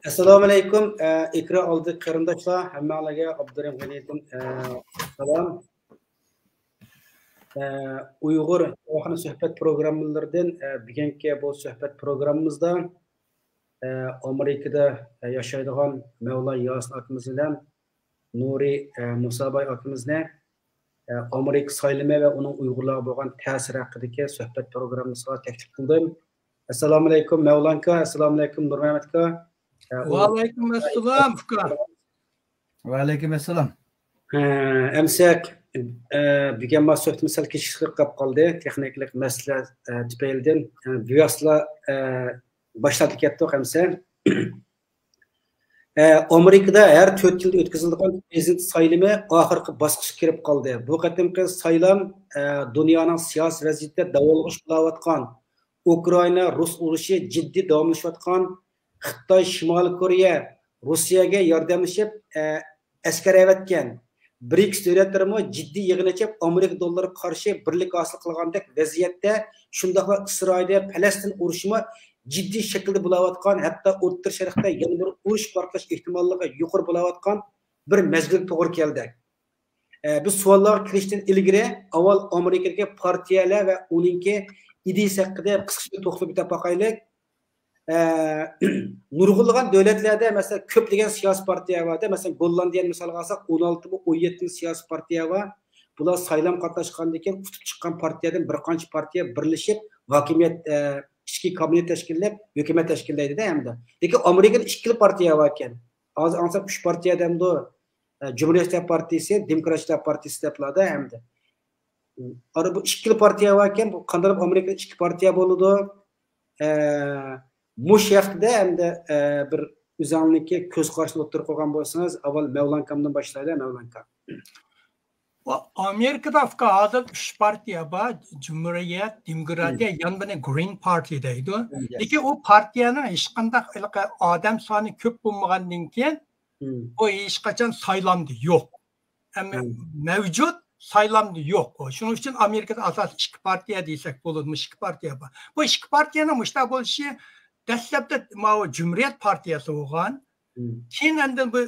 Assalomu alaykum. Ekran oldi qarindoshlar, hammalarga Abdurahim G'aniyevdan salom. Uyg'ur oxirgi suhbat programmalaridan bugungi bu suhbat programmamizda Amerikada yashaydigan Mavla Yasin akamiz bilan Nuri Musabay akamizni Amerika saylimi va uning Uyg'urlarga bo'lgan ta'siri haqidagi suhbat programmasiga taklif qildim. Assalomu alaykum Mavlanka, assalomu alaykum Nurmamatga. Waalaikum assalam. Waalaikum assalam. Emsak bugun mas'uliyatimiz sal kechikib qoldi. Texnik masala tufaylidan vyosla boshlab ketdik hamsa. Amerikada har 4 yilda o'tkaziladigan prezident saylimi oxirgi bosqichga kirib qoldi. Bu qatimqi saylam dunyoning siyosiy vaziyatida davolg'ish qilayotgan Ukraina Rus urushi jiddiy davomlashayotgan Xitoy Shimoliy Koreya Rossiyaga yordamlashib askar avatgan BRICS davlatlarimi jiddiy yig'in ochib Amerika dollari qarshi birlik hosil qilgandek vaziyatda shundaqla Isroilda Falastin urushimi jiddiy shaklda bo'layotgan, hatto O'rta Sharqda yana bir urush portlash ehtimolligi yuqori bo'layotgan bir mezgil to'g'ri keldi. Biz savollarga kirishdan ilgari avval Amerikadagi partiyalar va uninki ideyasi haqida qisqacha to'xtalib o'tib boqaylik. Nurg'ulg'an davlatlarda masalan ko'plagan siyosiy partiya bor. Masalan Gollandiyani misolga olsak 16 va 17 siyosiy partiya bor. Bular saylam qatnashgandan keyin tutib chiqqan partiyadan bir qancha partiya birlashib hokimiyat ichki kabinet tashkillab hukumat tashkillaydi-da hamda. Lekin Amerikada ikkili partiya bor ekan. Hozir ansab 3 partiya demdi. Cumhuriyetçiler Partisi, Demokratlar Partisi deblarda hamda. Ara bu ikkili partiya bor ekan. Bu qanday Amerikada ikki partiya bo'ladi? Mush haftada hamda bir o'zingizga ko'z qarashini o'tirib qo'ygan bo'lsangiz, avval Mavlankamdan boshlaydi, Mavlanka. Amerikada hozir 3 partiya bor, Cumhuriyet, Demokratiya, yana Green Party deydi. Lekin u partiyaning hech qanday odam soni ko'p bo'lmagandan keyin u hech qachon saylandı yo'q. Ammo mavjud saylandı yo'q. Shuning uchun Amerikada asosiy 2 partiya desak bo'ladi, 2 partiya bor. Bu 2 partiyaning mushta bo'lishi dastlabda Cumhuriyet Partiyasi bo'lgan. Keyin endi bu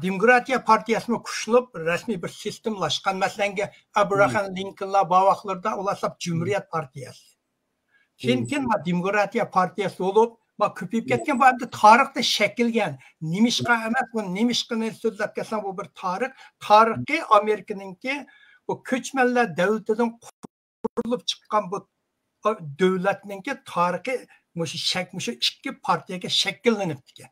Demokratiya Partiyasini qo'shilib rasmiy bir sistemlashgan. Masalan, Abraham Lincolnlar bavaqlarda ular Cumhuriyet Partiyasi. Keyin Demokratiya Partiyasi bo'lib, ko'payib ketgan bu endi tarixda shakllangan. Nimishqa emas, bu nimishqani so'zlab kelsa bu bir tarixiy Amerikaninki bu ko'chmanlar davlatidan qurilib chiqqan bu davlatninki tarixiy mushu ikki partiyaga shakllanib ketgan.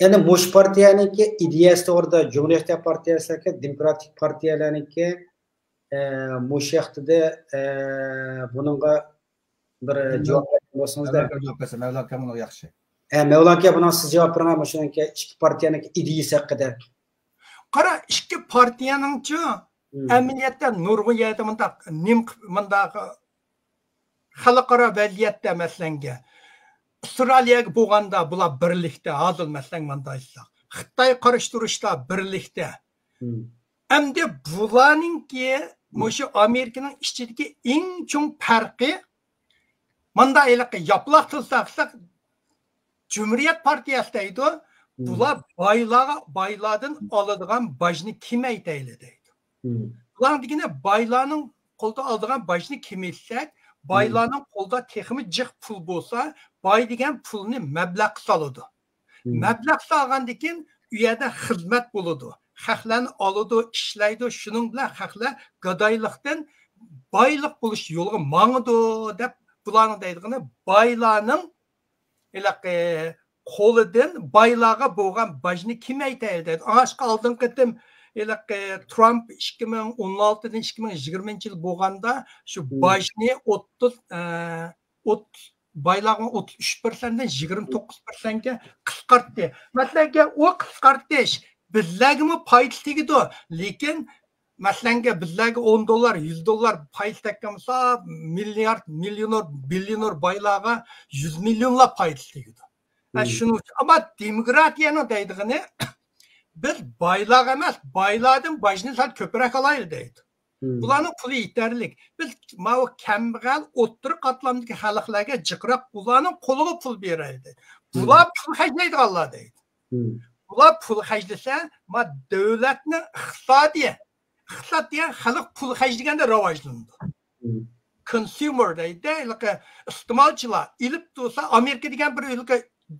Endi mush partiyaniki ideyasi to'g'rida Cumhuriyetçiler Partiyasi yoki Demokratik partiyalarniki mush haqida buningga bir javob bersangiz-da. Mavlanka buni yaxshi. Mavlanka buni siz javob bering, shuningki ikki partiyaniki ideyasi haqida. Qara, ikki partiyaningchi amaliyotda Nurg'iyada mundaq xalqaro vaziyatda masalanga Avstraliyaga bo'lganda bular birlikda, hozir masalan manda aytsak, Xitoy qarshi turishda birlikda. Endi bularningki mushu Amerikaning ichidagi eng chong farqi manda yaplaq tilsaqsak Cumhuriyet Partiyasi deydi. Bular baylardan oladigan bajni kim aytayli deydi. Bular degine baylarning qo'lda oladigan bajni kim etsak, baylarning qo'lda texmi jiq pul bo'lsa, bay degan pulni mablag' soladi. Mablag' solgandan keyin u yerda xizmat bo'ladi. Xalqlarni oladi, ishlaydi, shuning bilan xalqlar gadoylikdan boylik bo'lish yo'liga mangdi deb bularning deydigini baylarning qo'lidan baylarga bo'lgan bajni kim aytaydi deydi. Anaqa oldin qatim Trump 2016dan 2020 yil bo'lganda shu bajni 30 baylarning 33%dan 29%ga qisqartdi. Masalan, o qisqartish bizlarga foyda tegdi, lekin masalan bizlarga $10, $100 foyda tekkansa milliard, millioner, billioner baylarga 100 millionlab foyda tegdi. Shuning uchun ama demokratiyaning deydigini biz baylar emas, baylardan bajni sal ko'proq olaylik deydi. Bularning puli yetarli. Biz kambag'al o'ttir qatlamdagi xalqlarga jiqrab bularning qo'liga pul beraylik. Bular pul hajlaydiganlar deydi. Bular pul hajlasa, ma davlatning iqtisod degan xalq pul hajlaganda rivojlandi. Consumer deydi, iste'molchilar ilib tursa Amerika degan bir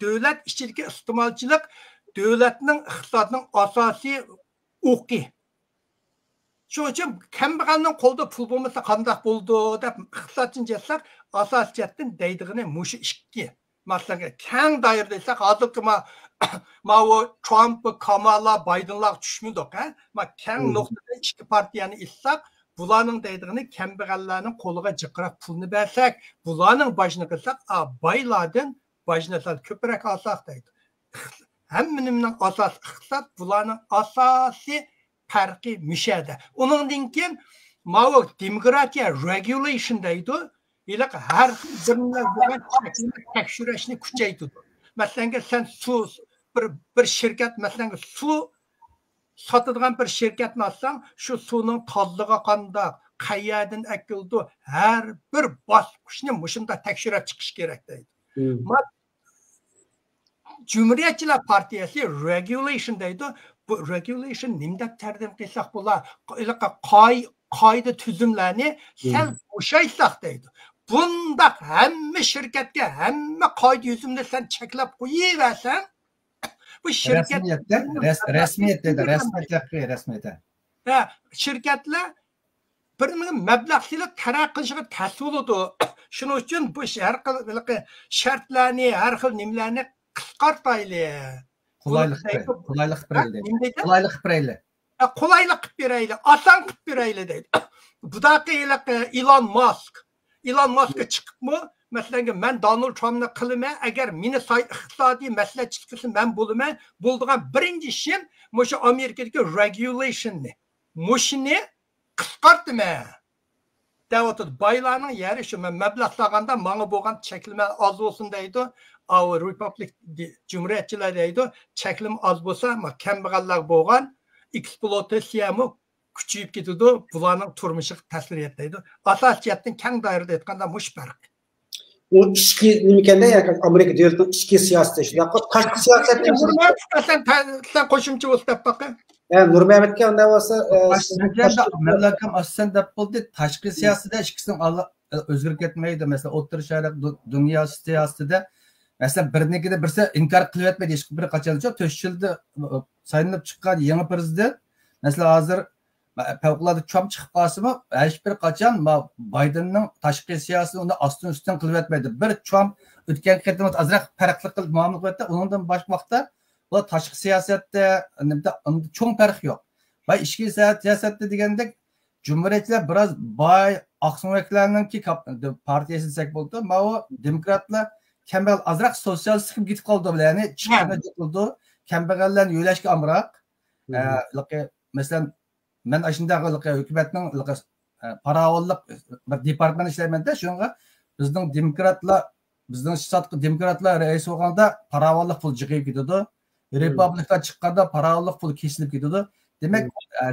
davlat ichidagi iste'molchilik davlatning iqtisodining asosiy o'qi. Shuning uchun kambag'alning qo'lida pul bo'lmasa qandoq bo'ldi deb iqtisodchini jetsak, asosiyatdan deydig'ini mushu ikki. Masalan, keng doirada desak, hozirgi Trump, Kamala, Bidenlar tushmaydi, keng nuqtada ikki partiyani issak, bularning deydig'ini kambag'allarning qo'liga jiqrab pulni bersak, bularning boshini qilsak, boylardan boshini ko'proq olsak deydi. Hammaning asos iqtisod, bularning asosiy farqi mishada. Uningdan keyin ma'vo demokratiya regulation deydi. İlaq har bir tekshirishni kuchaytirdi. Masalan, sen su bir shirkat, masalan, su sotadigan bir shirkatni olsang, shu suvning tozligi qanday, qayerdan akildi, har bir bosqichni mushunda tekshirib chiqish kerak deydi. Cumhuriyetçiler Partiyasi regulation deydi. Bu regulation nimdek terdim qilsak bular qoida tuzumlarni sal bo'shaysak deydi. Bundaq hamma shirkatga hamma qoida tuzumni sen cheklab qo'yaversan, bu shirkat rasmiyatda. Shirkatlar bir mablag' silib taraq qilishiga ta'sir qiladi. Shuning uchun bu shartlarni, har xil nimalarni qisqartayli. Qulaylik berayli. Qulaylik qilib berayli, oson qilib berayli deydi. Budaqa Elon Musk'a chiqibmi? Masalan, men Donald Trumpni qilaman, agar meni iqtisodiy maslahatchi qilsa men bo'laman, bo'ldigan birinchi ishim mushu Amerikadagi regulationni, mushuni qisqartman. Davlat baylarning yeri shu, men mablag' solganda menga bo'lgan cheklama oz bo'lsin deydi. Republik Cumhuriyetçiler deydi, cheklim oz bo'lsa, kambag'allar bo'lgan eksploatatsiyami kuchayib ketadi, bularning turmushi ta'sir etadi. Asosiyatdan keng doirada aytganda mush farq. O ichki nima ekanda, Amerika davlatining ichki siyosati shunaqa, tashqi siyosatda sen qo'shimcha bo'lsa deb baqa. Nurmamatga unda bo'lsa, mamlakat asosan deb bo'ldi, tashqi siyosatda ikkisining o'zgarib ketmaydi. Masalan, o'rta sharq dunyo siyosatida mesela birnikida birisi inkar qilib etmaydi, hech bir qachon 4 yilda saylanib chiqqan yangi prezident mesela hozir favqulodda Trump chiqib qolsa-mu, hech bir qachon Bidenning tashqi siyosatini uni ostin ustidan qilib etmaydi. Bir Trump o'tgan qatim azroq farqli qilib muomala qildi, undan boshqa vaqtda bu tashqi siyosatda cho'ng farq yo'q. Va ichki siyosatda degandek Cumhuriyetçiler biraz boy oqsoqlarninki partiyasi desak bo'ldi, ma'o demokratlar kambag'al azroq sotsialist qilib ketib qoldi bilan, ya'ni chiqib qoldi, kambag'allarni yo'lashga amroq. Masalan, men ashunday hukumatning parovollik bir departament ishlayman-da, shunga bizning demokratlar, bizning iqtisodga demokratlar rais bo'lganda parovollik pul chiqib ketadi, republiklar chiqqanda parovollik pul kesilib ketadi. Demak,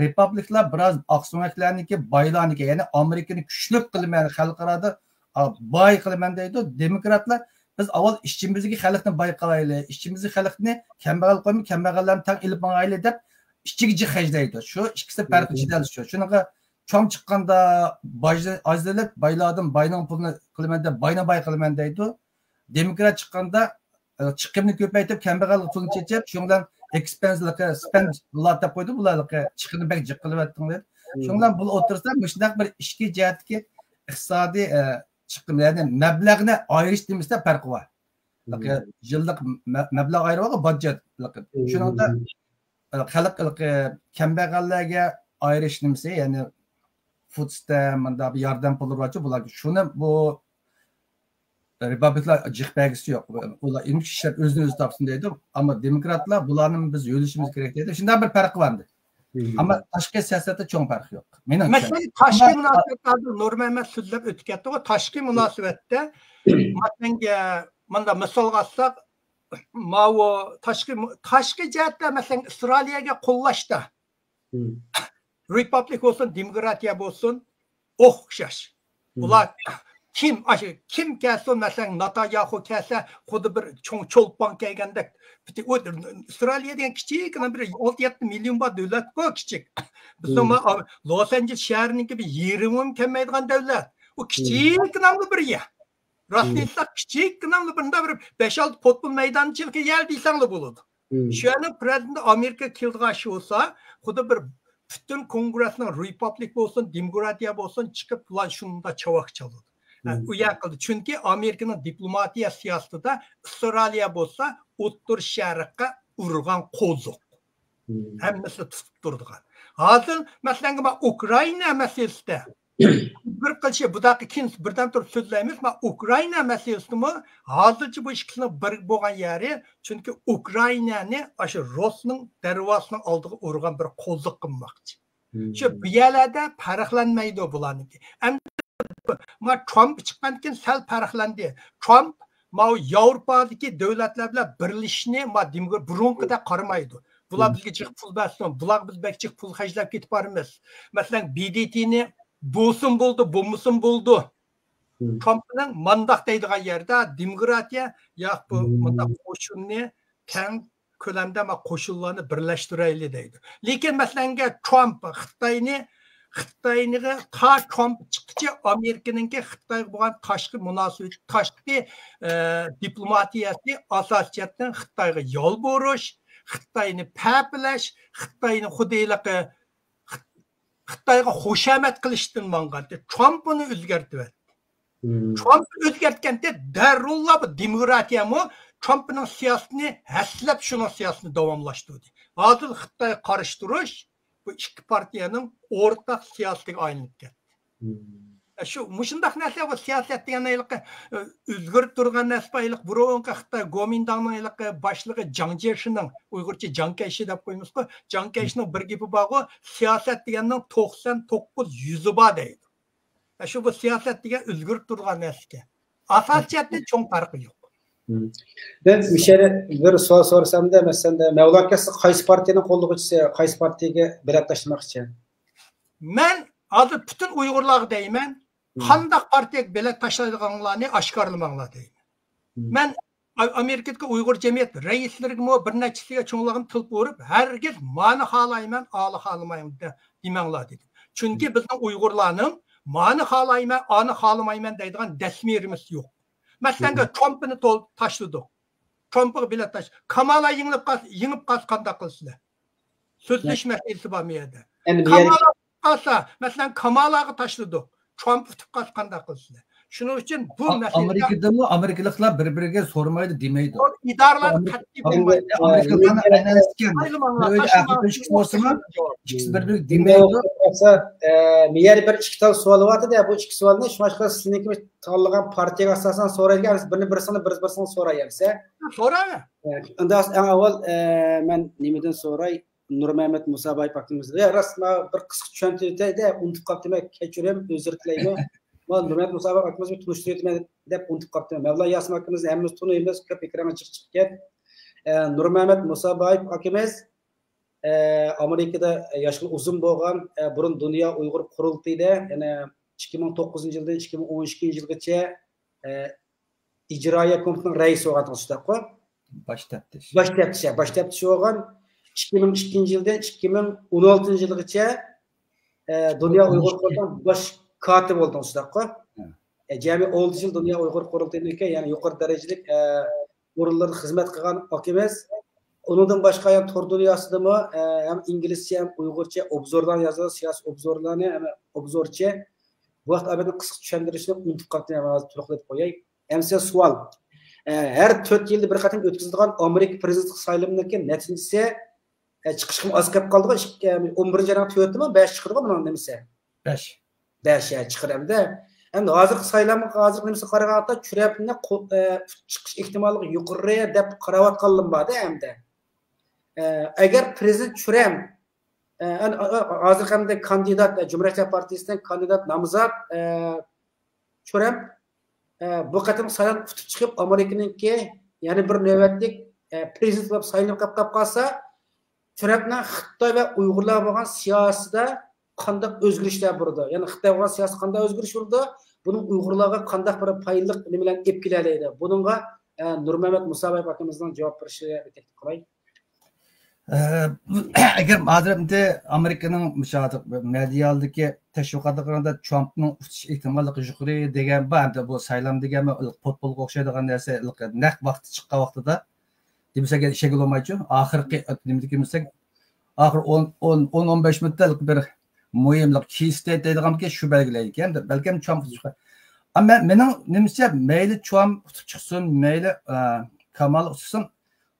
republiklar biraz oqsoqlarniki, boylarniki, ya'ni Amerikani kuchli qilman, xalqarada boy qilman deydi. Demokratlar biz avval ishchimizga xalqni boy qilaylik, ishchimizga xalqni kambag'al qo'ymay, kambag'allarni tang ilib mangayli deb ishchiga jihajlaydi. Shu ikkisi farqi jidal shu. Shunaqa chom chiqqanda boylar boylardan boyning pulini qilaman deb, boyni boy qilaman deydi. Demokrat chiqqanda chiqimni ko'paytirib, kambag'al pulni chechib, shundan spend deb qo'ydi, bularga chiqimni bek jiq qilib etdinglar. Shundan bu o'tirsa, shunday bir ishki jihatga iqtisodiy chiqim, ya'ni mablag'ni ayirish demisda farqi bor. Yillik mablag' ayirib budjet. Shunda xalq kambag'allarga ayirish nimasi, ya'ni food stamp, manda bir yordam puli borchi, bular shuni bu republiklar jiq belgisi yo'q. Ular ilk ishlar o'zini o'zi topsin deydi, ammo demokratlar bularni biz yo'lishimiz kerak deydi. Shunday bir farqi bor. Ammo tashqi siyosatda cho'ng farq yo'q. Masalan, tashqi munosabatlarda Nurmamat so'zlab o'tgandi, va tashqi munosabatda matanga manda misol olsak, ma'vo tashqi jihatda masalan Isroiliyaga qo'llashda Republik bo'lsin, demokratiya bo'lsin, o'xshash. Ular kim kelsin mesela Netanyahu kelse kodu bir çolpan gelgende Avustralya degan kichik bir 6-7 milyon bor davlat ko kichik. Bizim Los Angeles şehriniki bir 20 kelmaydigan davlat. O kichik namlı bir yer. Rastlaysak kichik namlı bir 5-6 futbol meydançılığı yer deysanlı buludu. Şu an prezident Amerika kilgaşı olsa kodu bir bütün kongresinin Republik olsun, Demokratiya olsun çıkıp plan şunda çavak çaldı. Uyakıldı. Çünkü Amerika'nın diplomatiya siyasetinde Avustralya olsa O'ttur Şark'a urgan kozuk. Hemmesi tutup durdugan. Hazır mesela Ukrayna meselesinde bir kılşı bu da ikinci birden tur sözleyemiz ama Ukrayna meselesi mi? Hazırcı bu işkisine bir boğan yeri çünkü Ukrayna'nı aşı Rus'un dervasını aldığı urgan bir kozuk kılmakçı. Şu bir yerlerde parıklanmaydı bulanınki. Ma Trump çıkmanken sel parıklandı. Trump ma Avrupa'daki devletler bilen birleşini ma burunkuda qaramaydı. Bular bizga chiqib pul bersin, bular biz bek chiqib pul hajlab ketib boramiz. Masalan, BDT'ni bo'lsin bo'ldi, bo'lmasin bo'ldi. Trumpning mandaq deydigan yerda demokratiya yo'q bu mandaq qo'shinni tang ko'lamda ma qo'shinlarni birlashtirayli deydi. Lekin masalan Trump Xitoyniga ta Trump chiqqicha Amerikaninki Xitoyga bo'lgan tashqi munosabat, tashqi diplomatiyasi asosiyatdan Xitoyga yo'l borish, Xitoyni paplash, Xitoyni xudayliqi Xitoyga xushamat qilishdan mang'andi. Trump buni o'zgartirdi. Trump o'zgartganda darrulla bu demokratiyami Trumpning siyosatini haslab shuni siyosatini davomlashtirdi. Hozir Xitoy qarshi turish bu ikki partiyaning o'rtaq siyosatiga aylanib ketdi. Şu mushundaq narsa bu siyosat deganlik o'zgarib turgan narsabaylik burunqi Xitoy Gomindanning boshlig'i Jiang Zeminning Uyg'urcha Jiang Kaishi deb qo'yamiz-ku. Jiang Kaishining bir gapi bor, siyosat deganning 99 yuzi bor deydi. Şu bu siyosat degan o'zgarib turgan narsa. Asosiyatda cho'ng farqi yo'q. Ben bir so'z so'rasam-da, masalan, Mavlakasi qaysi partiyaning qo'llovchisi, qaysi partiyaga bilet tashlamoqchi? Men hozir bütün Uyg'urlarga deyman, qandaq partiyaga bilet tashlaydiganlarni oshkorlamanglar deyman. Men Amerikadagi Uyg'ur jamiyat raislariga bir nechasiga cho'nglarni tilib o'rib, hargiz mani xohlayman, ali xohlamayman demanglar dedim. Chunki bizning Uyg'urlarning mani xohlayman, ani xohlamayman deydigan dasmirimiz yo'q. Masalan, Trump'ni tashladik. Trump'ga bilet taş. Kamala yengib qolsa qilsizlar. So'zlash masalasi bor bu yerda. Kamala qolsa, masalan, Kamalaga tashladik. Trump tutib qolsa qilsizlar. Shuning uchun bu masala Amerikaliklar bir-biriga so'ramaydi demaydi. Idoralar qat'iy bo'lmaydi. Amerikaliklar aynan iskan. İkisi bir-biriga demaydi. Meğer bir ikki tal savol vardı da bu ikki savolni shunga sizniki tanlagan partiyaga asosan so'raydigan birini so'rayapsa. So'raymi? Unda eng avval men nimadan so'ray? Nurmahmet Musabayev aktimizga rasma bir qisqa tushuntirdi, unutib qoldim, kechirim, uzr tilayman. Nurmahmet Musabayev aktimizga tunishtirdim deb unutib qoldim. Mavla Yasim akimizni hammamiz tunuymiz, ko'p ekranga chiqib ketdi. Nurmahmet Musabayev akimiz Amerikada yaşı uzun bo'lgan burun Dünya Uyg'ur qurultayida yana 2009-yildan 2012 yilgacha ijroiya komitetining raisi bo'lgan o'shdaqo. Baş teftiş bo'lgan 2002-yildan 2016-yilgacha Dünya Uyg'ur qurultayida bosh kotib bo'ldi o'shdaqo. Jami 6 yil Dünya Uyg'ur qurultayida ya'ni yuqori darajali o'rinlarda xizmat qilgan akimiz. Ondan başka hem Tor dünyasında hem İngilizce hem Uygurca obzordan yazılan siyasi obzorlarını hem obzorça bu vakit abinin kısa düşündürüşünü unutip kalktığını hemen az turuklayıp koyayım. Hem size sual. Her 4 yılda bir katın ötküzüldüğün Amerika prezidentlik sayılımındaki neticesi çıkışım az kapı kaldı. 11. yanına tüyöttü mü? 5 çıkırdı mı? Bunun demişse? 5. 5 ya çıkır hem de. Hem de hazır sayılamı hazır demişse karagağıtta çürepinde çıkış ihtimali yukarıya dep karavat kalın bağdı hem de. Eğer prezident Çürem hazır hem de kandidat Cumhuriyet Partisi'nden kandidat namzat Çürem bu kadar sayılan tutup çıkıp Amerika'nınki yani bir nöbetlik prezident olarak sayılıp kalsa Çürem'le Xitoy ve Uygurlar olan siyasada kandak özgürlükler burada. Yani Xitoy olan siyasi kandak özgürlük burada. bunun Uyg'urlarga qanday bir paylık ne bilen epkilerleydi. Bununla Nurmehmet Musa Bey bakımızdan cevap verişi bir teklif kolay. Agar hozir Amerikaning medialdagi tashviqotlarida Trumpning o'tish ehtimolli yuqori degan bor, bu saylam degan futbolga o'xshaydigan narsa naq vaqti chiqqan vaqtida demasak ishga olmaychi oxirgi nima desak oxir 10-15 minutlik bir muhimlik keystate deydiganki shu belgilaydi ekan balkim Trump amma mening nimcha mayli Trump tutib chiqsin mayli Kamal tutsin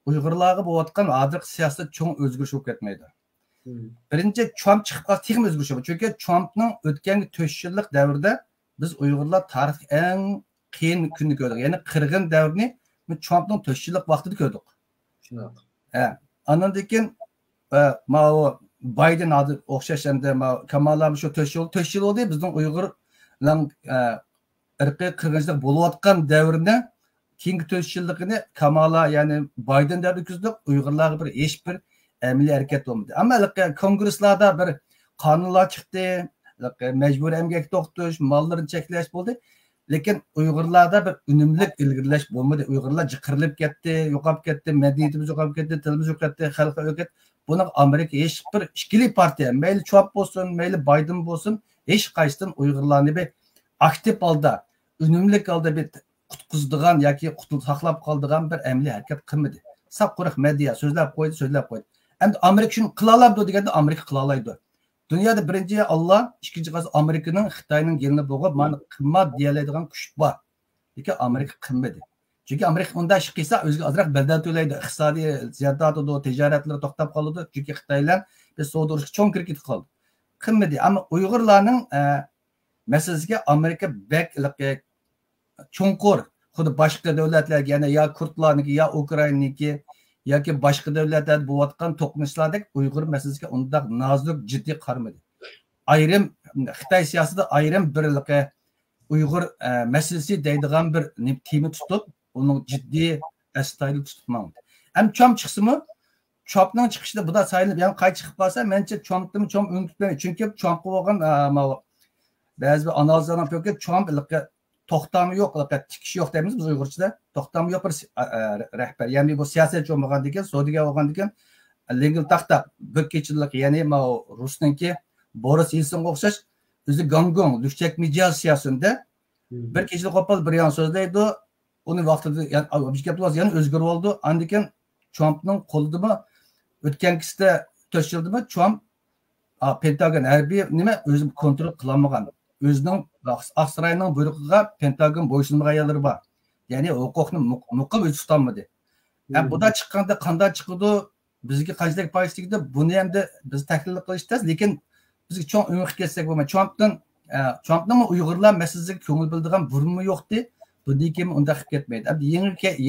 Uyg'urlarga bo'layotgan hozirgi siyosat cho'ng o'zgarish bo'lib ketmaydi. Birinchi Trump chiqib qolsa texnik o'zgarish bo'ladi. Chunki Trumpning o'tgan 4 yillik davrda biz Uyg'urlar tarixi eng qiyin kunni ko'rdik. Ya'ni qirg'in davrini Trumpning 4 yillik vaqtida ko'rdik. Shunaqa. Andan keyin ma Biden hozir o'xshash endi Kamal shu 4 yil oldi bizning Uyg'urlar irqiy qirg'inchilik bo'layotgan davrda keyingi 4 yilligini Kamala yani Biden der o'tkazdik Uyg'urlarga bir hech bir amaliy harakat bo'lmadi. Ammo kongresslarda bir qonunlar chiqdi, majburiy emgak to'xtatish, mollarni cheklash bo'ldi. Lekin Uyg'urlarda bir unumli ilgirlash bo'lmadi. Uyg'urlar jiqirilib ketdi, yo'qolib ketdi, madaniyatimiz yo'qolib ketdi, tilimiz yo'qolib ketdi, xalq yo'qolib ketdi. Buni Amerika hech bir ikkili partiya, mayli Trump bo'lsin, mayli Biden bo'lsin, hech qaysidan Uyg'urlarni bir aktiv holda, unumli holda bir qutqizdigan yoki saqlab qoldigan bir amaliy harakat qilmadi. Sap quruq media so'zlab qo'ydi. Endi Amerika shuni qila oladi deganda Amerika qila oladi. Dunyoda birinchi Allah, ikkinchi qasi Amerikaning Xitoyning yelini bo'g'ib, mana qimmat deyiladigan kuch bor. Lekin Amerika qilmadi. Chunki Amerika unda ish qilsa o'ziga ozroq badal to'laydi, iqtisodiy ziyodatida, tijoratlar to'xtab qoladi. Chunki Xitoylar biz savdo urushga cho'ng kirib ketib qoldi. Qilmadi, ammo Uyg'urlarning masalasiga Amerika bakliq cho'nqur xuddi boshqa davlatlarga yana yo kurdlarniki yo Ukrainaniki yoki boshqa davlatlarda bo'layotgan to'qnashuvlardek Uyg'ur masalasiga undaq nozik jiddiy qarmadi. Ayrim Xitoy siyosatida ayrim birliqi Uyg'ur masalasi deydigan bir tema tutib, uni jiddiy astoydil tutmadi. Ham Trump chiqsimi, Trumpning chiqishida bu da sayilib, ham qay chiqib qolsa, mencha Trumpni cho'm unutmaydi. Chunki Trump bo'lgan ba'zi bir analizlardan ko'rib, Trump to'xtami yo'q, tikish yo'q deymiz biz Uyg'urchada. To'xtami yo'q bir rahbar. Ya'ni bu siyosatchi bo'lgan ekan, Saudiyaga olgan ekan, legal taxta bir kechilik, ya'ni Rusniki Boris Yelsinga o'xshash o'zi gongong, dushak mediatsiyasida bir kechilik qopal bir yon so'zlaydi. Uni vaqtida yana o'zgarib oldi. Andikan Trumpning qo'lidami o'tgankisida 4 yildami Trump Pentagon harbiy nima o'zi kontrol qila olmagan. O'zining Aqsaroyning buyrug'iga Pentagon bo'ysunmagan yerlari bor. Ya'ni huquqni muqim o'zi tutolmadi. Bu da chiqqanda qanday chiqdi, bizga qanchalik foiz tegdi, buni ham biz tahlil qilishimiz, lekin bizga cho'ng umid kelsak bo'lmaydi. Trumpning Uyg'urlar masalasiga ko'ngil bildigan burmi yo'qdi. Bundan keyin unda qilib ketmaydi.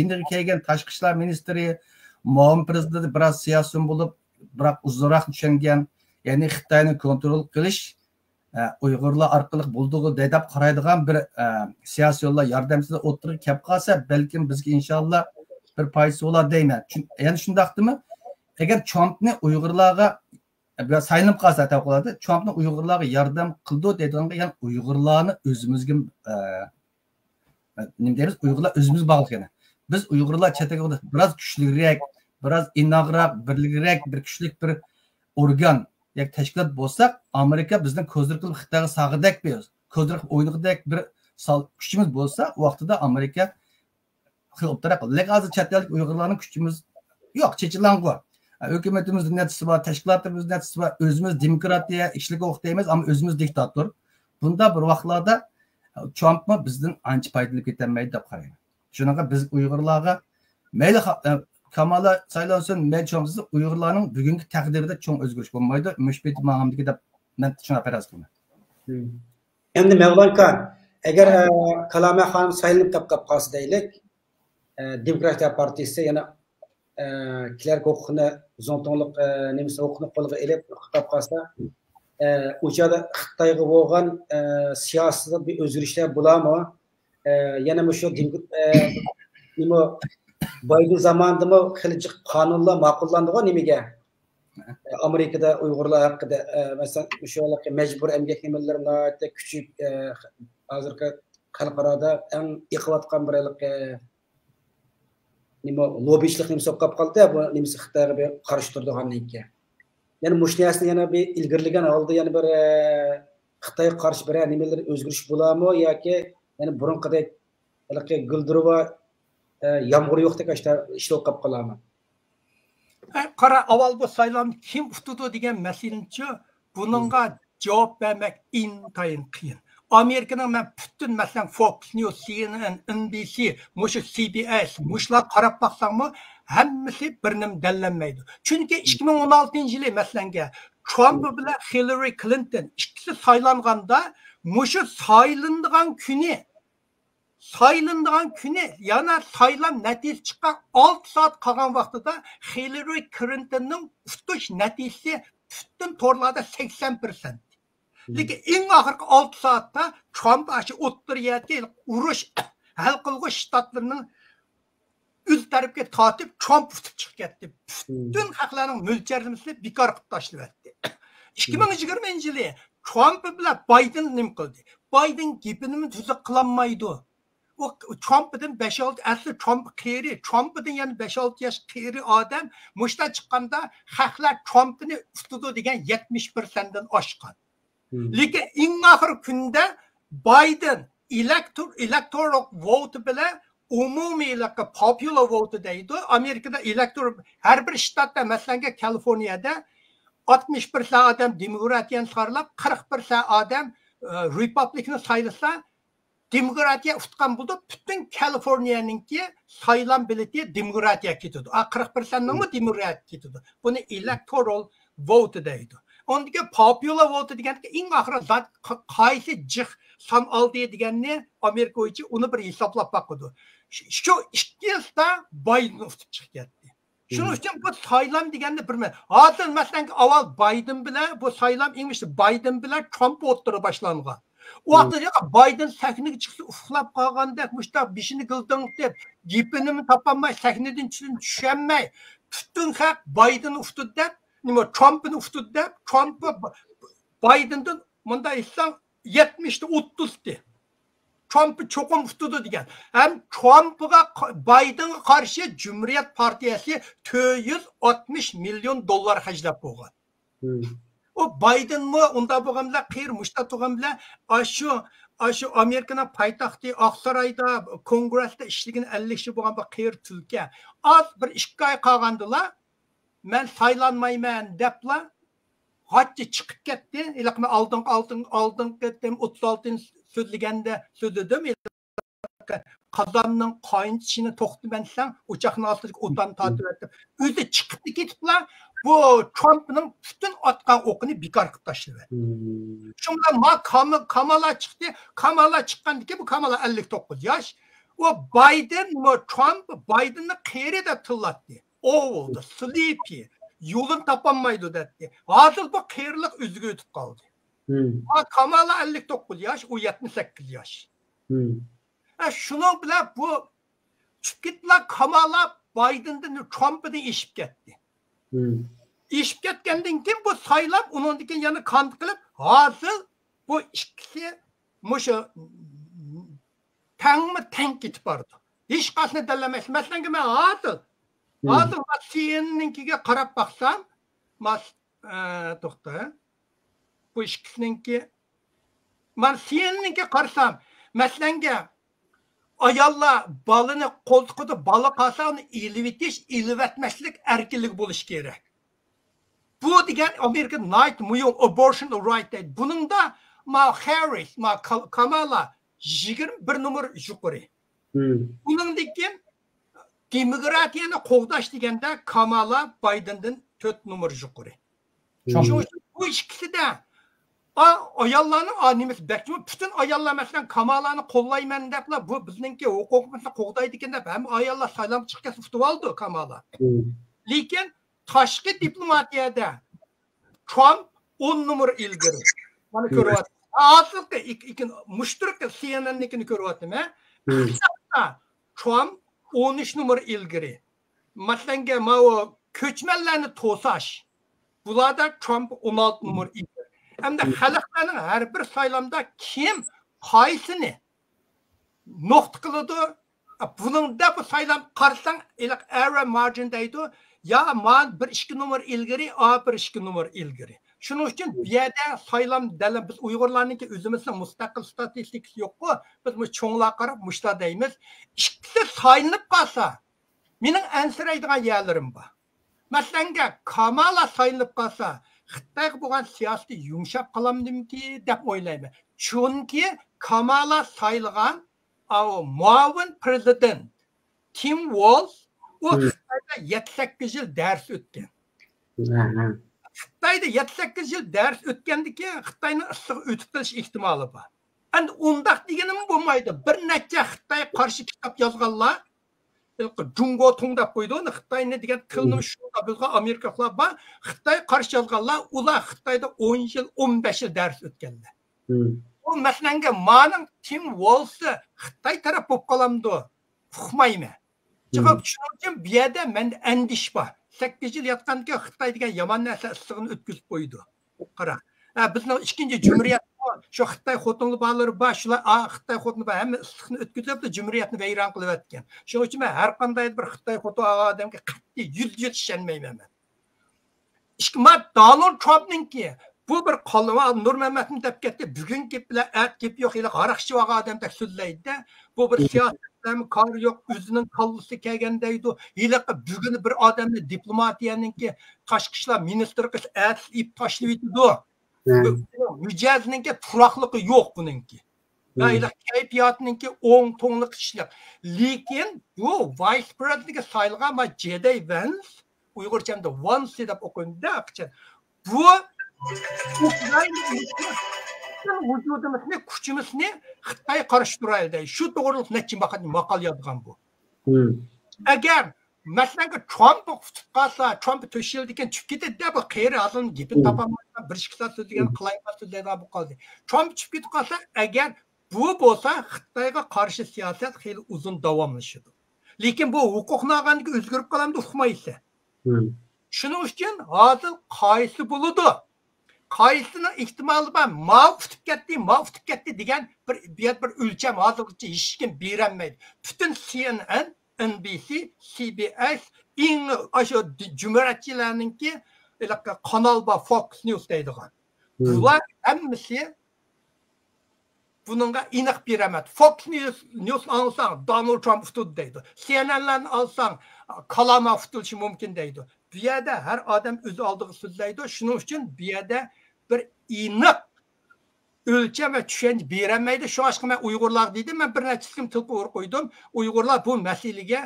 Endi kelgan tashqi ishlar ministri, muavin prezident biroz siyosiy bo'lib, biroq uzunroq tushungan, ya'ni Xitoyni kontrol qilish Uyg'urlar orqali bo'ldiği deb qaraydigan bir siyosiy yo'llar yordamchisi o'tirib kelib qolsa, balkim bizga inshaalloh bir foiz bo'lar deyman. Ya'ni shundaqdimi? Agar Trumpni Uyg'urlarga saylanib qolsa taqoladi, Trumpni Uyg'urlarga yordam qildi deydiganga, ya'ni Uyg'urlarni o'zimizga nima deymiz? Uyg'urlar o'zimiz bog'liq yana. Biz Uyg'urlar chataga biroz kuchliroq, biroz inoqroq, birlikroq, bir kuchli bir organ yak tashkilot bo'lsak, Amerika bizning ko'zdir qilib Xitoyga sag'idak beramiz. Ko'zdir qilib o'yniqdek bir kuchimiz bo'lsa, vaqtida Amerika xiloptara qiladi. Lekin hozir chet ellik Uyg'urlarning kuchimiz yo'q, chechilang'u. Hukumatimizning natisi bor, tashkilotimizning natisi bor, o'zimiz demokratiya, ishlik huquq deymiz, ammo o'zimiz diktator. Bunda bir vaqtlarda Trumpmi bizdan ancha foydalib ketolmaydi deb qarayman. Shunaqa biz Uyg'urlarga mayli Kamala saylansin, men cho'ngsiz Uyg'urlarning bugungi taqdirida cho'ng o'zgarish bo'lmaydi. Mushbet ma'amdagi deb men shuna faraz qilaman. Endi Mevlankan, agar Kalama xonim saylanib qolsa deylik, Demokratiya partiyasi yana klerk huquqini, zontonlik nemisi huquqini qo'lga olib qilib qolsa, o'chada Xitoyga bo'lgan siyosatda bir o'zgarishlar bo'ladimi? Yana shu nima Biden zamanında xilci qonunlar ma'qullandiga nimaga? Amerikada Uyg'urlar haqida mesela şu mecbur emgak nimalarni küçük hozirgi xalqarada eng yiqiyotgan bir nima lobbichilik nimasi bo'lib qoldi bu nimasi Xitoyga bir qarshi turadigandan keyin yani mushniyasini yana bir ilgirlagan holda yana bir Xitoyga qarshi bir nimalar o'zgarish bo'ladimi yoki yani burunqidek guldirova yomg'ir yo'qdek ishlar qolib qoladimi qara avval bu saylam kim tutdi degan masalachi buningga javob bermak intayin qiyin Amerika'nın mən bütün məsələn Fox News, CNN, NBC, CBS, muşlar qarab baxsaqmı, həmmisi birinin dələnməydi. Çünki 2016-cı il məsələngə Trump bilan Hillary Clinton ikisi saylanğanda, muşu saylandığan günü, yana saylan nəticəsi çıxan 6 saat qalğan vaxtında Hillary Clinton'ın tutuş nəticəsi bütün torlarda 80%. Lekin eng oxirgi 6 soatda Trump aşı o'ttiriyatga urush hal qilg'uch shtatlarning o'z tarafga tortib Trump tutib chiqib ketdi. Bütün haqlarning mo'ljallamasini bekor qilib tashladi. 2020-yili Trump bilan Biden nim qildi. Biden gapini tuzuq qilolmaydi. O Trump'dan 5-6 asli Trump qeri, Trump'dan yani 5-6 yaş qeri odam mushta chiqqanda haqlar Trump'ni tutdi degan 70%dan oshgan. Lekin eng oxirgi kunda Biden electoral vote bilan umumiy popular vote deydi. Amerikada elektoral har bir shtatda masalan Kaliforniyada 61% odam demokratiyani sarlab 41% odam Republican'ı saylasa demokratiya tutgan bo'ldi. Bütün Kaliforniyaninki saylan bileti demokratiya ketdi. 40%ning demokratiya ketdi. Buni electoral vote deydi. Ondaki popular vote deganda eng oxiri zat qaysi jiq son oldi deganni Amerika bo'yicha uni bir hisoblab boqdi. Shu ikkisida Biden tutib chiqib ketdi. Shuning uchun bu saylam deganda bir hozir masalan avval Biden bilan bu saylam engishdi Biden bilan Trump o'tira boshlangan. O vaqtda Biden sahnaga chiqsa uxlab qolganda mushta beshini qildim deb gapini topolmay sahnadan tushunmay butun xalq Biden ustida deb nima Trump'ni ustida Trump Biden'dan bunda insan 70'te 30'ti. Trump'ı çokum ustida degan. Hem Trump'a Biden'a karşı Cumhuriyet Partiyasi 460 milyon dolar haclab qo'ygan. O Biden mı unda bo'lganda qiyr mushta turganda shu Amerikaning poytaxti Oqsaroyda kongressda ishlagan 50 kishi bo'lgan bir qiyr tulka az bir 2 oy qolgandilar men saylanmayman debla hatto chiqib ketdi. Ilaqma oldin ketdim 36 so'zlaganda so'zladim. Qazonning qaynitishini to'xtamansang o'choqning ostiga o'tan tortib etib o'zi chiqib ketiblar. Bu Trump'ның bütün atkan okunu bekar qilib tashladi. Shundan Kamala chiqdi. Kamala chiqqandiki bu Kamala 59 yosh. O Biden Trump Bidenni qeri deb tillatdi. Old, sleepy, yo'lini topolmaydi dedi. Hozir bu qerilik o'ziga o'tib qoldi. Kamala 59 yosh, u 78 yosh. Shuning bilan bu chiqitlar Kamala Bidendan Trump'dan eshib ketdi. İşip ketgandan keyin bu saylab undan keyin yana kand qilib hozir bu ikkisi mushu tang ketib bordi. Hech qasni dalamas. Masalan men hozir CNN'ninkiga qarab baqsam, to'xta. Bu ikkisiniki men CNN'ninkiga qarasam, masalan ayollar balını qo'ltiqida bala qolsa uni ilib etmaslik erkinlik bo'lishi kerak. Bu degan Amerika night muyon abortion right deydi. Buningda Harris, Kamala 21 numar yuqori. Buningdagi demokratiyani qo'g'dash deganda Kamala Biden'dan 4 numar yuqori. Bu ikkisida ayollarning animesi bekçi bütün ayollar mesela Kamala'nı kollayman depla bu bizninki hukukumuzni qo'g'daydi ekan deb ham ayollar saylam chiqqan tutib oldi Kamala. Lekin tashqi diplomatiyada Trump 10 numar ilgari. Mana ko'ryapsiz. Hozirda ikki mushtarak CNN'nikini ko'ryapman. Trump 13 numar ilgari. Masalan, o ko'chmanlarni to'sash. Bularda Trump 16 numar ilgari. Hem de xalqlarning har bir saylamda kim qaysini noqta qiladi. Buningda bu saylam qarasang, iliq error margin deydi. Ya man 1-2 numar ilgari, a 1-2 numar ilgari. Shuning uchun bu yerda saylam dalam biz Uyg'urlarningki o'zimizning mustaqil statistikasi yo'q-ku. Biz bu cho'nglar qarab mushta deymiz. Ikkisi saylanib qolsa, mening ansiraydigan yerlarim bor. Masalan, Kamala saylanib qolsa, Xitoyga bo'lgan siyosati yumshab qolamdimki deb o'ylayman. Chunki Kamala saylagan muavin prezident Tim Walz o Xitoyda 7-8 yil dars o'tgan. Xitoyda 7-8 yil dars o'tgandiki, Xitoyning issiq o'tib qolish ehtimoli bor. Endi undaq deganim bo'lmaydi. Bir necha Xitoy qarshi kitob yozganlar Jungo Tung deb qo'ydi. Xitoyni degan tilni shunda bizga Amerikaliklar bor. Xitoy qarshi yozganlar, ular Xitoyda 10 yil, 15 yil dars o'tganlar. O masalanga mening Tim Walz'ni Xitoy taraf bo'lib qolamdi. Uqmayman. Chunki shuning uchun bu yerda menda andish bor. 8 yil yotgandan Xitoy degan yomon narsa issig'ini o'tkazib qo'ydi. Qara. Bizning ikkinchi jumriyat shu Xitoy xotinli bolalar bor, shular Xitoy xotinli bor, hamma issig'ini o'tkazib jumriyatni vayron qilib o'tgan. Shuning uchun men har qanday bir Xitoy xotin odamga qat'iy 100 yil ishonmayman men. Ishqimat Donald Trumpningki bu bir qolma Nurmamatni deb ketdi. Bugungi bilan at kep yo'q, hali qaraqchi vaga odamda so'zlaydi. Bu bir siyosatdan kar yo'q, o'zining qallisi kelgandaydi. Hali bugun bir odamni diplomatiyaninki tashqi ishlar ministri qiz at ip tashlaydi. Mijozninki turaqligi yo'q buningki. Hali kayfiyatninki o'ng to'nliq ishliq. Lekin bu vice presidentga sayilgan ma J.D. Vance, Uyg'urchada Vance deb o'qindi. Bu vücudumuzni, kuchimizni Xitoy qarshi turaydi. Shu to'g'riliq necha maqol yozgan bu. Agar masalan Trump tutib qolsa, Trump to'shil degan chiqib ketdi deb qayri azim gapini topolmayman, bir ikki soat so'zlagan qilayman so'zlaydigan bo'lib qoldi. Trump chiqib ketib qolsa, agar bu bo'lsa Xitoyga qarshi siyosat xeyli uzun davomlashadi. Lekin bu huquqni olganda o'zgarib qolamdi, uqmaysa. Shuning uchun hozir qaysi bo'ladi? Qaysini ehtimoli bor, mavtib ketdi degan bir o'lcham hozirgacha hech kim berolmaydi. Butun CNN, NBC, CBS, eng o'sha jumhuriyatchilarningki kanal bor, Fox News deydigan. Bular hammasi buningga aniq berolmaydi. Fox News olsang Donald Trump tutdi deydi. CNN'larni olsang Kalama tutilishi mumkin deydi. Bu yerda har odam o'z oldiga so'zlaydi. Shuning uchun bu yerda bir aniq o'lcham va tushuncha berolmaydi. Shu ashqa men Uyg'urlar dedim, men bir necha kim tilga urib qo'ydim. Uyg'urlar bu masalaga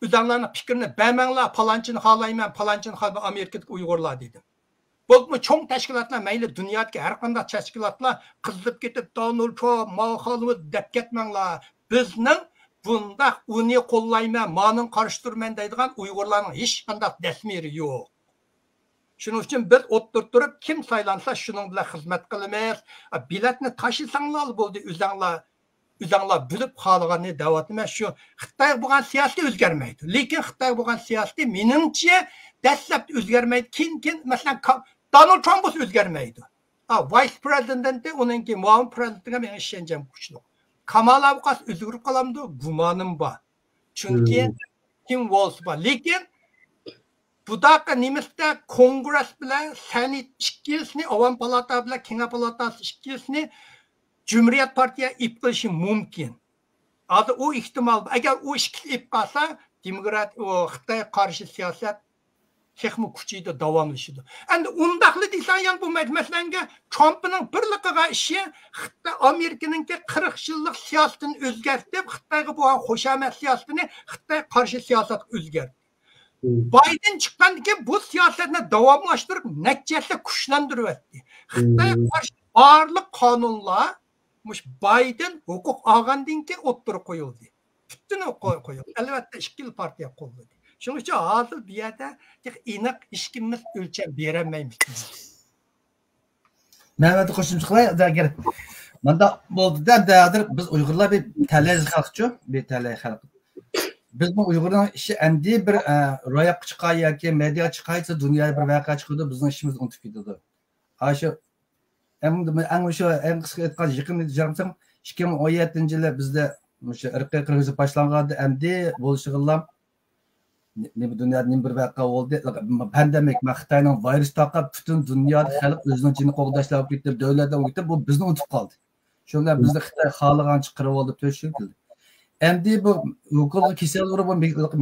o'zlarining fikrini bermanglar, palonchini xohlayman, palonchini xohlayman Amerikadagi Uyg'urlar dedim. Bu cho'ng tashkilotlar, mayli dunyodagi har qanday tashkilotlar qizib ketib Donald Trump ma'xolimiz deb ketmanglar. Bizning bunda uni qo'llayman, ma'nin qarshi turman deydigan Uyg'urlarning hech qanday dasmiri yo'q. Shuning uchun biz o'ttirib turib, kim saylansa shuning bilan xizmat qilamiz. Biletni tashlasanglar bo'ldi, o'zinglar bilib qolganini da'vatman shu. Xitoy bo'lgan siyosat o'zgarmaydi. Lekin Xitoy bo'lgan siyosat meningcha dastlab o'zgarmaydi. Keyin masalan Donald Trump o'zgarmaydi. Vice president'i uningki muavin prezidentga men ishonchim kuchli. Kamala Harris o'zgarib qolamdi, gumonim bor. Chunki Tim Walz bor. Lekin budaqa nemisda Kongress bilan Senat ikkisini, Avam palata bilan Kenga palatasi ikkisini Cumhuriyet Partiya ip qilishi mumkin. Hozir u ehtimol, agar u ikkisi ip qolsa, demokrat Xitoy qarshi siyosat texmi kuchaydi, davomlashadi. Endi undaqli desan ham bo'lmaydi. Masalan, Trumpning birliqiga ishi Xitoy Amerikaninki 40 yillik siyosatini o'zgartirib, Xitoyga bo'lgan qo'shama siyosatini Xitoy qarshi siyosatga o'zgartirdi. Biden chiqqandan keyin bu siyosatni davomlashtirib, natijada kuchlantiryapti. Xitoy qarshi barliq qonunlar mush Biden huquq olgandan keyin o'ttirib qo'yildi. Butun qo'yildi. Albatta ikkili partiya qo'lladi. Shuning uchun hozir bu yerda aniq hech kimimiz o'lcham berolmaymiz. Mehmet qo'shimcha qilay, agar manda bo'ldida hozir biz Uyg'urlar bir talay xalqchi, bir talay xalq. Biz bu Uyg'urning ishi endi bir ro'yobga chiqay yoki media chiqaysa, dunyoda bir voqea chiqadi, bizning ishimiz unutib ketadi. Shu Eng şu en kısa etkan yıkın jarımsın 2017 yılı bizde şu ırkı kırgızı başlanğandı endi bolşıgıllam ne dünyada ne bir vaka oldu pandemik Xitoyning virus taqab bütün dünyada xalq özünün cini qo'g'dashlab ketdi davlatdan o'tib bu bizni unutib qoldi shundan bizni Xitoy xohlagancha qirib oldi to'shib keldi endi bu yuqori kasallar bu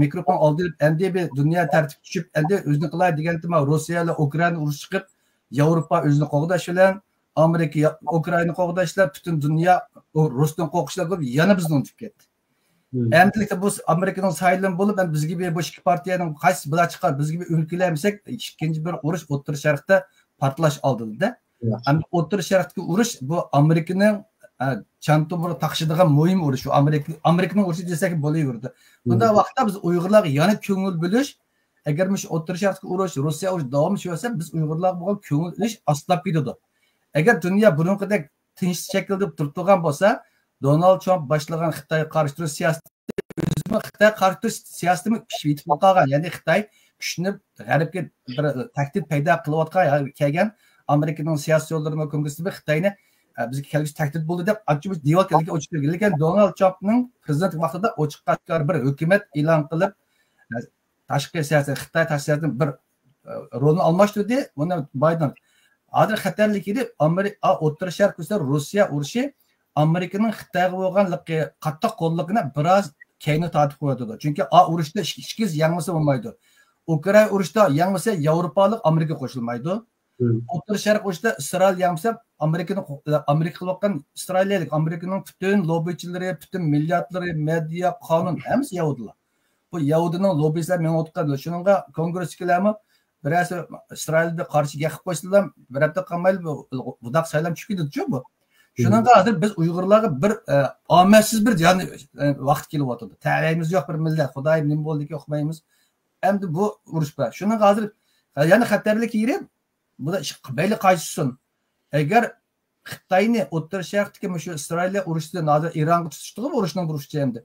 mikrofon oldi endi bir dunyo tartib tushib endi o'zini qilay degan Rossiya bilan Ukraina urush chiqib Yevropa o'zini qo'g'dash bilan Amerika Ukraina qo'g'dashlar bütün dünya Rusdan qo'rqishlar ko'p yana bizni unutib ketdi endilikda bu Amerika'nın sayılım bulup ben biz gibi bu iki partiyanın qaysi bilan çıkar biz gibi ülkelermisek ikinci bir uruş O'rta Sharqda partlash oldi da. Endi O'rta Sharqdagi urush bu Amerika'nın çantumuru taqşıdığan muhim urush. Şu Amerika'nın uruşu desek bo'laverdi. Bunda vaqtda biz Uyg'urlar yana ko'ngil bilish agar mush O'rta Sharqdagi urush Rossiya urush davom etsa biz Uyg'urlar bo'lgan ko'ngil bilish aslab ketadi. Agar dunyo buningdek tinch shaklda turgan bo'lsa Donald Trump başlagan Xitoy qarshi siyosati Xitoy qarshi siyosatini pishib qolgan. Ya'ni Xitoy kuchni g'arbga bir tahdid paydo qilayotgan kelgan Amerikaning siyosiy yo'llarini kongressida Xitoyni bizga kelgusi tahdid bo'ldi deb achchiq devor kelgan o'chirgan. Lekin Donald Trumpning prezident vaqtida ochiq-ochiq bir hukumat e'lon qilib tashqi siyosat Xitoy tashqi siyosatning bir rolini almashtirdi. Buni Biden hozir xatarlik edi Amerika O'rta Sharqda Rossiya urushi Amerika'nın Xitoyga bo'lganligi qattiq qo'lligini biroz keyni tortib qo'yadi. Chunki urushda ishkiz yanglasa bo'lmaydi. Ukraina urushda yanglasa Yevropalik Amerika qo'shilmaydi. O'rta Sharq urushda Isroil yanglasa Amerika qilayotgan Isroillik Amerikaning bütün lobbichilari, bütün milliyatlari, media, qonun hammasi yahudilar. Bu yahudining lobbisilar men o'tgan. Shuningga kongresschilarmi birasi Isroilga qarshi gaqib qo'ysalar, bir hafta qolmaydi budaq saylam chiqadi-ku bu. Şundan hozir biz Uyg'urlarga bir omadsiz bir vaqt kelyapti. Ta'layimiz yo'q bir millat. Xudoyim nima bo'ldiki o'qimaymiz. Endi bu urush bor. Shundan hozir yana xatarlik yeri bu da bayli qaysisin. Agar Xitoyni O'rta Sharqdagi shu Isroil urushidan hozir Eronga tutishdi urushning urushi endi.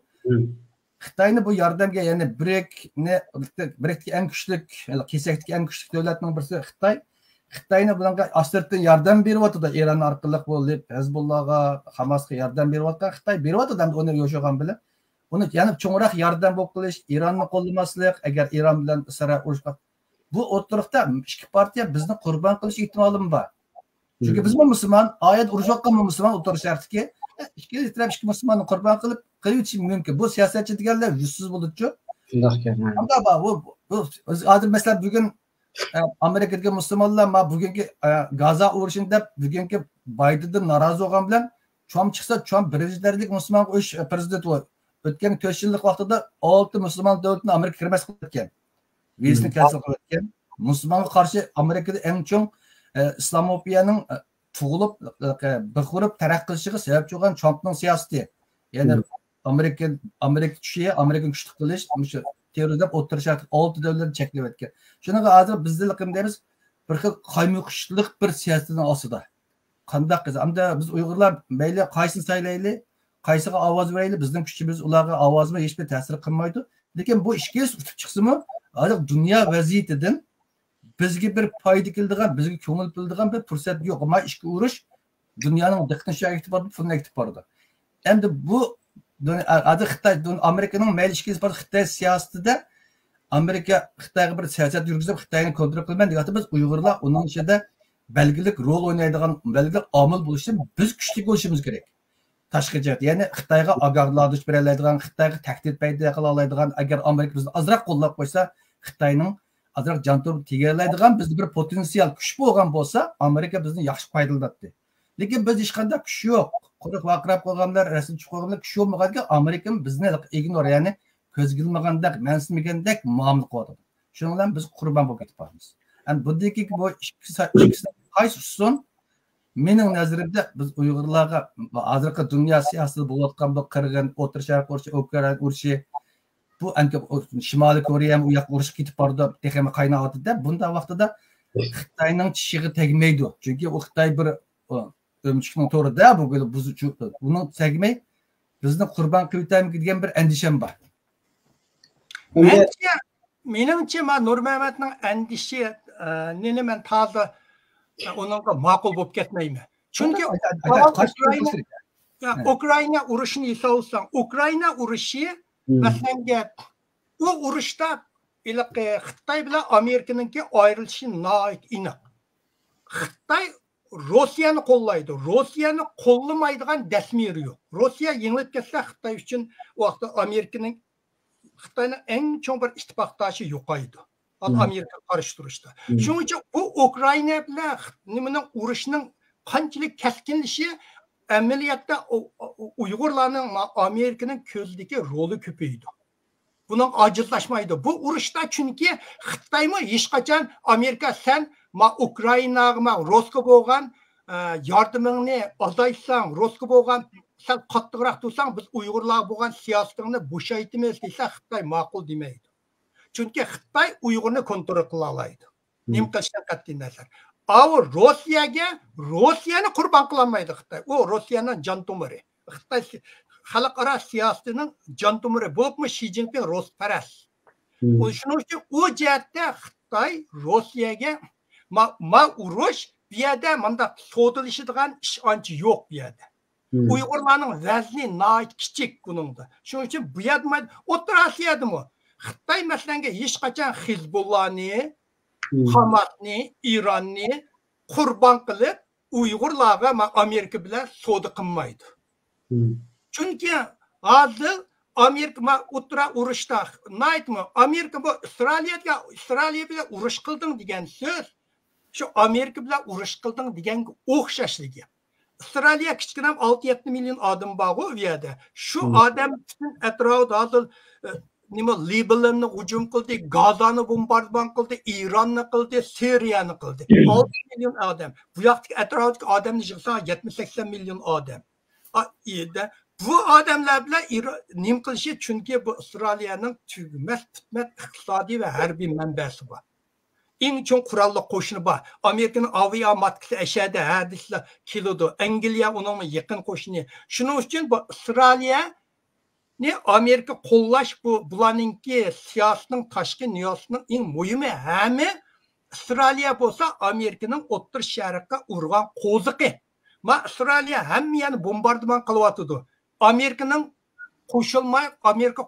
Xitoyni bu yordamga ya'ni BRICS'ga eng kuchli kesakdagi eng kuchli davlatning birisi Xitoy. Xitoyni bunga asirtdan yordam beryapti. Eron orqali bo'lib, Hezbollahga, Hamasga yordam beryapti. Xitoy beryapti ham uni yo'shagan bilan. Uni yana cho'ngroq yordam bo'lib qilish, Eronni qo'llamaslik, agar Eron bilan Isroil urushga bu o'rtoqda ikki partiya bizni qurbon qilish ehtimoli bor. Chunki biz musulmon, oyat urushayotgan musulmon O'rta Sharqdagi ikki musulmonni qurbon qilib qo'yish mumkin. Bu siyosatchi deganlar yuzsiz bo'ladi-ku. Shunday bu hozir masalan bugun Amerikadagi musulmonlar bugungi Gaza urushida bugungi Baydendan norozi bo'lgan bilan chom chiqsa chom birinchi darajalik musulmon urush prezident o'tgan 4 yillik vaqtida 6 musulmon davlatni Amerika kirmas qilgan. Visni kansel qilgan. Musulmonga qarshi Amerikada eng chong islomofiyaning tug'ilib biqirib taraqqiy qilishiga sabab bo'lgan Trumpning siyosati. Ya'ni Amerika tushiga Amerikani kuchli qilish, terrorizm O'rta Sharq 6 davlatni cheklab o'tgan. Shunaqa hozir bizning deymiz bir xil qaymoqishlik bir siyosatdan ostida. Qandaq qilsa, hamda biz Uyg'urlar mayli qaysini saylayli, qaysiga ovoz berayli, bizning kuchimiz ularga ovozimiz hech bir ta'sir qilmaydi. Lekin bu ishga tutib chiqsimi, hozir dunyo vaziyatidan bizga bir foyda keladigan, bizga ko'ngil bildigan bir fursat yo'q. Ammo ishga urush dunyoning diqqatini shu yerga tortib, buni aytib bordi. Endi bu hozir Xitoy, Amerikaning mayli ishga Xitoy siyosatida Amerika Xitoyga bir siyosat yurgizib, Xitoyni kontrol qilmaydi degan biz Uyg'urlar uning ichida belgilik rol o'ynaydigan, belgilik omil bo'lishni biz kuchli bo'lishimiz kerak. Tashqi jihat, ya'ni Xitoyga ogohlantirish bera oladigan, Xitoyga tahdid paydo qila oladigan, agar Amerika bizni azroq qo'llab qo'ysa, Xitoyning azroq jon turib tegarlaydigan bizda bir potensial kuch bo'lgan bo'lsa, Amerika bizni yaxshi foydalanadi. Lekin biz hech qanday kuch yo'q. Quruq vaqirab qo'yganlar, rasm chiqib qo'yganlar kuch yo'qmaganga Amerika bizni ignor, ya'ni ko'zgilmagandek, mansmagandek muomala qiladi. Shuning bilan biz qurbon bo'lib ketib qolamiz. Endi bundagi bu ikki qaysi son mening nazarimda biz Uyg'urlarga hozirgi dunyo siyosatida bo'layotgan bu qirg'in, O'rta Sharq urushi, Ukraina urushi, bu Shimoliy Koreya ham u yoqqa urushga ketib bordi, texnik qaynayotdi. Bunda vaqtida Xitoyning tishiga tegmaydi. Chunki u Xitoy bir o'mchikning to'rida buni tegmay bizni qurbon qilib o'tamiz degan bir andisham bor. Menimcha Nurmamatning andishi neni men toza uningga ma'qul bo'lib ketmayman. Çünkü Ukrayna urushini eslolsang, Ukrayna urushi masalan o urushda Xitoy bilan Amerikaninki ayrilishi nihoyat aniq. Xitoy Rossiyani qo'llaydi. Rossiyani qo'llamaydigan dasmiri yo'q. Rossiya yengilib ketsa Xitoy uchun vaqtda Amerikaning Xitoyning eng chong bir ittifoqdoshi yo'qaydi. Amerika qarshi turishda. Shuning uchun bu Ukrayna bilan nimaning urushining qanchalik keskinlishi amaliyotda Uyg'urlarning Amerikaning ko'zidagi roli ko'paydi. Bunun acizlaşmaydı. Bu urushda çünkü Xitoymi hech qachon Amerika sen Ukraynaga Roska bo'lgan yordamingni azaytsang, Roska bo'lgan sen qattiqroq tursang, biz Uyg'urlar bo'lgan siyosatingni bo'shaytimiz desa Xitoy ma'qul demaydi. Chunki Xitoy Uyg'urni kontrol qila oladi. Nim qilishdan qat'iy nazar. Rossiyani qurbon qilolmaydi Xitoy. U Rossiyaning jon tomiri. Xitoy xalqaro siyosatining jon tomiri bo'libmi Xi Jinping Rosparast. Shuning uchun u jihatda Xitoy Rossiyaga urush bu yerda manda so'dilishadigan ish ancha yo'q bu yerda. Uyg'urlarning vazni nihoyat kichik buningda. Shuning uchun bu yerda O'rta Osiyodami Xitoy masalan hech qachon Hizbullahni, Hamasni, Ironni qurbon qilib Uyg'urlarga Amerika bilan savdo qilmaydi. Çünkü hozir Amerika o'tira urushda naytmi Amerika bu İsrail bilan urush qilding degan so'z shu Amerika bilan urush qilding deganga o'xshashligi. İsrailga kichkinam 6-7 million odam bor u yerda. Shu odam butun atrofda hozir nima Libanonni hujum qildi, Gazani bombardimon qildi, Ironni qildi, Suriyani qildi. 6 million odam. Bu yoqdagi atrofdagi odamni yig'sa 70-80 million odam. Bu adamlar bilan nim qilishi chunki bu İsrailning tugmas bitmas iqtisodiy va harbiy manbasi bor. Eng chong qurolli qo'shini bor. Amerikaning aviamatkasi ashada hadislar keladi. Angliya uning yaqin qo'shini. Shuning uchun bu İsrailya Amerika qo'llash bularningki siyosatning tashqi niyosining eng muhimi hamma İsrailya bo'lsa Amerikaning o'ttir sharqqa urgan qo'ziqi. İsrailya hammani bombardimon qilyotdi. Amerika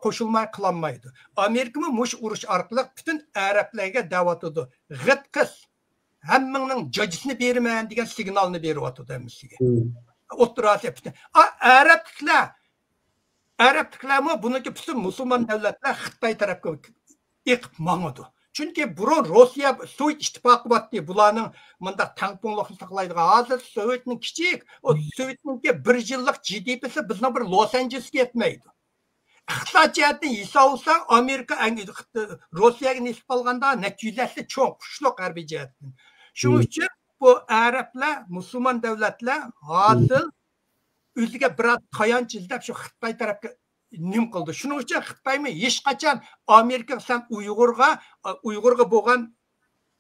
qo'shilmay qilolmaydi. Amerika mush urush orqali butun arablarga da'vatidi. G'it qiz hammangning jajisini beraman degan signalni beryapti hamisiga. O'rta Osiyo butun arablarmi buniki butun musulmon davlatlar Xitoy tarafga eqib mangadi. Chunki burun Rossiya Sovet ittifoqi bo'tdi. Bularning bunda tangpungliqni saqlaydigan hozir Sovetning kichik, o Sovetningki 1 yillik GDP'si bizning bir Los Angelesga yetmaydi. Iqtisodiyotni hisoblasa Amerika Rossiyaga nisbat olganda natijasi cho'ng, kuchliq harbiy jihatdan. Shuning uchun bu arablar, musulmon davlatlar hozir o'ziga biroz tayanch izlab shu Xitoy tarafga nim qildi. Shuning uchun Xitoymi hech qachon Amerika sen Uyg'urga bo'lgan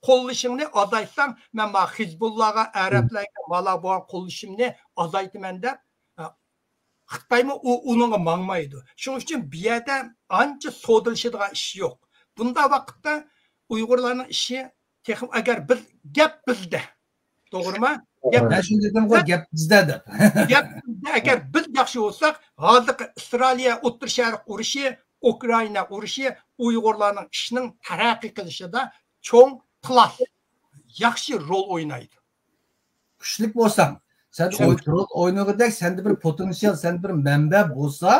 qo'llashingni azaytsang, men Hizbullahga, arablarga mala bo'lgan qo'llashimni azaytaman deb Xitoymi uningga mangmaydi. Shuning uchun bu yerda ancha so'dilishadigan ish yo'q. Bunda vaqtda Uyg'urlarning ishi texnik agar biz gap bizda. To'g'rimi? Ben shunday dedim qo'y, gap bizda deb. Gap agar biz yaxshi bo'lsak, hozir Avstraliya o'ttir sharq urushi, Ukraina urushi Uyg'urlarning ishining taraqqiy qilishida cho'ng klass yaxshi rol o'ynaydi. Kuchli bo'lsang, sen rol o'ynagandek, senda bir potensial, senda bir manba bo'lsa,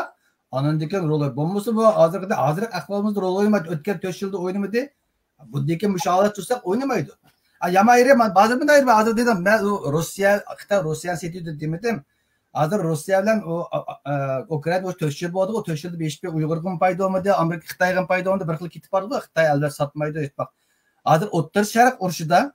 anandikan rol bo'lmasa bu hozir ahvolimizda rol o'ynamaydi. O'tgan 4 yilda o'ynamadi. Bundaki mushohadat tursak o'ynamaydi. Yamayri bazı bir dair bazı dedim ben Rusya setiyordu demedim. Hazır Rusya bilen Ukrayna o 4 yıl oldu. O 4 yılda 5 bir Uygur'un payda olmadı. Amerika Xitoy'un payda olmadı. Bir xil ketip vardı. Xitoy elbette satmaydı. Bak. Hazır O'rta Sharq urushida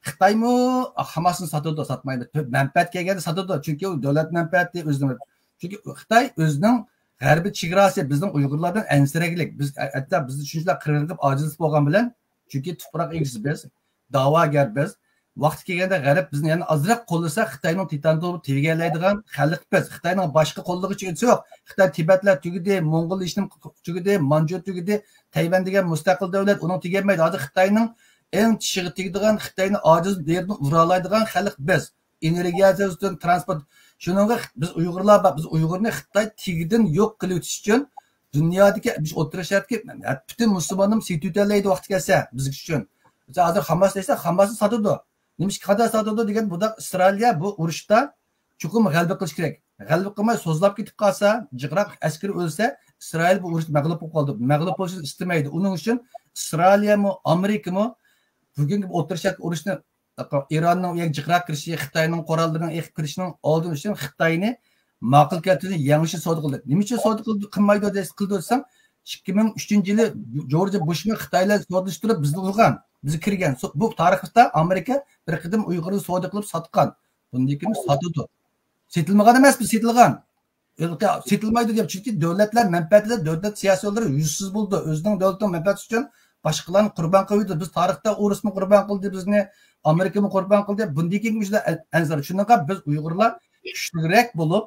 Xitoy mı Hamas'ın satıyordu, satmaydı. Menfaat kelganda satıyordu. Çünkü o devlet menfaati özünün. Çünkü Xitoy özünün g'arbiy chegarasi bizning Uyg'urlardan ensiragilik. Biz hatta bizni shunchalik qirg'ib ojiz bo'lgan bilan, chunki tuproq egisi biz, da'vogar biz. Vaqti kelganda g'arb bizni yana azroq qo'llasa, Xitoyning titanini tegalaydigan xalq biz. Xitoyning boshqa qo'llig'ichi yo'q. Xitoy Tibetlar tugidi, Mo'ng'ul ishnim tugidi, Manju tugidi, Tayvan degan mustaqil davlat uning tegamaydi. Hozir Xitoyning eng tishig'i tegadigan, Xitoyni ojiz yerini uralaydigan xalq biz. energiyasi üstün, transport. Şununla biz Uygurlar bak, biz Uygurni Xitoy tegidan yo'q qilib o'tish uchun dunyodagi biz o'tirish shartki bütün musulmonim setütelaydi vaqt kelsa biz uchun. Hozir Hamas desa Hamasni sotadi. Nimish qadar sotadi degan bu da Avstraliya bu urushda chuqur g'alaba qilish kerak. G'alaba qilmay so'zlab ketib qolsa, jiqroq askar o'lsa, İsrail bu urushda mag'lub bo'lib qoldi. Mag'lub bo'lishni istamaydi. Uning uchun Avstraliyami, Amerikami bugungi o'tirishak urushni İranning jiqroq kirishi, Xitoyning qorallarini kirishning oldin uchun Xitoyni ma'qul keltirib yangicha savdo qildi. Nima uchun savdo qilmaydi desam, 2003-yili George Bushni Xitoylar savdoshtirib bizni urgan, bizni kirgan. Bu tarixda Amerika bir qidim Uyg'urni savdo qilib sotgan. Bundan keyin sotdi. Setilmagan emas, bu setilgan. Setilmaydi deb chunki davlatlar manfaatida davlat siyosatchilari yuzsiz bo'ldi. O'zining davlatining manfaati uchun boshqalarni qurbon qildi. Biz tarixda O'risni qurbon qildi, bizni Amerikani qurbon qildi. Bundan keyin juda anzar. Shunaqa biz Uyg'urlar kuchliroq bo'lib,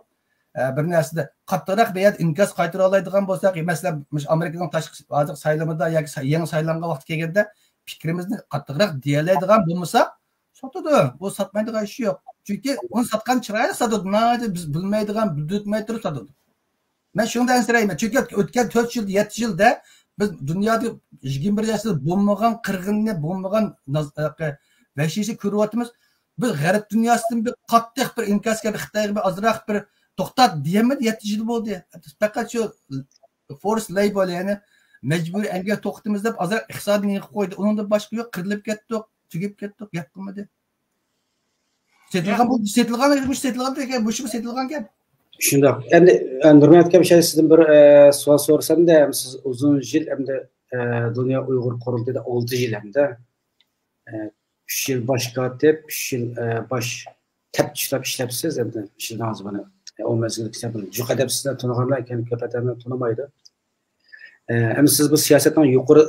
bir narsada qattiqroq bayat inkos qaytara oladigan bo'lsak, masalan, Amerikaning tashqi hozir saylamida yoki yangi saylangan vaqt kelganda fikrimizni qattiqroq deyalaydigan bo'lmasa, sotadi. Bu sotmaydigan ish yo'q. Chunki onu satgan chiroyli sotadi. Biz bilmaydigan, bildirmay turib sotadi. Men shundan ansirayman. Chunki o'tgan 4 yil, 7 yilda biz dunyoda 21 yoshda bo'lmagan qirg'inni, bo'lmagan vahshiyni ko'ryapmiz. Biz g'arb dunyosidan bir qattiq bir inkosga, bir Xitoyga bir ozroq bir to'xtat diyamadi, 7 yil bo'ldi. Faqat shu forced labor, ya'ni majburiy emgak to'xtatamiz deb ozroq iqtisodni yig'ib qo'ydi. Undan boshqa yo'q, qirilib ketdik, tugib ketdik, gap qilmadi. Setilgan degan bu shu setilgan gap. Shundoq. Endi Nurmat aka sizdan bir savol so'rasam-da, siz uzun yil hamda Dunyo Uyg'ur qurultayida 6 yil hamda 3 yil bosh kotib, 3 yil bosh tepkichlab ishlabsiz hamda ishladingiz buni. O mezgillik sabr. Juq adab sizdan tunaganlar ekan, ko'p adamlar tunamaydi. Hem siz bu siyasetning yuqori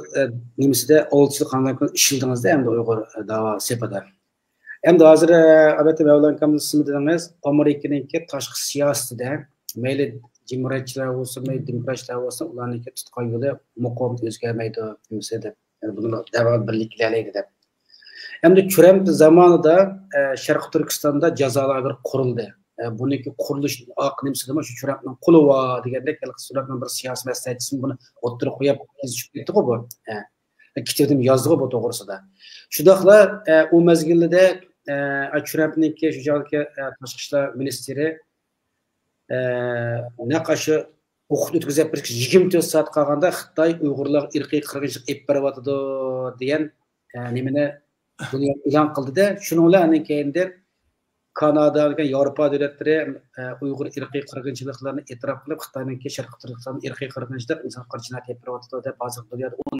nimasida 6 yil qanday ishladingizda hamda Uyg'ur da'vo sepida. Hem de hazır albatta Mevlana Kamil sizmi dediniz, Amerika'nınki tashqi siyosatida mayli cumhuriyetçiler olsun, mayli demokratlar olsun, ularniki tutqan yo'li muqom o'zgarmaydi deb. Yani bunu devam birliklarlaydi deb. Hem de Trump zamanında Sharq Turkistonda jazolar bir qurildi. Buniki qurilish aqlimsidimi shu Trumpning quli va degandek Trumpning bir siyosiy maslahatchisi buni o'ttirib qo'yib yozib ketdi-ku bu. Kitobim yozdi bu to'g'risida. Shundoqla u mezgilda Trumpniki shu joyga tashqi ishlar ministri naqashi o'qib o'tkazib bir 24 soat qolganda Xitoy Uyg'urlar irqiy qirg'inchilik olib beryapti degan nimani e'lon qildi-da, shuningdan keyinda Kanada va Yevropa davlatlari Uyg'ur irqiy qirg'inchiliklarni e'tirof qilib, Xitoyningki Sharq Turkiston irqiy qirg'inchilik inson qirg'inchilik olib beryapti deb hozir dunyoda 10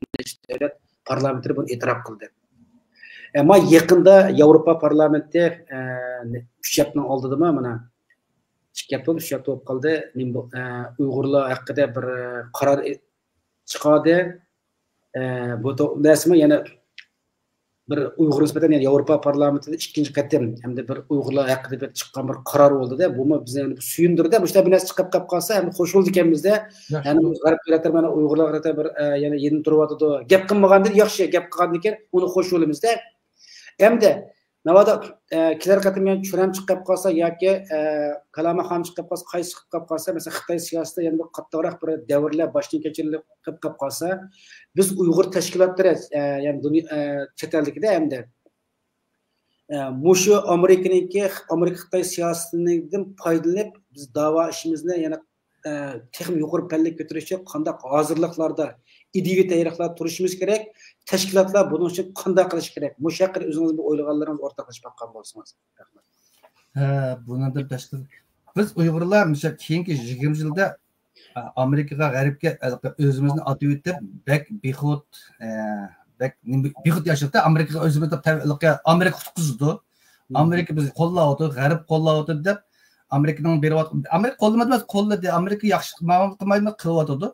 davlat parlamentari buni e'tirof qildi. Ama yakında Avrupa Parlamenti 3 yapının oldidimi mana 2 yaptı, 3 yaptı olib qoldi. Uyg'urlar haqida bir qaror chiqadi. Bu rasmi yana bir Uyg'ur nisbatan yani Avrupa Parlamentida ikkinchi qatim hamda bir Uyg'urlar haqida bir chiqqan bir qaror bo'ldi-da. Bu bizni yani suyundirdi. Bu ishlar bir narsa chiqib qolsa ham xo'sh bo'ldi ekanmiz-da. Yani g'arb davlatlar mana Uyg'urlar haqida bir yana yeni turyapti. Gap qilmagandir, yaxshi gap qilgan ekan, uni xo'sh yo'limizda. Hamda navada kelar qatim yani Trump chiqib qolsa yoki Kalama ham chiqib qolsa, qaysi chiqib qolsa, mesela Xitoy siyosatida yana bir qattiqroq bir davrlar boshdan kechirilib qilib qolsa, biz Uyg'ur tashkilotlari yani chet eldikida hamda mushu Amerika Xitoy siyosatidan foydalanib biz da'vo ishimizni yana texnik yuqori pallaga ko'tarish uchun qanday hozirliklarda ideya tayyorlab turishimiz kerak. Tashkilotlar buning uchun qanday qilish kerak? Bu haqida o'zingiz bir o'ylaganlaringiz o'rtoqlashib baqqan bo'lsangiz. Rahmat. Buni deb tashkil. Biz Uyg'urlar o'sha keyingi 20 yilda Amerikaga, G'arbga o'zimizni otib o'tib, bexud yashashda Amerikaga o'zimizni Amerika qutqizdi. Amerika bizni qo'llayapti, G'arb qo'llayapti deb Amerikaning beryapti. Amerika qo'llamadi, qo'lladi. Amerika yaxshi qilmaydi, qilyapti.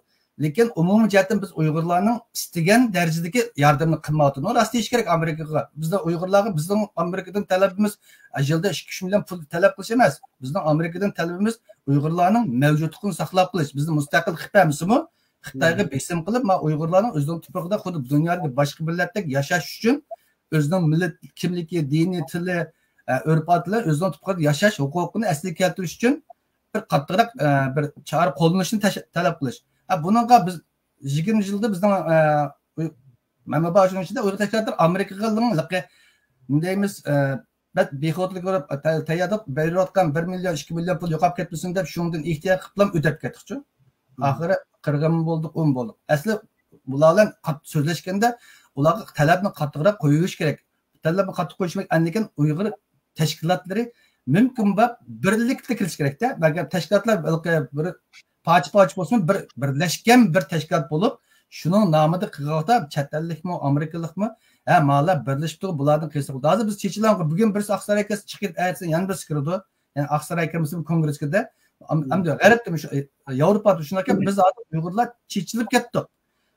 Lekin umumiy jihatdan biz Uyg'urlarning istagan darajadagi yordamni qilmayapmiz. Rost deyish kerak Amerikaga. Bizning Uyg'urlarga bizning Amerikadan talabimiz yilda 2 million pul talab qilish emas. Bizning Amerikadan talabimiz Uyg'urlarning mavjudligini saqlab qolish. Bizning mustaqil Xitoymisimi? Xitoyga besim qilib, men Uyg'urlarning o'zining tuprog'ida xuddi dunyodagi boshqa millatdek yashash uchun o'zining millat kimligi, dini, tili, örf odatlar o'zini tutib yashash huquqini asliga keltirish uchun bir qattiqroq bir chora qo'llanishni talab qilish. Buningga biz 20 yilda bizning mana bu ichida Uyg'ur tashkilotlar Amerikaga deymiz bexo'tlik bo'lib tayyorlab berayotgan 1 million 2 million pul yo'qolib ketmasin deb shundan ehtiyot qilib o'tib ketdik-chi. Oxiri 40 bo'ldik, 10 bo'ldik. Asli bular bilan so'zlashganda ularga talabni qattiqroq qo'yish kerak. Talabni qattiq qo'yish lekin Uyg'ur tashkilotlari mumkin bo'lib birlikda kelish kerak-da. Balki tashkilotlar bir parcha bo'lsin, birlashgan bir tashkilot bo'lib, shuning nomida qilg'oqda chet ellikmi, amerikalikmi ma'lum birlashib turib bulardan qilsa. Hozir biz Chechelanka bugun birisi Oqsaroyga chiqib aytsa, yana birisi kirdi. Ya'ni Oqsaroy kirmasa kongressda hamda g'aribda Yevropada shunday biz hozir Uyg'urlar chechilib ketdik.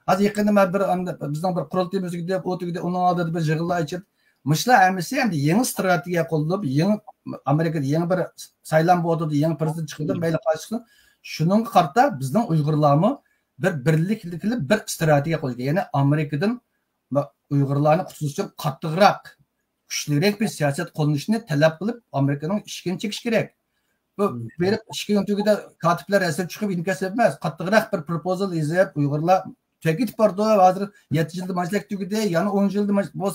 Hozir yaqinda men bizning bir qurultayimizga deb o'tibdi, uning oldida bir yig'inlar ichib, mishlar hamisi ham yangi strategiya qo'llab, yangi Amerikada yangi bir saylan bo'ldi, yangi prezident chiqdi, mayli qarshi. Shuning qarta bizning Uyg'urlarmi bir birlikli qilib bir strategiya qo'ygan. Ya'ni Amerikadan Uyg'urlarni qutilish uchun qattiqroq, kuchliroq bir siyosat qo'llanishni talab qilib Amerikaning ishini chekish kerak. Bu berib ishga tugida katiblar asar chiqib inkos etmas, qattiqroq bir proposal izlab Uyg'urlar tekit bordi. Hozir 7 yilda majlis tugidi, yana 10 yilda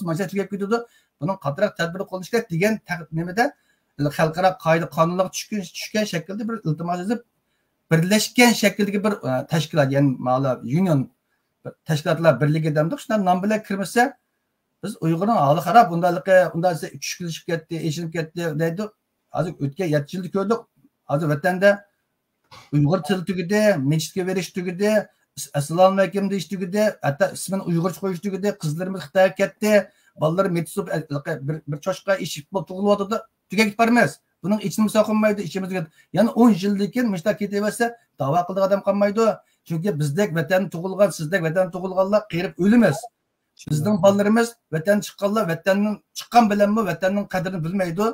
majlis tugab ketdi. Buning qattiqroq tadbir qo'llanishga kerak degan nimada xalqaro qoida qonunlarga tushgan shaklda bir iltimos ezib birlashgan shakldagi bir tashkilot, ya'ni ma'lum union tashkilotlar birligi demdik. Shundan nom bilan kirmasa biz Uyg'urning holi qarab undan tushkilishib ketdi, eshinib ketdi deydi. Hozir o'tgan 7 yilda ko'rdik. Hozir vatanda Uyg'ur tili tugidi, mechitga berish tugidi, assalomu alaykum deyish tugidi, hatto ismini Uyg'urcha qo'yish tugidi, qizlarimiz Xitoyga ketdi, bolalar mechitib bir choshqa ish bo'lib tug'ilyapti, tugab bormas. Buning ichini soqinmaydi, ishimizga. Ya'ni 10 yildan keyin mishta ketaversa, da'vo qiladigan odam qolmaydi. Chunki bizdek vatan tug'ilgan, sizdek vatan tug'ilganlar qirib o'limiz. Bizning bolalarimiz vatan chiqqanlar, vatanning chiqqan bilanmi vatanning qadrini bilmaydi.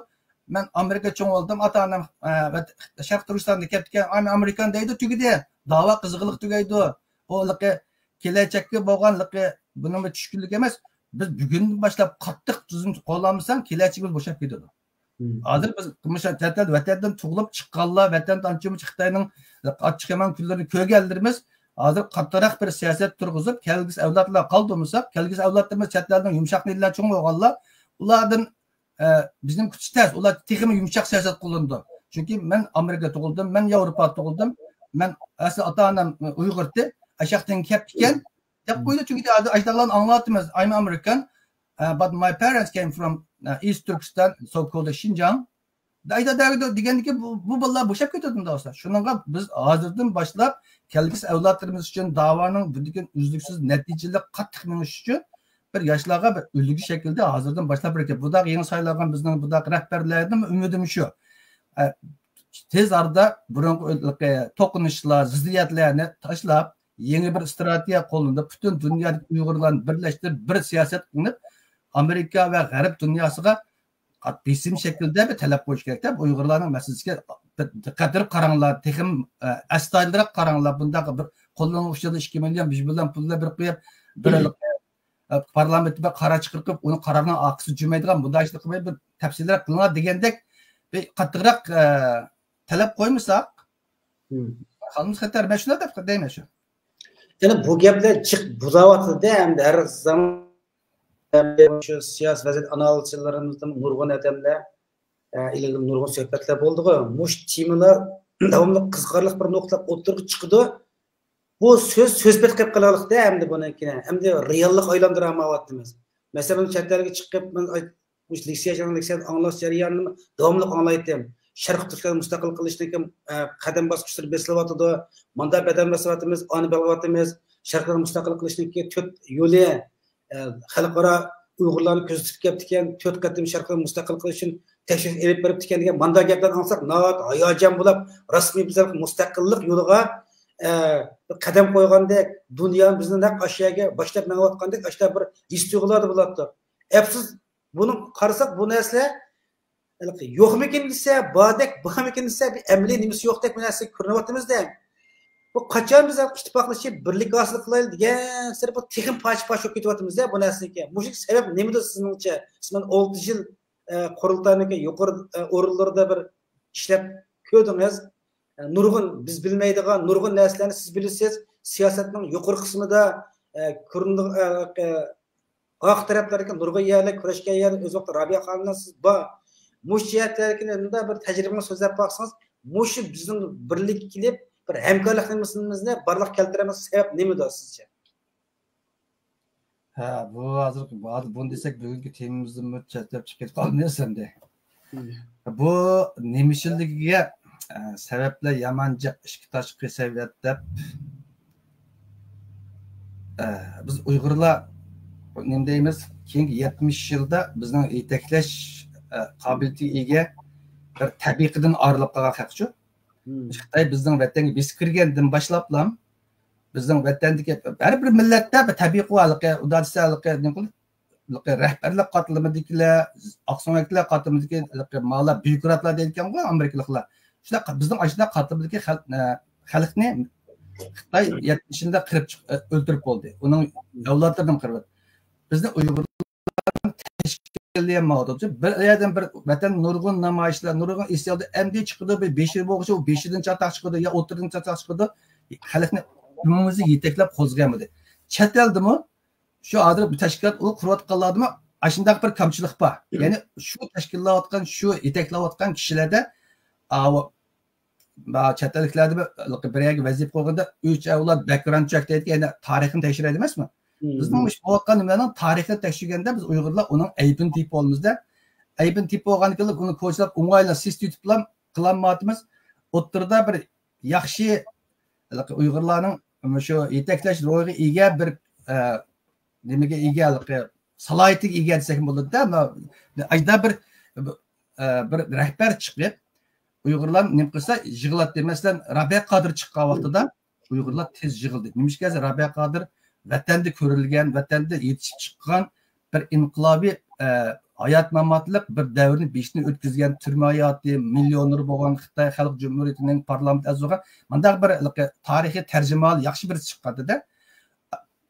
Men Amerika cho'ng oldim, ota-onam Sharq Turkistonda ketgan, men Amerikan deydi, tugidi. Da'vo qizg'iliq tugaydi. O'liqi kelajakka bo'lganligi buning tushkunlik emas. Biz bugun boshlab qattiq tuzum qo'llanmasak, kelajagimiz bo'shab ketadi. Hozir biz qilmishatdan vatandan tug'ilib chiqqanlar, vatan tanchimiz Xitoyning ochiqaman kunlarini ko'rganlarimiz hozir qattiqroq bir siyosat turg'izib, kelgusi avlodlar qoldirmasak, kelgusi avlodlarimiz chetlardan yumshoq niyatlar cho'ng bo'lganlar, ulardan bizning kutish tez, ular texnik yumshoq siyosat qo'llandi. Chunki men Amerikada tug'ildim, men Yevropada tug'ildim, men asli ota-onam Uyg'urdi, ashaqdan kelgan deb qo'ydi. Chunki ajdodlarni anglatamiz, I'm American, but my parents came from East Turkestan, so-called Xinjiang. Degandiki bu bolalar bo'shab ketadi do'stlar. Shuningga biz hozirdan boshlab kelgusi avlodlarimiz uchun da'voning bugun uzluksiz natijali qattiq minish uchun bir yoshlarga bir ulgu shaklda hozirdan boshlab kerak. Bu da yangi saylangan bizning bu da rahbarlarning umidim shu. Tez arada burungi to'qinishlar, ziddiyatlarni tashlab, yangi bir strategiya qo'llanib, butun dunyodagi Uyg'urlarni birlashtirib, bir siyosat qilib, Amerika va G'arb dunyosiga besim shaklda bir talab qo'yish kerak. Uyg'urlarning masalasiga diqqat qaranglar, texim astoydilroq qaranglar. Bunda bir qo'llanuvchida 2 million 5 million pullar bir qo'yib, bir parlamentda qara chiqirib, uni qarorni aqsi jumaydigan bunday ishni qilmay bir tafsilroq qilinadi degandek bir qattiqroq talab qo'ymasak, xalqimiz xatar mashuna deb deyman shu. Ya'ni bu gaplar chiq buzavatdi hamda har zaman şu siyasi vaziyat analizchilarimizdan nurg'un adamlar ilgili nurg'un suhbatlar bo'ldi. Mush temalar davomli qiziqarli bir nuqtaga o'tirib chiqdi. Bu so'zbat qilib qolaylikda hamda buningkina hamda reallik aylantira olmayapmiz. Masalan, chatlarga chiqib men leksiya anglash jarayonini davomli anglaydim. Sharq Turkiston mustaqil qilishdan qadam bosqichlar besilyapti. Manda qadam bosyapmiz, ani bilyapmiz. Sharqlar mustaqil qilishdan 4 yo'li xalqaro Uyg'urlarni ko'zitib ketgan, 4 qatim Sharqni mustaqil qilish uchun tashrif elib berib degan manda gaplarni olsak, navbat hayajon bo'lib, rasmiy bizlar mustaqillik yo'liga qadam qo'ygandek, dunyo bizni naq ashyoga boshlab menayotgandek, ashta bir his tuyg'ular bo'ladi. Afsus, buni qarasak, bu narsa yo'qmikin desa, bodek, bormikin desa, bir amaliy nimasi yo'qdek bir narsa ko'rinyaptimizda. Bu qachon biz ittifoqlashib birlik hosil qilaylik degan sir bu texnik pash olib ketyapmiz-da bu narsaga. Bu sabab nimada sizningcha? Siz 6 yil qurultaydagi yuqori o'rinlarda bir ishlab ko'rdingiz. Nurg'un biz bilmaydigan nurg'un narsalarni siz bilasiz. Siyosatning yuqori qismida oq taraflarga nurg'un yerlar kurashgan yerlar o'z vaqtida Robiya xonimdan siz bor. Mush jihatlarida bir tajribani so'zlab baksanız, mushu bizning birlik kelib bir hamkorlikimizni barliq keltiramiz sebep nimadir sizce? Ha, bu hozir bunu desek bugungi temamizdan chatlab chiqib ketib qolmaymiz endi. Bu nemishilligiga sabablar yamanca ishki tashqi saviyat deb biz Uyg'urlar nima deymiz? Keyingi 70 yilda bizning yetaklash qobiliyatiga ega bir tabiidan ayrilib qolgan haqchu. Xitoy bizning vatanga biz kirgandan boshlablam bizning vatandagi har bir millatda bir tabiiy quvvatli udalsizlikqa rahbarlik qatlamidagilar, oqso'ngaklar qatlamidagilar, ma'lum byurokratlar deyotgan-ku amerikaliklar. Shular bizning ashuna qatlamidagi xalqni Xitoy 70-da qirib o'ldirib bo'ldi. Uning avlodlaridan qirib. Bizning Uyg'urlar tashkillayolmaydi. Bir yerdan bir vatan nurg'un namoyishlar, nurg'un isyonda endi chiqdi, bir 5 yil bo'lsa, u 5-dan chatoq chiqdi, yo 30-dan chatoq chiqdi. Xalqni umumiy yetaklab qo'zg'amadi. Chet eldimi? Shu hozir bu tashkilot u qurayotganlardimi? Ashundaq bir kamchilik bor. Ya'ni shu tashkillayotgan, shu yetaklayotgan kishilarda chet elliklarda bir yerga vazifa qo'yganda 3 avlod background check deydi, ya'ni tarixini tekshiradi emasmi? Bizning ish bo'layotgan nimalarning tarixini tekshirganda biz Uyg'urlar uning aybini tepib olmizda. Aybini tepib olgandan uni ko'chirib o'ng'aylab siz tutib qilolmaymiz. O'ttirda bir yaxshi Uyg'urlarning shu yetaklash ro'yiga ega bir nimaga ega salohiyatiga ega desak bo'ladi-da. Ayda bir rahbar chiqib Uyg'urlar nima qilsa yig'iladi. Masalan, Robiya Qodir chiqqan vaqtida Uyg'urlar tez yig'ildi. Nimishga Robiya Qodir vatanda ko'rilgan, vatanda yetishib chiqqan bir inqilobiy hayot mamatlik bir davrni beshni o'tkazgan turma hayoti, millionlar bo'lgan Xitoy Xalq Jumhuriyatining parlament a'zosi mandaq bir tarixiy tarjimali yaxshi bir chiqqanda-da.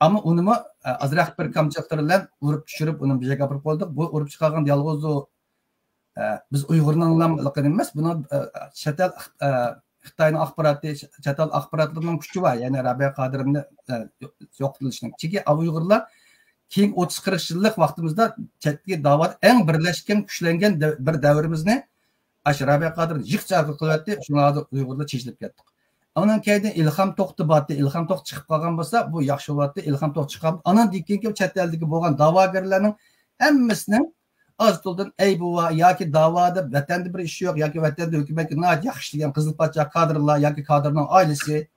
Ammo unimi azroq bir kamchiliklar bilan urib tushirib, uni bir joyga olib qo'ydik. Bu urib chiqargan yolg'iz biz Uyg'urlarning emas, buni chatal Xitoyning axboroti, chatal axborotlarining kuchi bor. Ya'ni Robiya Qodirni yo'qotishning. Chunki Uyg'urlar keyingi 30-40 yillik vaqtimizda chetga da'vat eng birlashgan, kuchlangan bir davrimizni ash Robiya Qodirni yiqchaq qilyapti. Shunga Uyg'urlar chechilib ketdik. Ondan keyin Ilhom To'xtibatdi, Ilhom To'xt chiqib qolgan bo'lsa, bu yaxshi bo'lardi. Ilhom To'xt chiqqan. Ondan keyin chet eldagi bo'lgan da'vogarlarning hammasining Aztuldan eybuva yoki davoda vatanda bir ish yo'q yoki vatanda hukumatga noat yaxshi degan qizilpacha kadrlar yoki kadrning oilasi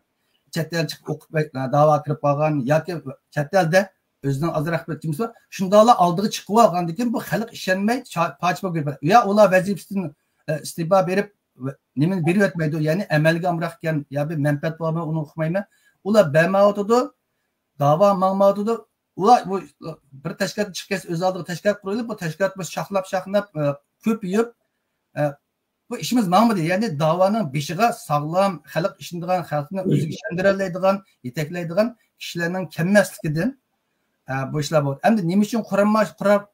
chet el chiqib o'qib da'vo kirib qolgan yoki chet elda o'zining azroq bir kimsa shundoqlar oldiga chiqib olgandan keyin bu xalq ishonmay poch bo'lib ketadi. Ya ular vazifasidan istifa berib nimani berib o'tmaydi, ya'ni amalga amroq ekan yo bir manfaat bormi uni uqmayman. Ular bermayotdi, da'vo mangmayotdi. Ular bu bir tashkilot chiqqan o'z oldiga tashkilot qurilib, bu tashkilot biz shaqlab ko'payib bu ishimiz ma'muriy, ya'ni da'voning beshiga sog'lom xalq ishlaydigan, xalqni o'ziga ishondira oladigan, yetaklaydigan kishilarning kammasligidan bu ishlar bor. Endi nima uchun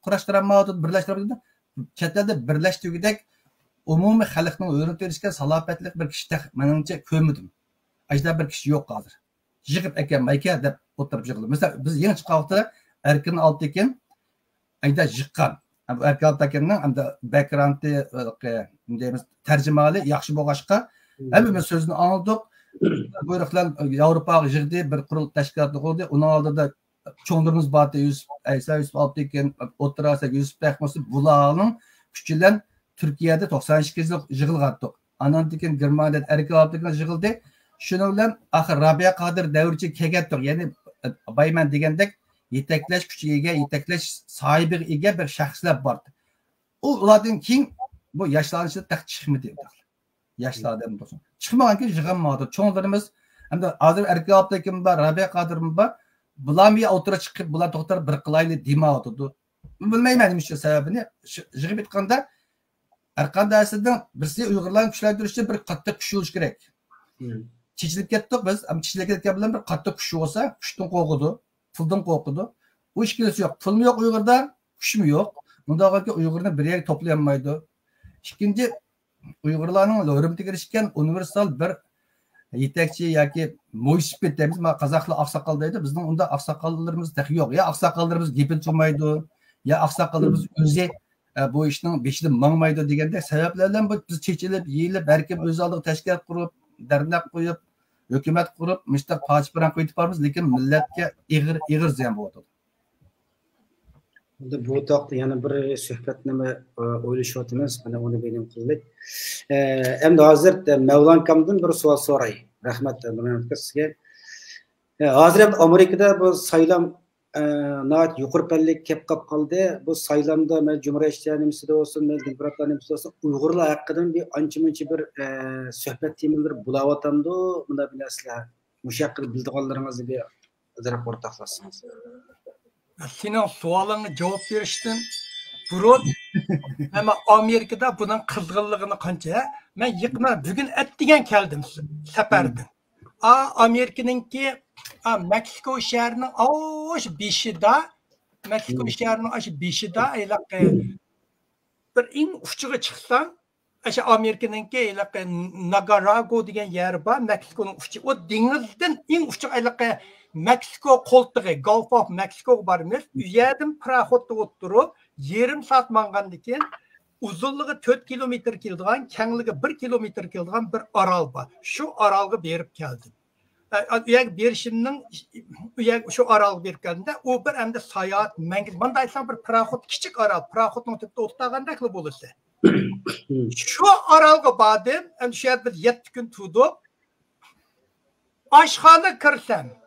qurashtirolmaydi, birlashtirolmaydi? Chet elda birlashtirgudek umumiy xalqning o'rnib turishga salobatli bir kishi menimcha ko'rmadim. Ajda bir kishi yo'q hozir. Yig'ib ekanmayka deb o'tirib yig'ildi. Mesela biz yangi chiqqan vaqtda Erkin Altekin ayda yiqqan. Bu Erkin Altekinning hamda background'i deymiz tarjimali yaxshi bo'lg'ashqa hamma so'zni anladik. Buyruqlar Yevropaga yig'di, bir qurul tashkilotni qurdi. Uning oldida cho'nglarimiz bor, Yusuf Altekin, o'tirasa Yusuf Ahmosov bularning kuchi bilan Turkiyada 92 yil yig'ilgandik. Andan keyin Germaniyada Erkin Altekin yig'ildi. Şunun bilan axir Robiya Qodir davricha kelgandik. Ya'ni bayman degandek yetaklash kuchiga, yetaklash sohibiga ega bir shaxslar bor. Ulardan keyin bu yoshlanishda taq chiqmadi. Yoshlardan bo'lsin. Chiqmaganki yig'ilmadi. Cho'nglarimiz hamda hozir Erkin Altekin bor, Robiya Qodir bor. Bularmi o'tira chiqib, bular to'xtar bir qilayli demaydi. Bilmayman nima uchun sababini. Yig'ib aytganda har qandaysidan birsi Uyg'urlarni kuchlantirishda bir qattiq kuch bo'lish kerak. Çiçilik ketdik biz, ama çiçilik ketken bilen bir katta kuşu olsa, kuştan korkudu, puldan korkudu. Bu işkilesi yok. Pul mu yok Uygur'da, kuş mu yok? Undaqki Uyg'urni bir yerga to'playolmaydi. Ikkinchi, Uyg'urlarning hurmatiga erishgan universal bir yetakchi yoki mo'ysipet deymiz. Ma qozoqlar oqsoqol deydi. Bizning unda oqsoqollarimiz dahi yo'q. Ya oqsoqollarimiz gapini tushunmaydi, ya oqsoqollarimiz o'zi bu ishning beshida mangmaydi deganda sabablardan biz chechilib, yeyilib, har kim o'z oldiga tashkilot qurib, darnaq qo'yib, hukumat qurib, mushtaq poch bilan qo'yib boramiz, lekin millatga ig'ir ziyon bo'ladi. Bu taqda yana bir suhbatni o'ylashyapmiz, mana uni benim qildik. Endi hozir Mavlankamdan bir savol so'ray. Rahmat sizga. Hozir Amerikada bu saylam yuqori pallik kelib qoldi. Bu saylamda Cumhuriyet nimsida olsun, demokratlar nimsida olsun, Uyg'urlar haqidan bir ancha-muncha bir suhbat temalar bo'layotamdi. Bunda bilasizlar, mushaqil bildiganlaringizni bir azroq o'rtoqlashsangiz. Senin sualına cevap veriştin. Burun ama Amerika'da bunun kızgınlığını kança. Ben yıkma bugün ettigen geldim seferden. Amerika'nınki Meksiko şehrinin aş beşida Meksiko şehrinin aş beşida bir in uçuğa çıksan aşağı Amerika'nınki Nicaragua degen yer var. Meksiko'nun uçuğu. O denizden in uçuğa Meksiko koltuğu, Gulf of Mexico barımız. Üyedim paraxotda oturup, yarım saat mangandiken uzunluğu 4 kilometre kildiğen, kengliği 1 kilometre kildiğen bir aral var. Şu aralı berip geldim. Üyek berişinin, şu aralı berip geldiğinde, o bir hem de sayahat, mengiz. Ben daysam bir paraxot, küçük aral, paraxotun tüpte otuğandaklı bulursa. Şu aralıga badım, hem şu bir 7 gün tutup, aşkhana kirsem,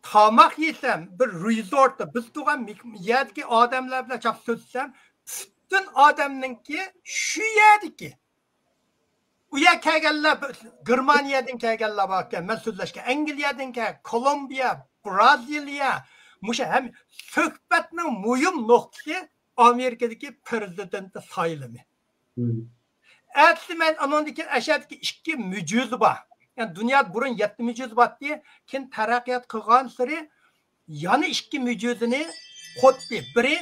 tamak yesem, bir resortda, biz tuğan yerdeki adamlarla çok sözsem, bütün adamınki şu yerdeki. Uya kelgeller, Germaniyadan kelgeller bakken, ben sözleşken, Angliyadan kelgeller, Kolombiya, Braziliya, muşa hem söhbetinin mühim noktası Amerika'daki prezidenti sayılımı. Ertesi ben anondaki aşağıdaki iki mücüz var. Yani dünya burun 7 mücüz var diye kim terakkiyat kılgan sırı yani iki mücüzünü koddi. Biri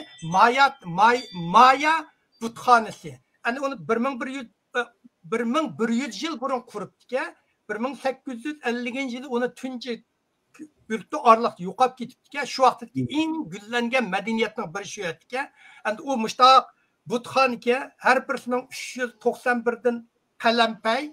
Maya buthanesi. Yani onu 1100 yıl burun kurup ki 1850 yılı onu tünce bürtü arlıq yuqab ketip ki şu vaxtdaki en güllengen medeniyetin bir şey etki. Yani o müştaq buthan ki her birisinin 391'den pələmpəy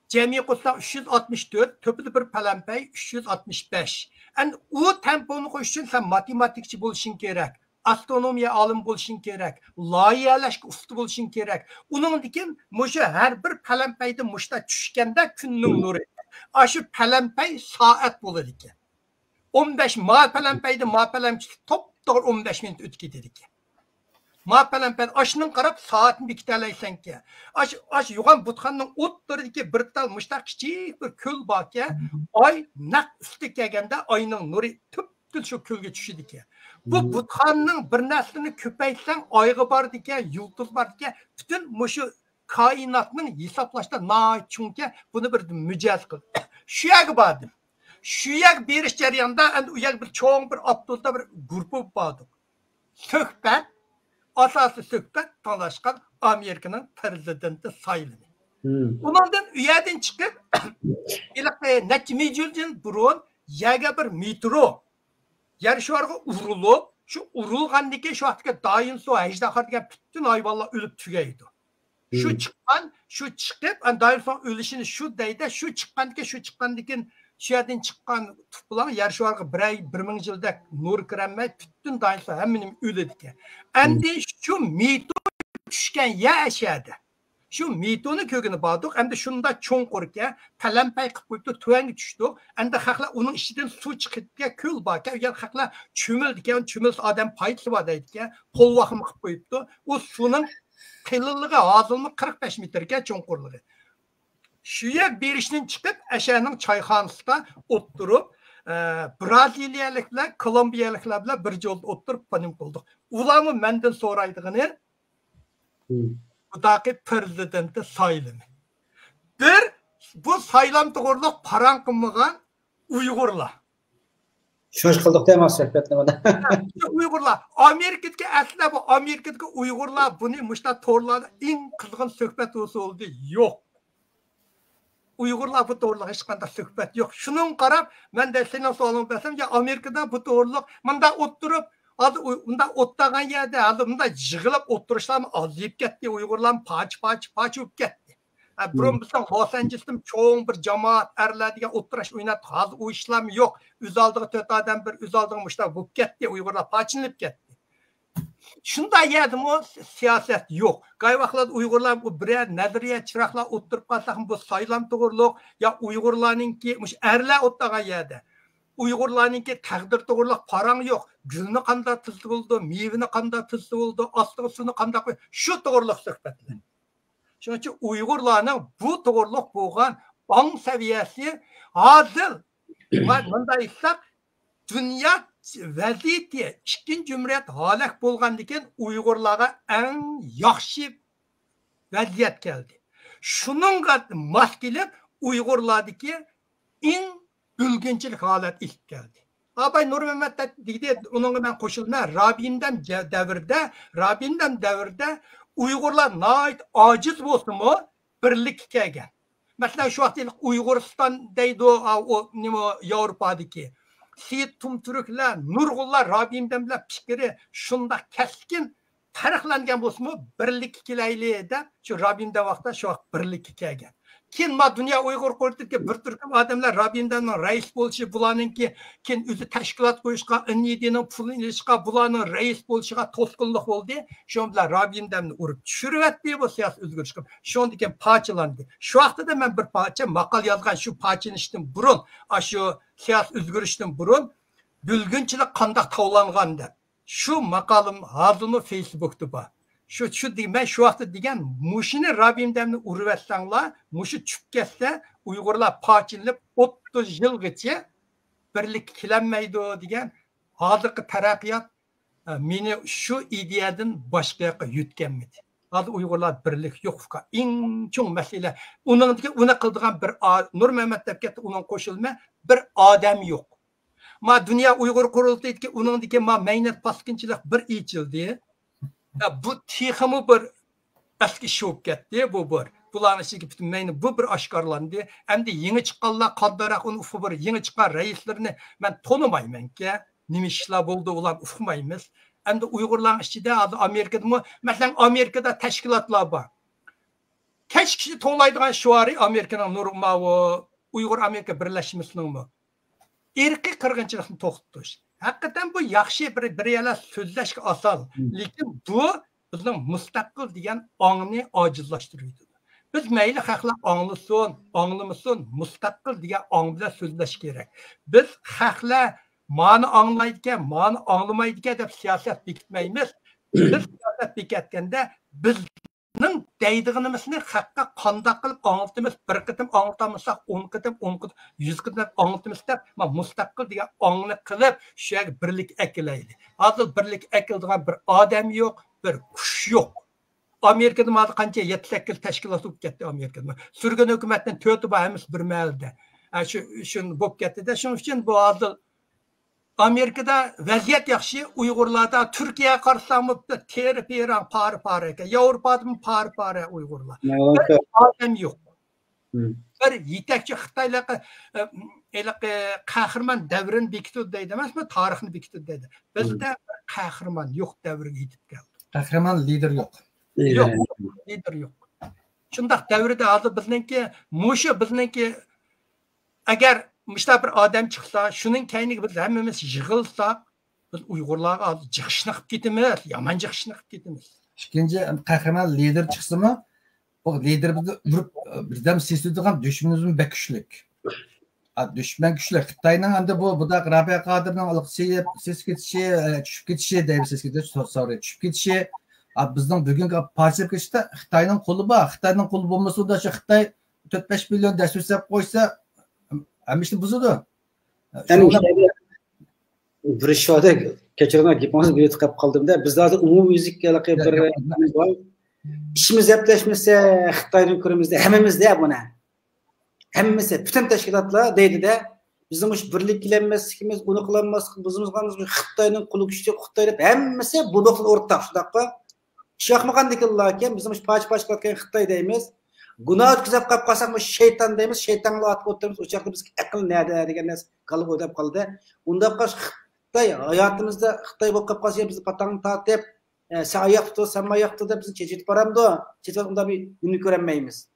cemi qo'shsa 364, töpüde bir pələmpəy 365. Yani o temponu qo'yish uchun sen matematikçi bo'lishing kerak, astronomiya olim bo'lishing kerak, loyihalash usti bo'lishing kerak. Uningdikin musha har bir pələmpəyda mushta tushganda kunning nuri. Shu pələmpəy soat bo'ladi ekan. 15 ma pələmpəyda ma pələmchi top-to'g'ri 15 minut o'tib ketadi ekan. Ma pələmpəy aşının qarab saatini bekitalaysan ki. Aş yuğan butxanning o'ttiridagi bir tal mushtaq kichik bir ko'l bor ki, oy naq ustiga kelganda oyning nuri tüp shu ko'lga tushadi ekan. Bu butxanning bir narsani ko'paytsang oyga bor ekan, yulduz bor ekan, butun mushu koinotning hisoblashda chunki buni bir mijoz qil. Shu yerga bordim. Shu yer berish jarayonida u yer bir cho'ng bir avtobusda bir guruh bordi. Suhbat asası söhbət tanışqan Amerikanın prezidenti sayılır. Ondan üyeden çıkıp neçə yüzyıldan burun yerga bir metro yer şu arka urulup şu urulgandaki şu vaxtga dayın su ejdaha degan bütün hayvanlar ölüp tügeydi. Şu çıkıp dayın su ölüşünü şu deydi, şu çıqqandaki şu yerden çıqqan tuplar yer şu arka 1000 yılda nur kirenmey bütün dayın su hemminim ölüdü. Endi şu metro düşken yer aşağıda. Şu metronun kökünü bağdık, hem de şunda çoğunqur ki, pələmpəy qıb qoyubdu, tüvəngi düşdü. Hem de xalqlar onun içinden su çıxıb ki, köl var ki, yer xalqlar çümüldü ki, çümüldü adam payıtlı var deydi ki, qol vaxımı qıb qoyubdu. O sunun qıylılığı, azılımı 45 metre ki, çoğunqurluğu. Şu yer berişinin çıxıb, əşərinin çayxanasında oturup, Braziliyalıklar, Kolombiyalıklarla bir yolda oturup panim bulduk. Ulamı məndən soraydığını, budaki prezidenti sayılımı. Bir, bu saylam doğruluk paran kılmıgan Uygurlar. Şaşkınlık değil mi sohbetle bana? Uygurlar Amerika'daki aslında bu Amerika'daki Uygurlar bunu müşta torlarda en kızgın sohbet oldu. Yok. Uygurlar bu doğruluk hiç kanda söhbet yok. Şunun qarab, ben de senin sualını bilsem ya Amerika'da bu doğruluk, mında oturup, mında ottagan yerde, mında jığılıp oturuşlarım azayıp ketdi. Uygurlar paç öp ketdi. Burun bizden Los Angeles'ta çoğun bir cemaat erler diye oturaş oynat. Hazır o işlem yok. Üz aldığı töt adam bir üz aldığı müşta bu ketdi. Uygurlar paçınıp ketdi. Şunda yedim o siyaset yok. Gayvaqlar Uygurlar bu birer nazariye çıraqlar oturup qalsaq bu saylam to'g'riliq ya Uygurlarninki mush erlar o'ttagan yerde. Uygurlarninki taqdir to'g'riliq parang yo'q. Gulni qanday tizdi bo'ldi, mevini qanday tizdi bo'ldi, ostiga suvni qanday qo'y. Shu to'g'riliq suhbatlar. Shuning uchun Uygurlarning bu to'g'riliq bo'lgan ong saviyasi hozir bunday aytsak dünya vaziyeti İkinci Cumhuriyet halak bolğandiken Uygurlarga en yaxşı vaziyet geldi. Şununla mas kelip Uygurlardaki en bölgünçilik halat ilk geldi. Abay Nur Mehmet dedi, onunla ben koşulma Rabbinden devirde Uygurlar nait aciz bolsun mu birlik kelgen. Mesela şu vakit Uyguristan deydi o Avrupa'daki Seyit Tumturuklar, Nurgullar, Rabbimden bilen fikri şunda keskin tarixlangan bo'lsa-mu, birlik kelayli deb shu Rabbimdan vaqtda shu birlik kelgan. Keyin ma dunyo Uyg'ur qo'lidagi bir turkum odamlar Rabbimdan rais bo'lishi, bularninki keyin o'zi tashkilot qo'yishga, Innidini pulini ilishga, bularning rais bo'lishiga to'sqinlik bo'ldi. Shu bilan Rabbimdan urib tushiribdi bu siyosiy o'zgarish. Shundan keyin parchalandi. Shu vaqtda men bir parcha maqol yozgan shu parchanishdan burun, shu siyosiy o'zgarishdan burun bo'lgunchilik qanday tovlangan deb. Şu makalim hazırını Facebook'ta var. Şu diyeyim şu vakti diyen muşini Rabbimden urvetsanlar, muşu çükketse Uygurlar parçalanıp 30 yıl geçe birlik kilenmeydi o diyen hazırki terakkiyat beni şu ideyadan başka yaka yutkenmedi. Hazır Uygurlar birlik yok. En çok mesele ona kıldığın bir Nur Mehmet Tepket'te onun koşulma bir adam yok. Ma dünya Uygur kuruldu ki onun dike ma meynet baskınçılık bir içildi. Bu tihimi bir eski şok gitti bu bir. Buların işi bütün meynet bu bir aşkarlandı. Hem de yeni çıkanlar kaddarak onu ufu bir yeni çıkan reislerini ben tanımayım ki. Nimişler buldu ulan ufumayımız. Hem de Uygurların içinde adı Amerika'da mı? Mesela Amerika'da teşkilatlar var. Kaç kişi tolaydıgan şu arı Amerika'nın normal o Uygur Amerika Birleşmesi'nin mi? Erkek kırgınçılıkını toxtutuz. Hakikaten bu yaxşı bir yana sözleşki asal. Lekin bu bizning mustaqil degan ongni ojizlashtiradi. Biz mayli xalqlar anglamasin, mustaqil degan ong bilan so'zlash kerak. Biz xalqlar mani anglaydigan, mani anglamaydigan deb siyosat bekitmaymiz. Biz siyosat bekitganda bizning deydiganimizni xalqqa qanday qilib anlatamiz, bir qitim anlatamasak 10 qitim, 100 qitim anlatamiz deb mustaqil degan ongni qilib shu yerga birlik akilaydi. Hozir birlik akildigan bir odam yo'q, bir kuch yo'q. Amerikada hozir qancha 7-8 tashkilot bo'lib ketdi Amerikada. Surgun hukumatdan 4 bahimiz bir malda. Shu bo'lib ketdi-da, shuning uchun bu hozir Amerikada vaziyat yaxshi, Uyg'urlarda Turkiyaga qarasam teri-perang pari ekan. Yevropada pari Uyg'urlar. Odam yo'q. Bir yetakchi Xitoylarga qahramon davrini bekitdi deydi emasmi, tarixni bekitdi deydi. Bizda qahramon yo'q davriga yetib keldi. Qahramon lider yo'q. Yo'q, lider yo'q. Shundaq davrda hozir bizniki agar Müşta bir adam çıksa, şunun kayniga biz hemmimiz yığılsak, biz Uygurlarga jig'ishni qilib ketamiz, yomon jig'ishni qilib ketamiz. İkinci qahramon lider chiqsa-mu, o lider bizni urib birdan seslaydigan düşmanımız bek kuchlik. Düşman kuchlik. Xitoyning endi bu da Rabiya Qodirning ses ketishi, tushib ketishi deymiz, ses ketishi, tushib ketishi. Bizning bugungi parcha ketishda Xitoyning qo'li bor. Xitoyning qo'li bo'lmasa da shu Xitoy 4-5 million dasturlab qo'ysa Amişti buzudu. Yani bir şöyle keçirme gitmemiz bir tıkap kaldığımda biz daha umum müzik alakalı bir var. İşimiz yaplaşmışsa Xitay'ın kuramızda hemimiz de buna. Hemimiz bütün teşkilatla deydi de Bizim iş birliklenmezlikimiz, onu kılanmazlık, bizimizganımız Xitayning qulu güçlü Xitay deb hammasi bu noktada ortaq şundaqqa. Şahmaqandikillarken bizim iş paç qilgan Xitay deymiz. Günah ötkizib qolib qolsak, şeytan deymiz, şeytanla atib o'tiramiz. O'chaqda biz aql nada degan narsa qilib o'ylab qoldi. Undaqqa Xitay hayotimizda Xitay bo'lib qolib qolsa, bizni patang tatib, sayaqtı, samayaqtı deb bizni chechitib boramdi. Chechib unda bir uni ko'rmaymiz.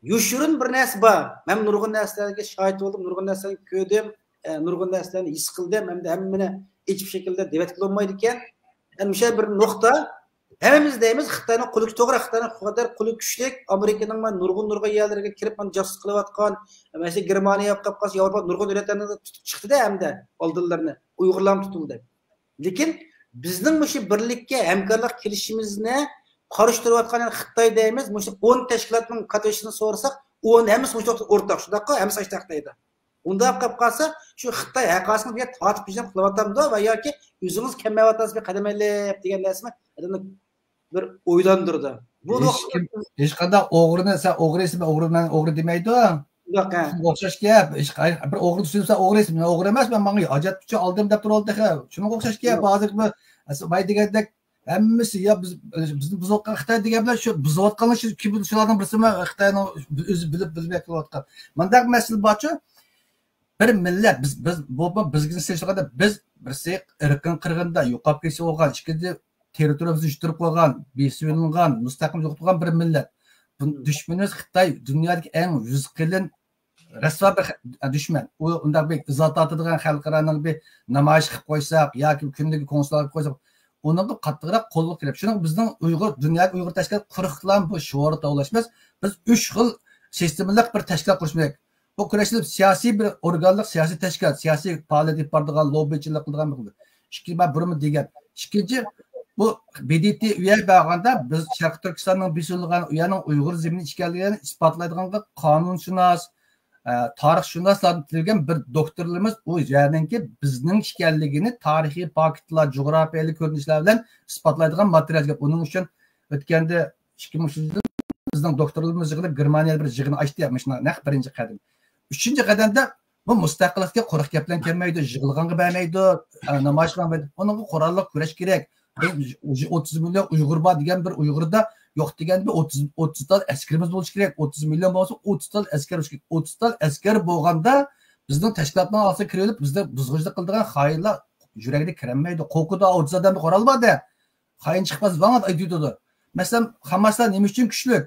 Yuşurun bir narsa bor. Men nurg'un narsalarga shohid bo'ldim, nurg'un narsalarni ko'rdim, nurg'un narsalarni his qildim. Hamda hammani hech bir shaklda devat qila olmaydi ekan. O'sha bir nuqta hammamiz deymiz Xitoyning quli to'g'ri, Xitoyning qadar quli kuchlik, Amerikaning nurg'un yerlarga kirib jasus qilayotgan, masalan Germaniya qilib qolsa, Yevropa nurg'un davlatlarni tutib chiqdi-da hamda oldinlarni Uyg'urlarni tutildi. Lekin bizning shu birlikka hamkorlik qilishimizni qarıştırıyotgan Xitoy deymiz. Mush 10 tashkilotning qatnashishini so'rasak, 10 hammasi o'rtaq shunaqqa, hammasi ashtaqdaydi. Unda qilib qolsa, shu Xitoy haqasini bir tortib pishib qilyaptamdi va yoki o'zingiz kelmayotasiz bir qadamalab degan narsani adamni bir o'ylantirdi. Bu hech qanday o'g'rini sen o'g'risimi, o'g'riman, o'g'ri demaydi. Yo'q, o'xshash gap. Bir o'g'ri tushunsa o'g'risimi, o'g'ri emasman, menga hojat kuchi oldim deb turoldi. Shunga o'xshash gap. Hozir bu degandek hammasi ya bizni buzayotgan Xitoy degan bilan shu buzayotganlar shu kim shularning birisimi Xitoyning o'zi bilib bilmay qilayotgan. Mundaq masala borchi, bir millat biz bizga seçilganda biz birisi irqin qirg'inda yo'qolib ketsa olgan, ikkinchi territoriyamizni yushtirib qo'ygan, besuvilgan, mustaqil yo'qotgan bir millat. Bu dushmanimiz Xitoy dunyodagi eng yuz qilin rasvo bir dushman. U undaq bir izot atadigan xalqlarning bir namoyish qilib qo'ysak yoki kundagi konsullar qilib qo'ysak, onun qattiqroq qo'lga kirib, shuning bizning dunyoda Uyg'ur tashkilot quruqlan bu sho'ri tavlashmas. Biz 3 xil sistemalik bir tashkilot qurish kerak. Bu kurashib siyosiy bir organlik siyosiy tashkilot, siyosiy faoliyat olib boradigan, lobbichilik qiladigan bir. Ikkinchi burimi degan. Ikkinchi bu BDT uya bo'lganda biz Sharq Turkistonning bisilgan uyaning Uyg'ur zemini ekanligini isbotlaydigan qonunshunos, tarixshunoslardan tilgan bir doktorlarimiz u yerdagi bizning ekanligini tarixiy faktlar, jug'rafiyalik ko'rinishlar bilan isbotlaydigan material gap. Uning uchun o'tganda 2003 bizning doktorlarimiz yig'ilib Germaniyada bir yig'in ochdi, naq birinchi qadam. Uchinchi qadamda bu mustaqillikka quruq gaplar kelmaydi, yig'ilganga bermaydi, namoyish qilmaydi. Uning qurolli kurash kerak. 30 milyon Uyg'ur bor degan bir Uyg'urda yo'q degan bir 30 tal askarimiz bo'lishi kerak. 30 milyon bo'lsa 30 tal askar bo'lishi kerak. 30 tal askar bo'lganda bizning tashkilotdan olsa kirib, bizda buzg'unchilik qildigan xayirlar yuragiga kirmaydi. Qo'qida 30 odamni qurol borda. Xayin chiqmas vaqt aytdi. Masalan, Hamaslar nima uchun kuchli?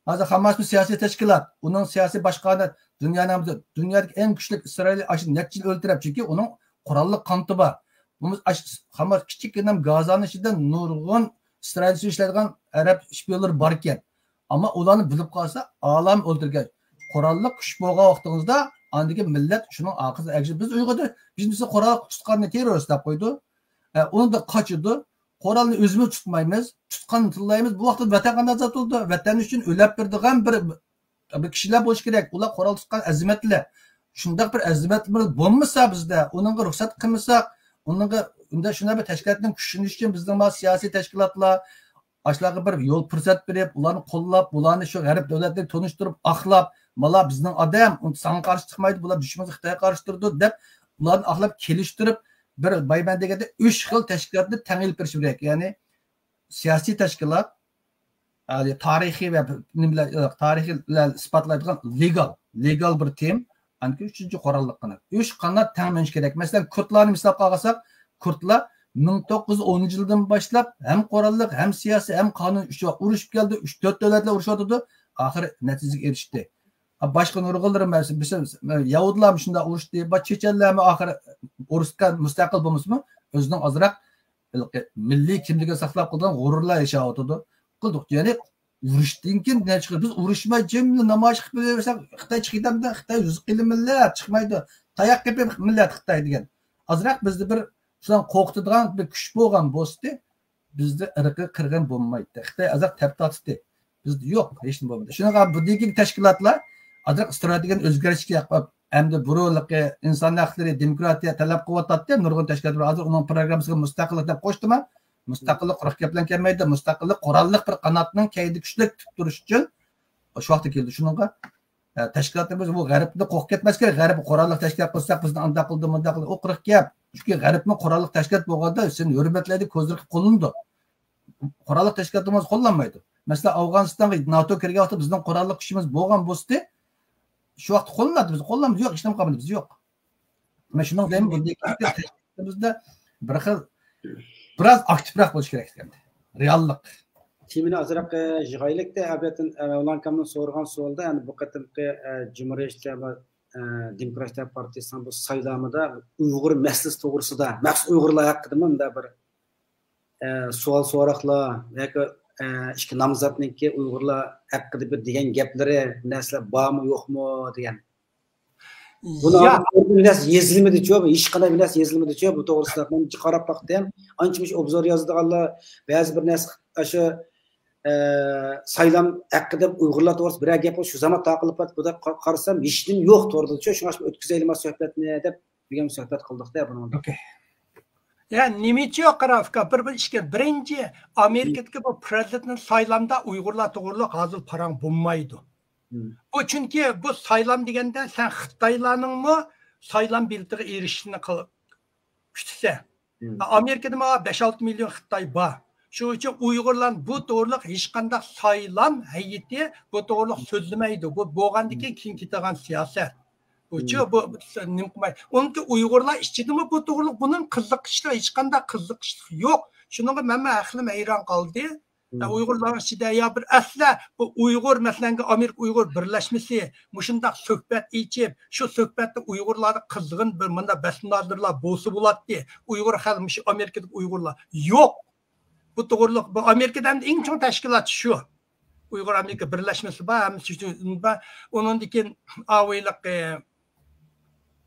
Hozir Hamas bir siyosiy tashkilot, uning siyosiy boshqaruvida dunyodagi eng kuchli Isroil ashun necha yil o'ltirib, chunki uning qurolli qanti bor. Biz Hamas kichikgina Gazani ichida nurg'un İsrail ishlaydigan arab shpionlar bor ekan. Ammo ularni bilib qolsa, olam o'ldirgan. Qurolli kuch bo'lgan vaqtingizda andagi millat shuning oqibatida biz Uyg'urda bizni qurol tutganni terrorist deb qo'ydi. Uni da qochidi. Qurolni o'zimiz tutmaymiz, tutqanni tillaymiz. Bu vaqtda vatan qanday sotildi? Vatan uchun o'lab berdigan bir kishilar bo'lish kerak. Ular qurol tutgan azimatlar. Shunday bir azimat bo'lmasa bizda, uningga ruxsat qilmasak, unda shunday bir tashkilotning kuchini uchun bizning siyosiy tashkilotlar ashlarga bir yo'l fursat berib, ularni qo'llab, ularni shu g'arb davlatlarga tunishtirib, axlab, "Mala bizning odam, unga qarshi chiqmaydi, bular dushman Xitoyga qarshi turdi" deb ularni axlab kelishtirib, bir bayman deganda 3 xil tashkilotni tangil berish kerak. Ya'ni siyosiy tashkilot, tarixiy va tarixiylar isbotlaydigan legal bir tim, anki 3-chi qurolliq qanot. 3 qanot ta'minlash kerak. Masalan, kurdlarni misol olsak, kurdlar 1910-yildan boshlab ham qurolliq, ham siyosiy, ham qonun urushib keldi. 3-4 davlatlar urushyotdi, oxiri natijaga erishdi. Boshqa nurg'unlar mesela Yahudlar shunda urushdi, chechenlarmi oxiri urushgan mustaqil bo'lmasmi, o'zining ozroq milliy kimligini saqlab qolgan g'ururlar yashayotdi. Qildik. Ya'ni urushdan keyin ne chiqdi? Biz urushmay jimli namoyish qilib bersak, Xitoy chiqidanda Xitoy 100 qilib millat chiqmaydi. Tayoq qilib millat Xitoy degan. Ozroq bizda bir shundan qo'rqitadigan bir kuch bo'lgan bo'lsa, bizda irqi qirg'in bo'lmaydi. Xitoy ozroq taptatdi. Bizda yo'q, hech nima bo'lmaydi. Shunaqa bu degan tashkilotlar ozroq strategik o'zgarishga yapib, hamda buruqli inson haqlari, demokratiya talab qilyapti. Nurg'un tashkilotlar hozir uning programmasiga mustaqillik deb qo'shdimi? Mustaqillik quruq gap bilan kelmaydi. Mustaqillik qurolliq bir qanotning kaydi kuchli tutib turish uchun shu vaqtda keldi. Shuningga tashkilotimiz bu g'arbni qo'rqib ketmas kerak. G'arb qurolli tashkilot qilsak bizni anda qildi, bunda qildi. O quruq gap. Chunki g'arbni qurolli tashkilot bo'lganda sen hurmatlaydi, ko'zlari qo'lindi. Qurolli tashkilotimiz qo'llanmaydi. Masalan, Afg'onistonga NATO kirgan vaqtda bizning qurolli kuchimiz bo'lgan bo'lsa, shu vaqt qo'llanadi, biz qo'llanamiz yo'q, ishlam qilamiz yo'q. Mana shunday deyman, bundagi tashkilotimizda bir xil biroz aktivroq bo'lish kerak ekan. Reallik. Timini azraq yig'aylikda abiyatin Avlankamdan so'rgan savolda, ya'ni bu qatimqi Cumhuriyet va Demokratiya Partiyasining bu saylamida Uyg'ur masalasi to'g'risida, maxsus Uyg'urlar haqida bunda bir savol so'roqlar yoki ishki nomzodniki Uyg'urlar haqida bir degan gaplari, narsalar bormi yo'qmi degan. Buni biraz yezilmedi-ku, hech qanday biraz yezilmedi-ku bu to'g'risida. Men qarab baxtdim, ancha-muncha obzor yozdiganlar, ba'zi bir narsa o'sha saylam haqida Uyg'urlar to'g'risida bir gap shu zaman taqilib bu da qarasam hechnim yo'q to'g'rida-ku. Shunga o'tkazaylik suhbatni deb degan suhbat qildik-da buni. Okay. Yani nimecha qarafka bir ishga birinchi Amerikadagi bu prezidentning saylamda Uyg'urlar to'g'riliq hozir parang bo'lmaydi. Bu chunki bu saylam deganda sen Xitoylarningmi saylam bildiga erishishini kutsa. Amerikada 5-6 milyon Xitoy bor. Shu uchun Uyg'urlar bu to'g'riliq hech qanday saylam hayiti bu to'g'riliq so'zlamaydi. Bu bo'lgandan keyin ketadigan siyosat. Bu nimqimay. Onki Uyg'urlar ichidimi bu to'g'riliq buning qiziqishli hech qanday qiziqishlik yo'q. Shuningga men aqlim hayron qoldi. Uyg'urlar ichida ya bir asla bu Uyg'ur masalan Amerika Uyg'ur birlashmasi mushundaq suhbat ichib, shu suhbatda Uyg'urlarni qizg'in bir menda basnozirlar bo'lsa bo'ladi. Uyg'ur xalqi Amerikadagi Uyg'urlar yo'q. Bu to'g'riliq bu Amerikadan eng chong tashkilot shu. Uyg'ur Amerika birlashmasi bor, hammasi uchun undan keyin avayliq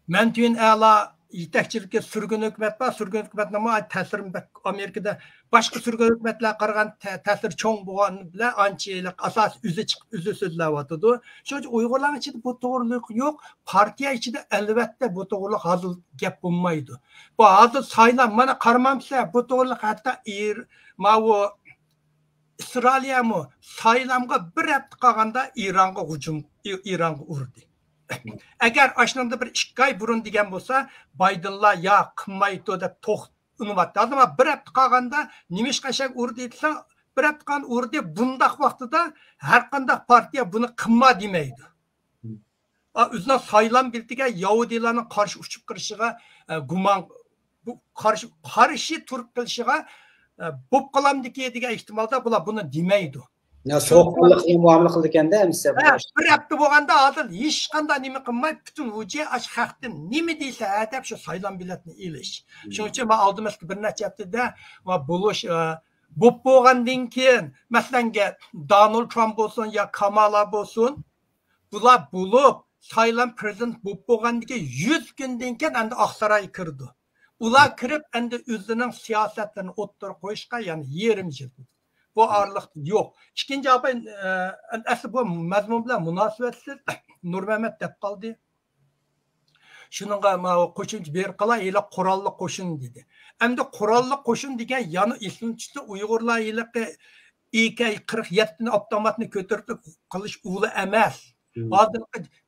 Mentüün a'la yetakchilikka surgun hukumat bor. Surgun hukumatning ta'siri Amerikada boshqa surgun hukumatlar qaragan ta'sir cho'ng bo'lgani bilan anchalik asos o'zi so'zlayotdi. Shuning uchun Uyg'urlar ichida bu to'g'riliq yo'q. Partiya ichida albatta bu to'g'riliq hozir gap bo'lmaydi. Bu hozir saylam mana qaramamsa bu to'g'riliq hatto İsrailiyami saylamga bir hafta qolganda Ironga urdi. Agar aslında bir 2 ay burun degan bo'lsa, Baydenlar ya qilmaydi deb to'xtatyapti. Ama bir hafta qolganda nima ish qashak urdi desa, bir hafta qolgan urdi, bundaq vaqtida har qanday partiya buni qilma demaydi. O'zining saylam bildiga Yahudilarning qarshi uchib kirishiga gumon bu qarshi turib qilishiga bo'p qolamdiki degan ehtimolda bular buni demaydi. Ya so'qqonlik muomala qildi ekanda hamsa. Bir hafta bo'lganda hozir hech qanday nima qilmay butun o'ji xalqdan nima deysa deb shu saylam biletni elish. Shuning uchun men oldimizga bir necha haftada va bo'lish bo'p bo'lgandan keyin masalan Donald Trump bo'lsin yo Kamala bo'lsin, bular bo'lib saylam prezident bo'lib bo'lgandan keyin 100 kundan keyin endi Oqsaroyga kirdi. Ular kirib endi o'zining siyosatlarini o'ttirib qo'yishga ya'ni 20 yil bu ağırlık yok. İkinci abi asıl bu mazmunla münasibetsiz Nurmehmet dep kaldı. Şununla koşuncu bir kala ile kurallı koşun dedi. Hem de kurallı koşun diye yanı ismin çıktı Uygurlar ile İK-47'nin otomatını götürdük kılıç uğulu emez.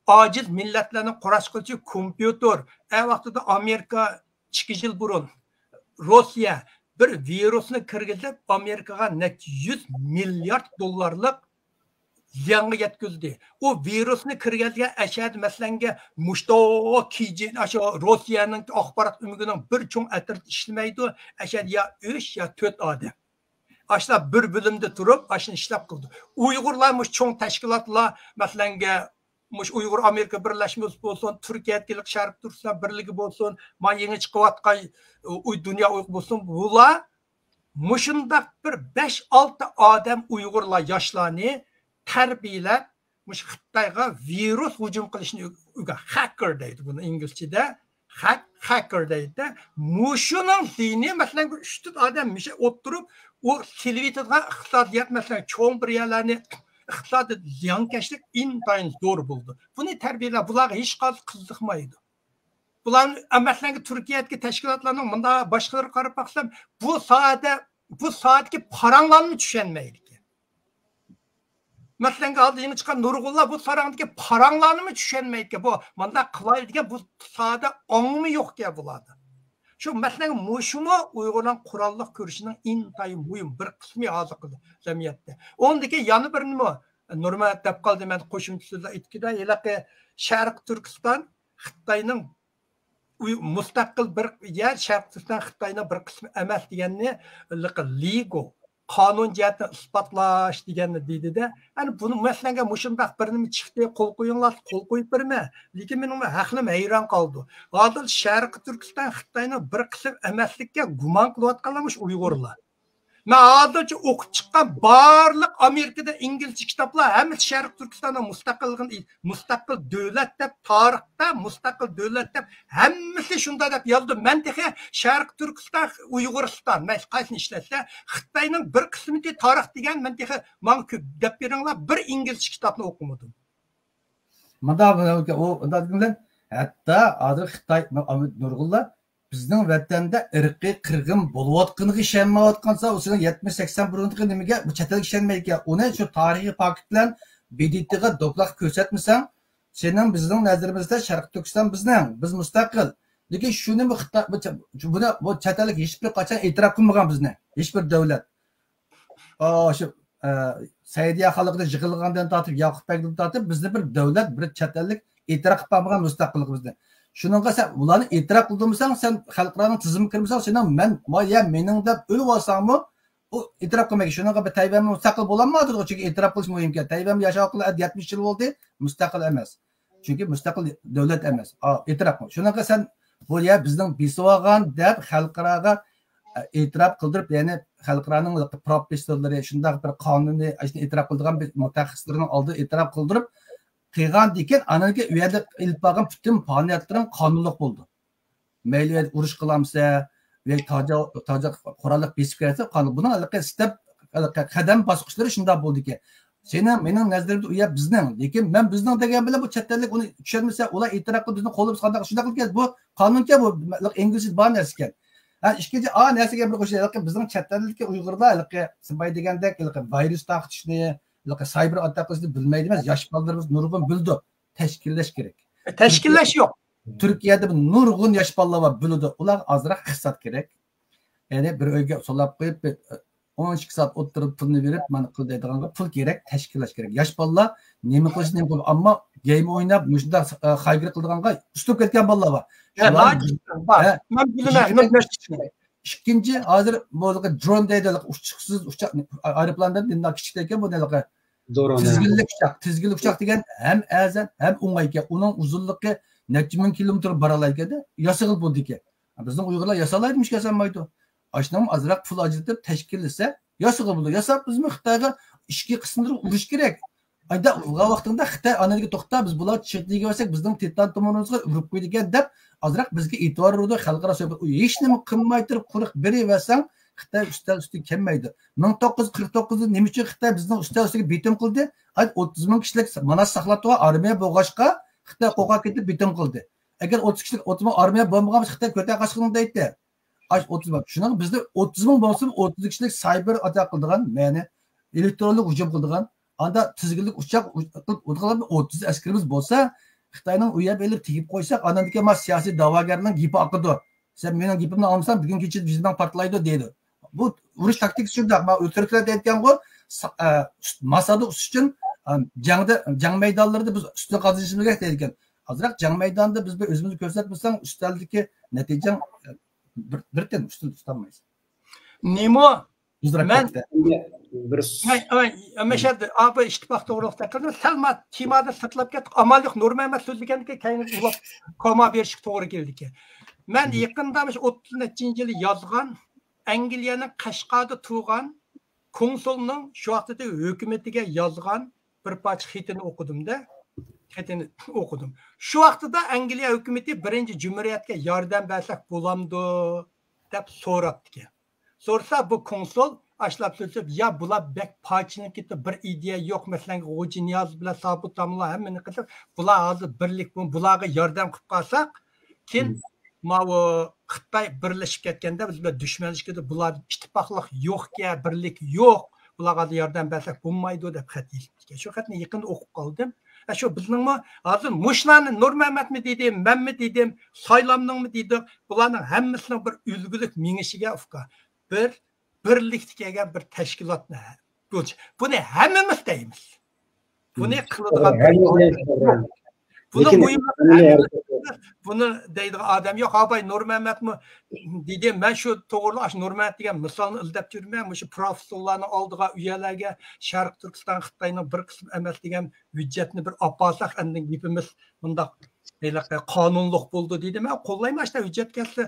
Aciz milletlerinin kuraş kılıcı kompütör. Vakti de Amerika 2 yıl burun Rusya bir virusni kirgizib Amerikaga 100 milyard dollarlik ziyanga yetkazdi. O virusni kirgizgan ashad masalanga mushto kijin asho Rossiyaning axborot umigining bir cho'ng atir ishlamaydi. Ashad ya 3 ya 4 odam. Ashla bir bo'limda turib, ashni ishlab qildi. Uyg'urlar mush cho'ng tashkilotlar masalanga mush Uyg'ur Amerika birlashmasi bo'lsin, Turkiyadagi Sharq Turkiston birligi bo'lsin, men yangi chiqayotgan dunyo Uyg'ur bo'lsin, bular mushundaq bir 5-6 odam Uyg'urlar yoshlarni tarbiyalab mush Xitoyga virus hujum qilishni hacker deydi buni inglizchada. Hacker deydi. Mushuning dini masalan 3 odam misha o'tirib, u silvitadigan iqtisodiyot masalan cho'ng bir yerlarni iqtisodiy ziyonkashlik intayin zo'r bo'ldi. Buni tarbiyalab bularga hech qanday qiziqmaydi. Bular masalan Turkiyadagi tashkilotlarning bunda boshqalar qarab baxsam bu soatga paranglarni tushunmaydi. Мәсәлән, алды yeni çıkan Nurgullar bu sarangdaki paranlarını mı düşenmeydi bu? Manda kılaydı ki bu sahada anımı yok diye buladı. Şu məsələn muşumu Uygurların qurallıq görüşünün intayı mühim bir qismi hazır qıldı cəmiyyətdə. Ondakı yanı birini mi Nurmat dep qaldı mən qoşumçusunda itkide elaqı Şərq Türkistan Xitayının müstəqil bir yer Şərq Türkistan Xitayının bir qismi emas deganni ligo qonun jihatdan isbotlash deganni deydi de. Yani bunu məsələn muşundaq birini chiqdi qo'l qo'yinglar, qo'l qo'yib berma. Lekin mening haqlim hayron qoldi. Hozir Sharq Turkiston Xitoyning bir qism emaslikka gumon qilayotganlarmish Uyg'urlar. Men hozircha o'qib chiqqan barliq Amerikada inglizcha kitoblar hamma Sharq Turkistonning mustaqil davlat deb tarixda mustaqil davlat deb hammasi shunday deb yozdi. Men dexe Sharq Turkiston Uyg'uriston men qaysini ishlatsa Xitoyning bir qismida tarix degan men dexe menga ko'p deb beringlar bir inglizcha kitobni o'qimadim. Manda o bilan hatto hozir Xitoy Nurg'ullar bizning vatanda irqiy qirg'in bo'layotganiga ishonmayotgansa, o'sini 70-80 burunqi nimaga bu chetalik ishonmaydi. Uni shu tarixiy fakt bilan BDTga do'qlaq ko'rsatmasang, sening bizning nazarimizda Sharq Turkiston biz mustaqil. Lekin shuni bu chetalik hech bir qachon e'tirof qilmagan bizni, hech bir davlat. Shu Saydiya xalqida yig'ilgandan tortib, Yoqub Bekdan tortib bizni bir davlat, bir chetalik e'tirof qilmagan mustaqilligimizni. Şununla sen ulanı e'tirof qildirmasang, sen xalqlarning tizimiga kirmasang, sen mening deb o'lib olsangmi, u e'tirof qilmaydi. Shunga bir Tayvan mustaqil bo'lanmaydi, chunki e'tirof qilish muhimki. Tayvan yashaqli 70 yil bo'ldi, mustaqil emas. Chunki mustaqil davlat emas. E'tirof qil. Shunga sen bu bizning besib deb xalqlarga e'tirof qildirib, ya'ni xalqlarning professorlari shunday bir qonuniy e'tirof qildigan mutaxassislarning oldida e'tirof qildirib qilgan degan anaki u yerda ilib borgan butun faoliyatlarim qonunliq bo'ldi. Mayli urush qilamsa va toja qurolliq besib kelsa, qonun buni istab qadam bosqichlari shunday bo'ldiki. Mening nazarimda u yer bizning, lekin men bizning degan bilan bu chetalik uni tushunmasa, ular e'tirof qilib bizni qo'limiz qanday shunday qilgan bu qonuncha bu inglizcha bor narsa ekan. İşkinci narsaga bir qo'shaylik bizning chetlikka Uyg'urlar Simbay degandek virus taqishni cyber atak qilishni bilmaydi emas, yosh bolalarimiz nurg'un bildi. Tashkillash kerak. Tashkillash yo'q. Turkiyada bir nurg'un yosh bolalar bor bildi. Ular ozroq hissat kerak. Ya'ni bir uyga solab qo'yib 12 soat o'tirib pulni berib, mana qil deydiganga pul kerak, tashkillash kerak. Yosh bolalar nima qilishni bilmaydi, ammo game o'ynab, mushunda xaygir qildiganga ustib ketgan bolalar bor. Men bilaman. İkinci hozir bu drone deydi, uçuqsiz uçak aeroplandan dindan kichik ekan bu nelaqa tizgili uçak degan ham azan ham o'ngay ekan. Uning uzunligi necha ming kilometr baralaydi, yasig'il bo'ldi ekan. Bizning Uyg'urlar yasalaydimiş yasamaydi. Ashunam azroq pul ajratib tashkillasa yasig'il bo'ldi. Yasab bizmi Xitoyga ishga qismdirib urush kerak. Ayda vaqtida Xitoy analiga to'xtab biz bular chekliga olsak bizning Titan tomonimizga urib qo'ydigan deb azroq bizga e'tibor berdi. Xalqaro suhbat hech nima qilmay turib quruq beraversang Xitoy ustal ustiga kelmaydi. 1949da nima uchun Xitoy bizning ustal ustiga bitim qildi? 30 ming kishilik Manas saqlab turgan armiya bo'lg'achqa Xitoy qo'qa ketib bitim qildi. Agar 30 kishilik 30 ming armiya bo'lmagan Xitoy ko'ta qashqini deydi. 30 ming. Shuning bizda 30 ming bo'lsa 30 kishilik cyber atak qildigan, ya'ni elektronlik hujum qildigan, anda tizginlik uçak qilib 30 askarimiz bo'lsa, Xitoyning u yer belib tegib qo'ysak, anandiki mas siyosiy da'vogarning gipi oqidi. Sen mening gipimni olmasam, bugun kechida bizdan portlaydi deydi. Bu urush taktikasi shunday. Men o'tirklar aytgan-ku, masada usish uchun jang maydonlarida biz ustun qazishimiz kerak deydigan. Hozirroq jang maydonida biz o'zimizni ko'rsatmasang, ustaldagi natija bir ten ustun tutolmaysiz. Nima? Ben Meşhur abi ittifak to'g'risida qildim. Salma temada sirtlab ketdik. Amal yo'q, normal so'zlaganga keyin ulab koma berish to'g'ri keldi. Men yaqinda 30-yil yozgan Angliyaning Qashqarda tug'an konsulning shu vaqtda hukumatiga yozgan bir parcha xatini o'qidimda. Shu vaqtda Angliya hukumati birinchi jumuriyatga yordam bersak bo'lamdi deb so'rabdi. Sorsa bu konsul aşlap söyleyip ya bular bek parçalık gitti bir ideya yok mesela Hoca Niyaz bilen Sabit Tamla hemmini kısıp bular hazır birlik bularga yardım kılıp kalsak kin mavu Xitay birleşip ketkende biz böyle düşmanlık bular ittifaklık yok ya birlik yok bularga da yordam bersak bo'lmaydi deb xat yozibdi. Shu xatni yaqin o'qib qoldim. Shu bizningmi hozir mushlarni Nurmamatmi dedim, menmi dedim, Saylamningmi dedik. Bularning hammasining bir ulgulik mingishiga ufqa. Bir birlikda kelgan bir tashkilotni. Buni hammamiz deymiz. Buni qiladigan Buni deydigan odam yo'q. Abay Nurmamatmi dedim. Men shu to'g'ri Nurmat degan misolni ildab yurman. Shu professorlarning oldiga uyalarga Sharq Turkiston Xitoyning bir qismi emas degan hujjatni bir opasak endi gapimiz bundaq qonunliq bo'ldi dedi. Men qo'llayman shu hujjat kelsa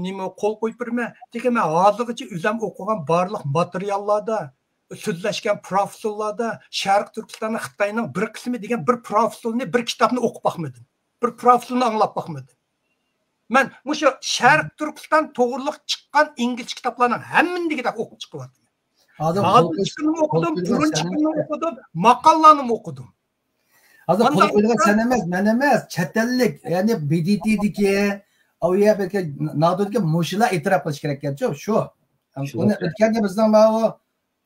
nima qo'l qo'yib birman. Lekin men hozirgacha o'zim o'qigan barliq materiallarda so'zlashgan professorlarda Sharq Turkiston Xitoyning bir qismi degan bir professorni bir kitobni o'qib boqmadim. Bir professorni anglab boqmadim. Men o'sha Sharq Turkiston to'g'riliq chiqqan ingliz kitoblarning hammasini kitap o'qib chiqyapman. Hozir o'qidim, birinchi o'qidim, maqolalarni o'qidim. Hozir qo'l qo'ygan sen emas, men emas, chet ellik, ya'ni BDT'dagi, avya belki Nadodga mushlar e'tirof qilish kerak ekan-ku, shu. Uni o'tganda bizning bu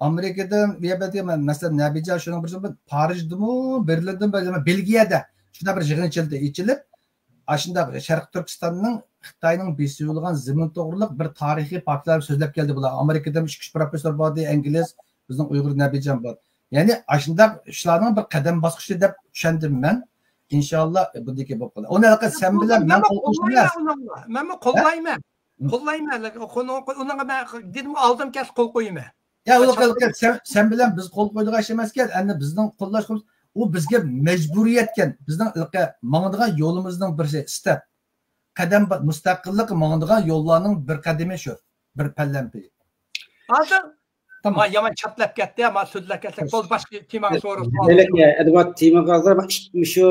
Amerika'dan veya mesela Nabica şunun bir Paris'de mi, Berlin'de mi, Belgiya'da şuna bir yığın içilip, aslında Şarkı Türkistan'ın Xitayning besiyilgan zimin to'g'riliq bir tarixiy faktlar so'zlab keldi bular. Amerika'dan 3 professor bor, ingliz, bizning Uyg'ur Nabijan bor. Ya'ni aslında shularning bir qadam bosqichi deb tushundim men. Inshaalloh bundaki bo'lib qoladi. Uni alaqasi sen bilan men qo'llayman. Men qo'llayman. Qo'llayman. Unaqa men dedim oldim kes qo'l qo'ymayman. Ya sen bilan biz qo'l qo'ydigan ish emaskan, endi bizning qo'llashimiz u bizga majburiyatkan, bizning mangdigan yo'limizning bir step. Qadam mustaqillik mangdigan yo'llarning bir qadami shu, bir pallampi. Hozir tamam, yaman chaplab ketdi, ama so'zlab ketsak, bo'z boshqa temaga so'rab qoldim. Lekin adabiyot temaga hozir shu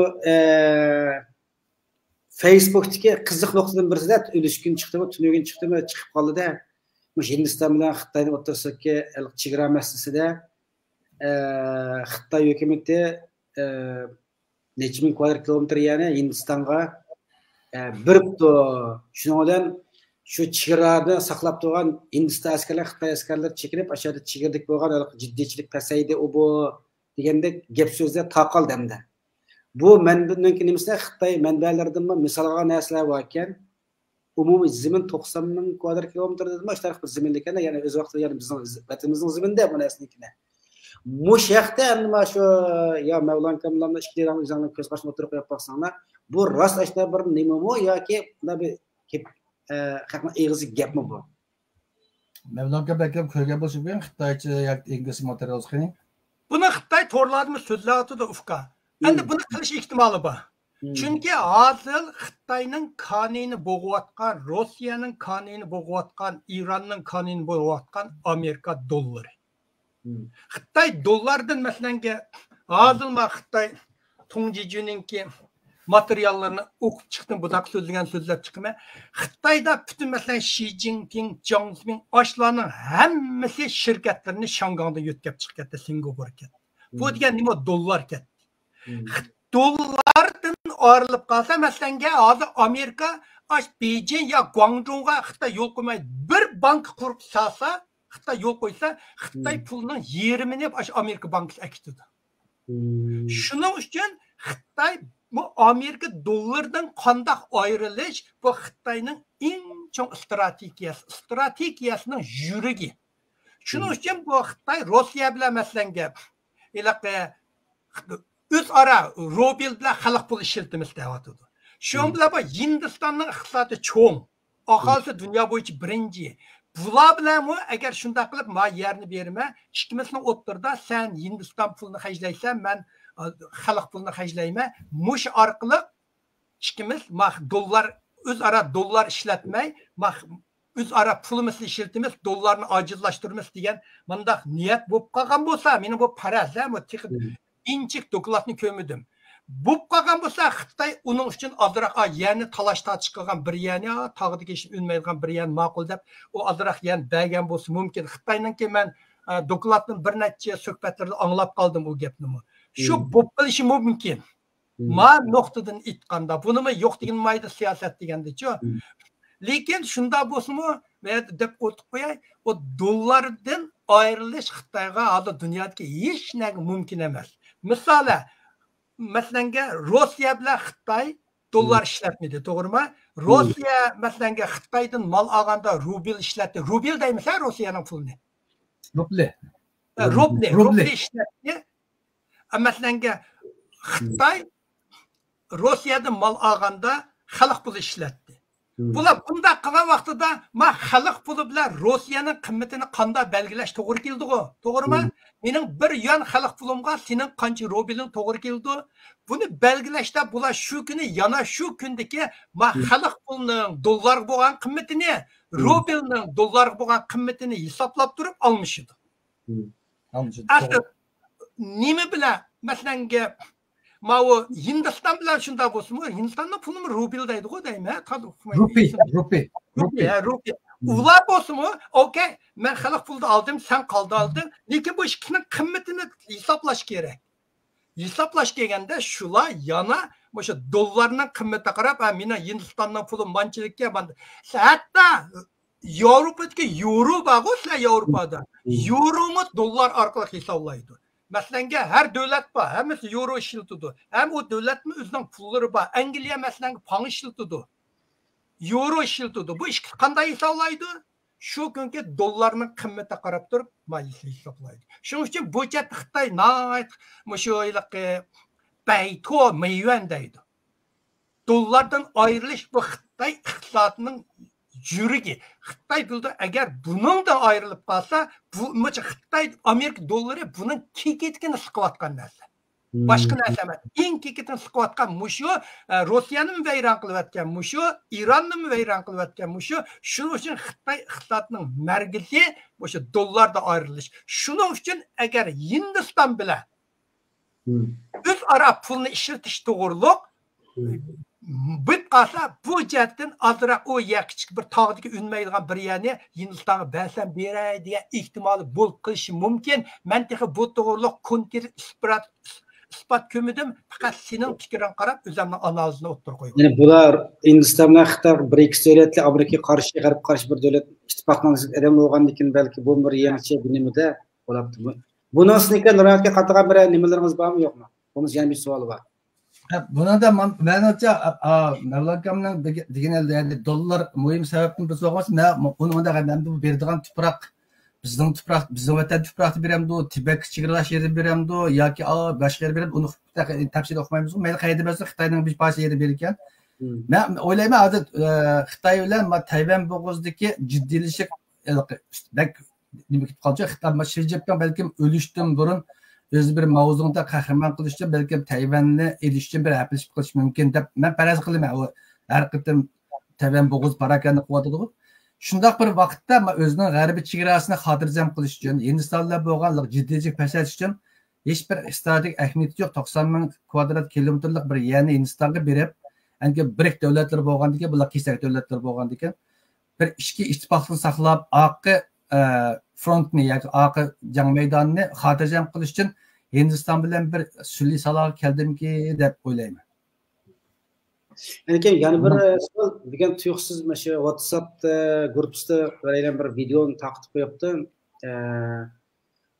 Facebook'dagi qiziq nuqtadan birisida ulishkin chiqdimi, tunugin chiqdimi, chiqib qoldi-da. Hindiston bilan Xitoyning o'rtasidagi chegara masalasida Xitoy hukumati necha ming kvadrat kilometr ya'ni Hindistonga biribdi. Shuning bilan shu chegarani saqlab turgan Hindiston askarlar, Xitoy askarlari chekinib, ashada chegardik bo'lgan jiddiychilik pasaydi u bu degandek gap so'zlar taqol demdi. Bu mendan nimasi Xitoy manbalaridan misolga narsalar bor ekan. Umumiy zimin 90 ming kvadrat kilometr dedim, shu taraf bir zimin ekan, ya'ni o'z vaqtida ya'ni bizning vatanimizning zimində bu narsanikine. Bu şəhərdə endi mana shu ya Mavlon kamlarning ishchilarning o'zlarini ko'z qarshisiga o'tirib qo'yib qo'ysanglar, bu rost ashta bir nimami yoki bunda bir haqni eg'izi gapmi bu? Mavlon kamlar ko'rgan bo'lsa bu Xitoycha yoki ingliz material o'qining. Buni Xitoy to'rlarni so'zlayotdi ufqa. Endi buni qilish ehtimoli bor. Çünkü hozir Xitoyning qonini bo'g'ayotgan, Rossiyaning qonini bo'g'ayotgan, İranning qonini bo'g'ayotgan Amerika dollari. Xitoy dollardan masalan hozir ma Xitoy Tungjijuninki materiallarini o'qib chiqdim, bunaqa so'zlagan so'zlab chiqaman. Xitoyda butun masalan Xi Jinping, Jiang Zemin ashlarning hammasi shirkatlarini Shangongda yo'tkab chiqib ketdi, Singapurga. Bu degan nima dollar ketdi. Dollardan ayrılıp kalsa mesela hozir Amerika Beijing ya Guangzhouga Xitoy yo'l qo'ymaydi. Bir bank qurib salsa, Xitoy yo'l qo'ysa, Xitoy pulining 20'ni Amerika bankasi akitadi. Shuning uchun Xitoy bu Amerika dollardan qanday ayrilish bu Xitoyning eng chong strategiyasining yuragi. Shuning uchun bu Xitoy Rossiya bilan masalan o'zaro rubl bilan xalq puli ishlatimiz deyapti. Shu bilan bu Hindistonning iqtisodi cho'ng, aholisi dunyo bo'yicha birinchi. Bular bilan agar shunday qilib men yerni berma, ikkimizning o'rtada sen Hindiston pulini xajlaysan, men xalq pulini xajlayman. Mush orqali ikkimiz dollar o'zaro dollar ishlatmay, o'zaro pulimizni ishlatimiz, dollarni ojizlashtiramiz degan bundaq niyat bo'lib qolgan bo'lsa, meni bu parazam inchik dokladni ko'midim. Bu qolgan bo'lsa Xitoy uning uchun azroq yani talashda chiqqan bir yani tog'da keshib unmaydigan bir yani ma'qul deb u azroq yani bergan bo'lsa mumkin. Xitoyninki men dokladning bir necha suhbatlarda anglab qoldim u gapni. Shu bo'lib qolishi mumkin. Ma nuqtadan aytganda bunimi yo'q degan mayda siyosat deganda-chi. Lekin shunda bo'lsa-mu deb o'tib qo'yay, o dollardan ayrilish Xitoyga hozir dunyodagi hech narsa mumkin emas. Masalan, Rossiya bilan Xitoy dollar ishlatmaydi, to'g'rimi? Rossiya masalan Xitoydan mal olganda rubl ishlatdi. Rubl deymiz, Rossiyaning pulini. Rubli ishlatdi. Masalan Xitoy Rossiyadan mal olganda xalq puli ishlatdi. Bular bunday qilgan vaqtida men xalq puli bilan Rossiyaning qimmatini qanday belgilash to'g'ri keldi-ku, to'g'rimi? Mening 1 yuan xalq pulimga sening qancha rubling to'g'ri keldi? Buni belgilashda bular shu kuni yana shu kundagi men xalq pulining dollar bo'lgan qimmatini, rublning dollar bo'lgan qimmatini hisoblab turib olmishdi. Aslida nima bilan masalan Mao Hindiston bilan shunday bo'lsa-mu, Hindistonning pulini rubl deydi-ku, deymi? Rupiy. Ular bo'lsa-mu, okey, men xalq pulni oldim, sen qoldi olding, lekin bu ikkining qimmatini hisoblash kerak. Hisoblash deganda shular yana o'sha dollarning qimmatiga qarab, meni Hindistonning puli manchilikka hatto Yevropadagi yevro bor-ku, Yevropada. Yevroni dollar orqali hisoblaydi. Masalan, her davlat bor, hammasi yevro ishlatadi. Ham o davlatning o'zining pullari bor. Angliya masalan pound ishlatadi. Yevro ishlatadi. Bu ish qanday hisoblaydi? Shu kungi dollarning qimmatiga qarab turib, hisoblaydi. Shuning uchun bu chet Xitoy bayto meyuan deydi. Dollardan ayrilish bu Xitoy iqtisodining yurigi. Xitoy bildi, agar buningdan ayrilib qolsa, bu Xitoy Amerika dollari buning keketini siqayotgan narsa. Boshqa narsa emas. Eng keketini siqayotgan mushu Rossiyani vayron qilayotgan mushu, Ironni vayron qilayotgan mushu. Shuning uchun Xitoy iqtisodining margizi o'sha dollarda ayrilish. Shuning uchun agar Hindiston bilan o'zaro pulni ishlatish to'g'riliq bit qolsa, bu jihatdan ozroq o kichik bir tog'dagi unmaydigan bir yerni Hindistonga bersam beray degan ehtimoli bo'lib qolishi mumkin. Men texi bu to'g'riliq konkret isbot ko'midim, faqat sening fikring qarab o'zimning analizini o'ttirib qo'ydim. Ya'ni bular Hindiston bilan Xitoy bir ikki davlatli Amerika qarshi, g'arb qarshi bir davlat ittifoqning adam bo'lgandan keyin balki bu bir yangicha bilimida bo'libdi. Bunisiga nihoyatga qattiq bir nimalarimiz bormi yo'qmi? Bunisi yana bir savol bor. Buna da menimcha Mevlakamning degan dollar muhim sababdan biz olmasa, uni da bu berdigan tuproq bizning tuproq, bizning vatan tuproqni beramdi, Tibet chegarash yerini beramdi yoki boshqa yer beramdi, uni tafsil o'qimaymiz. Mayli qayerda bo'lsa Xitoyning bir parcha yeri bergan. Men o'ylayman, hozir Xitoy bilan Tayvan bo'g'izidagi jiddiylashish nima ketib qolsa, Xitoy Shi Jinping balkim o'lishdan burun o'zi bir mavzunda qahramon qilish uchun balkim Tayvanni elish uchun bir haplashib qilish mumkin deb men faraz qilaman. U har qitim Tayvan bo'g'iz parakani quvvatadi. Shundoq bir vaqtda o'zining g'arbiy chegarasini xotirjam qilish uchun, Hindistonda bo'lgan jiddiylik pasaytish uchun hech bir strategik ahamiyati yo'q. 90 ming kvadrat kilometrlik bir yerni Hindistonga berib, anki birik davlatlar bo'lgandan keyin, bular kesak davlatlar bo'lgandan keyin bir ichki ittifoqni saqlab, oqi frontni yoki oqi jang maydonini xotirjam qilish uchun Hindiston bilan bir sulh saloh keldimki deb o'ylayman. Yana bir savol degan tuyuqsiz mana shu WhatsApp gruppisida bir videoni taqib qo'yibdi.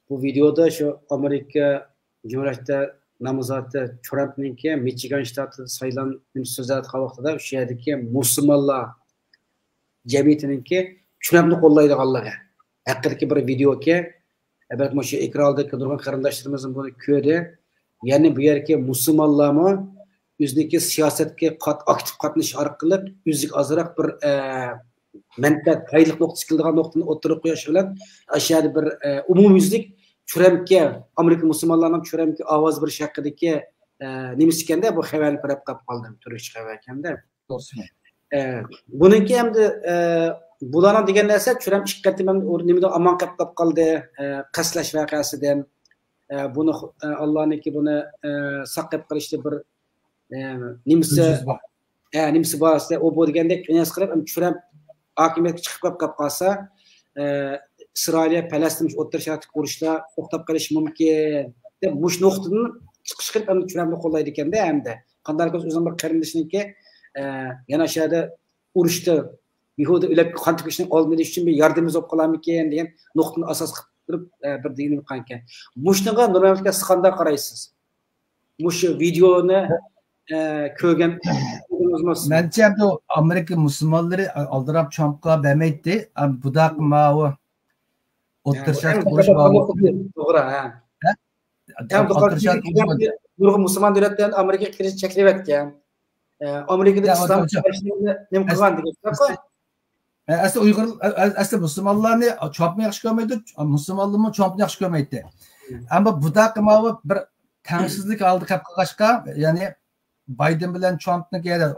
Bu videoda shu Amerika Cumhuriyeti nomzodi Trumpningki Michigan shtati saylanib so'zlayotgan vaqtida o'sha yerdagi musulmonlar jamiyatiningki Trumpni qo'llaydiganligi haqidagi bir videoga balki shu ekranda turgan qarindoshlarimiz buni ko'rdi. Ya'ni bu yerga musulmonlarmi o'ziniki siyosatga aktiv qatnashish orqali o'ziga ozroq bir manfaat foydali nuqtasi keladigan nuqtani o'tirib qo'yish bilan ashari bir umumyuzlik Trumpga Amerika musulmonlarining Trumpga ovoz berish haqidagi nimasi ekanda bu xabarni qarab qoldim. Turkish xabar ekanda. Buniki hamda bularning degan narsa Trump ikki qatim nimada omon qolib qoldi, qaslash voqeasidan buni Allohniki buni saqlab qolishda bir nimasi borsa u bu degandek enas qilib Trump hokimiyatga chiqib qolib qolsa Isroil Falastin o'rta shartli urushda to'xtab qolishi mumkin deb bu nuqtadan chiqish qilib Trumpni qo'llaydi ekanda hamda qanday o'zim bir qarindoshniki yana shu yerda urushda Behuda ölüp kan tüküşünün olmadığı için bir yardımımız olup kalamıken diyen noktanın asas kılıp bir deyini kanken. Muşnaga normalde sıkanda karaysız. Muş videonu kögen Bence bu Amerika Müslümanları aldırıp Trump'a vermeydi. Bu da mavi oturşak boş mavi. Doğru ha. Nurgul Müslüman devletlerin Amerika krizi çekilip etken. Amerika'da İslam karşılığında nem kılan diye. Aslında Uygur, aslında Müslümanlarını Trump'ı yaxşı görmeydi, Müslümanlığını Trump'ı yaxşı görmeydi. Ama bu da mavi bir tengsizlik aldı kapkaşka, yani Biden bilen Trump'ın geri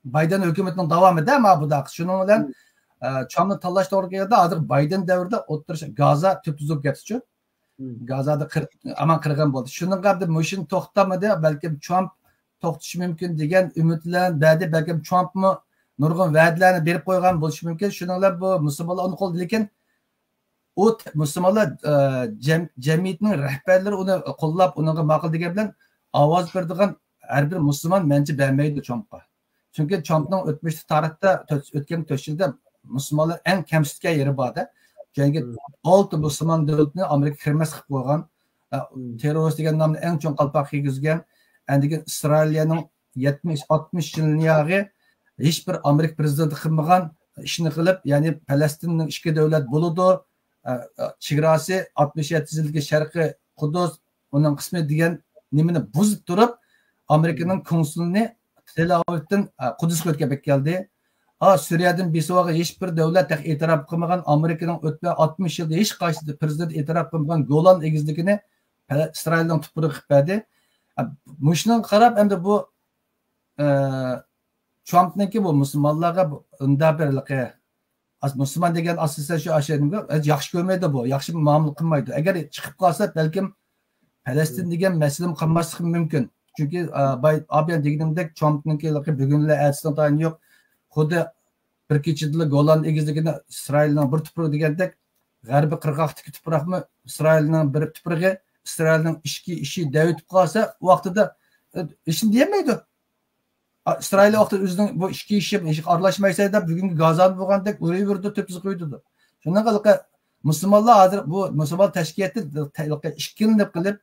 Biden hükümetinin devam eder ama bu da şunun bilen Trump'ın talaş doğru geldi adır Biden devrinde oturuşa Gaza tüptüzlük getiriyor. Gazada aman kırgan oldu. Şunun kadar mışın toxtamadı belki Trump toxtuş mümkün degen ümitler verdi belki Trump mı nurgun va'dalarini berip qo'ygan bo'lishi mumkin. Shuninglar bu musulmonlar uni qo'ldi, lekin u musulmonlar jamiyatning rahbarlari uni qo'llab uniga ma'qul degan bilan ovoz beradigan har bir musulmon menimcha bermaydi Trumpga. Chunki Trumpning o'tmish tarixda o'tgan 4 yilda musulmonlar eng kamsitgan yeri borda. Chunki 6 musulmon davlatni Amerika kirmas qilib qo'ygan, terrorist degan nomni eng cho'ng qalpoq kiygizgan, andigan Isroiliyaning 70-60 yilning hech bir Amerika prezidenti qilmagan ishni qilib, ya'ni Falastinning ikki davlat bo'ladi, chegarasi 67 yilgi sharqiy Qudus uning qismi degan nimani buzib turib, Amerikaning konsulini Tel Avivdan Qudusga o'tkazib keldi. Suriyadan beso'g'a hech bir davlat e'tirof qilmagan, Amerikaning o'tgan 60 yilda hech qaysi prezident e'tirof qilmagan Golan egizligini Isroilning tuprog'i qilib berdi. Mushning qarab endi bu Trump'niki bu musulmonlarga unda birligi musulmon degan asosan shu ashadimga yaxshi ko'rmaydi, bu yaxshi muomala qilmaydi. Agar chiqib qolsa balkim Falastin degan masala qilmasligi mumkin. Chunki abiyan deganimdek Trump'niki bugunlar aytishdan tayin yo'q. Xuddi bir kechida Golan egizligini Isroilning bir tuprog'i degandek, g'arbiy qirg'oqdagi tuproqmi Isroilning bir tuprog'i, Isroilning ishi davitib qolsa, vaqtida ishni demaydi. İsrail vaqtida o'zining bu ichki ishi aralashmaysa deb bugungi Gazani bo'lgandek Uriyverda tepsi qo'ydi. Shundan qiliq musulmonlar hozir bu musulmon tashkiloti ishkinlik qilib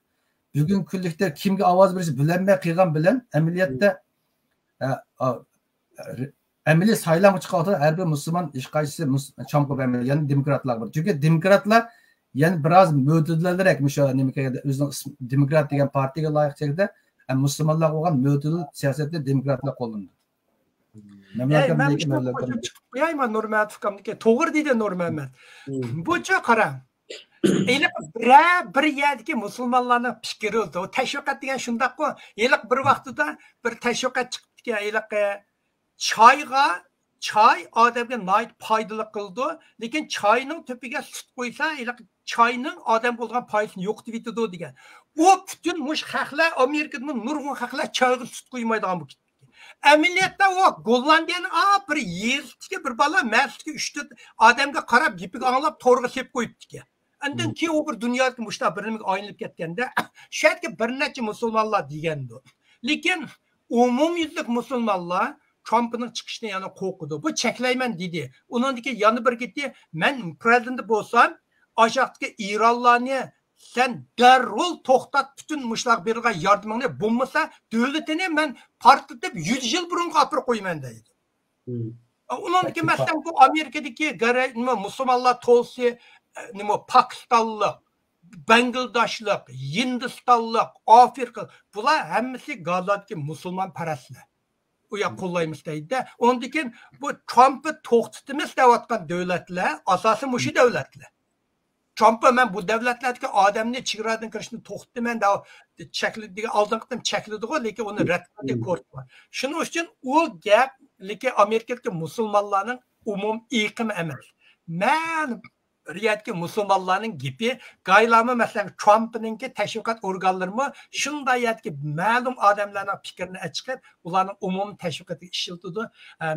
bugun kunlikda kimga ovoz berish bilinmay qilgan bilan amaliyotda amaliy saylanma chiqadi. Har bir musulmon hech qaysi chamqib emas, ya'ni demokratlar bor. Chunki demokratlar yani biroz mo'tadillarek o'sha nimaga o'zining demokrat degan partiyaga loyiq chekda Müslümanlar olan mötedil siyasette demokratlar qo'llandi. Yayma Nurmat Fukamniki to'g'ri deydi Nurmat. Bucha qara. Eliq bir yerdagi musulmonlarning fikri o'zi, tashviqat degan shundaq-ku. Eliq bir vaqtida bir tashviqat chiqibdi, eliq choy odamga nihoyat foydali qildi, lekin choyning to'piga sut qo'ysa, eliq choyning odam bo'lgan foydasini yo'qotib yetadi degan. O bütün muş xalqlar Amerikada nurg'un xalqlar choyga sut qo'ymaydigan bu. Amaliyotda o Gollandiyaning bir yerga bir bala masjidga 3-4 odamga qarab gipiga anglab to'rga sepib qo'yibdi. Undan keyin u bir dunyoga mushta biringa aylanib ketganda, shu yerga bir necha musulmonlar degandi. Lekin umumyuzlik musulmonlar Trump'ning chiqishini yana qo'rqdi. Bu cheklayman dedi. Uningdagi yana bir ketdi, men prezident bo'lsam, aşağıdaki İranlarni sen derrol to'xtat, bütün muşlaq berilgan yardımını bo'lmasa, davlatini men partlatib 100 yil burunga olib qo'yman deydi. Uningdagi masalan bu Amerikadagi musulmonlar to'lsi, nima Pokistonlik, Bangladeshlik, Hindistonlik, Afrika, bular hammasi Gazadagi musulmon parastlar. U yoq qo'llaymiz deydi. Ondan keyin bu Trump'ı to'xtatimiz deyotgan davlatlar asosan mushi davlatlar. Trump'a men bu devletlerdeki adamni chegaradan kirishni to'xtatman deb chekladigan oldingidan chekladigo, lekin uni rad qilib ko'rdi. Shuning uchun u gap lekin Amerikadagi musulmonlarning umum iqimi emas. Men riyadagi musulmonlarning gapi gaylami masalan Trump'ninki tashviqot organlarimi shunday yatki ma'lum odamlarning fikrini chiqib, ularning umum tashviqotiga ishiltidi.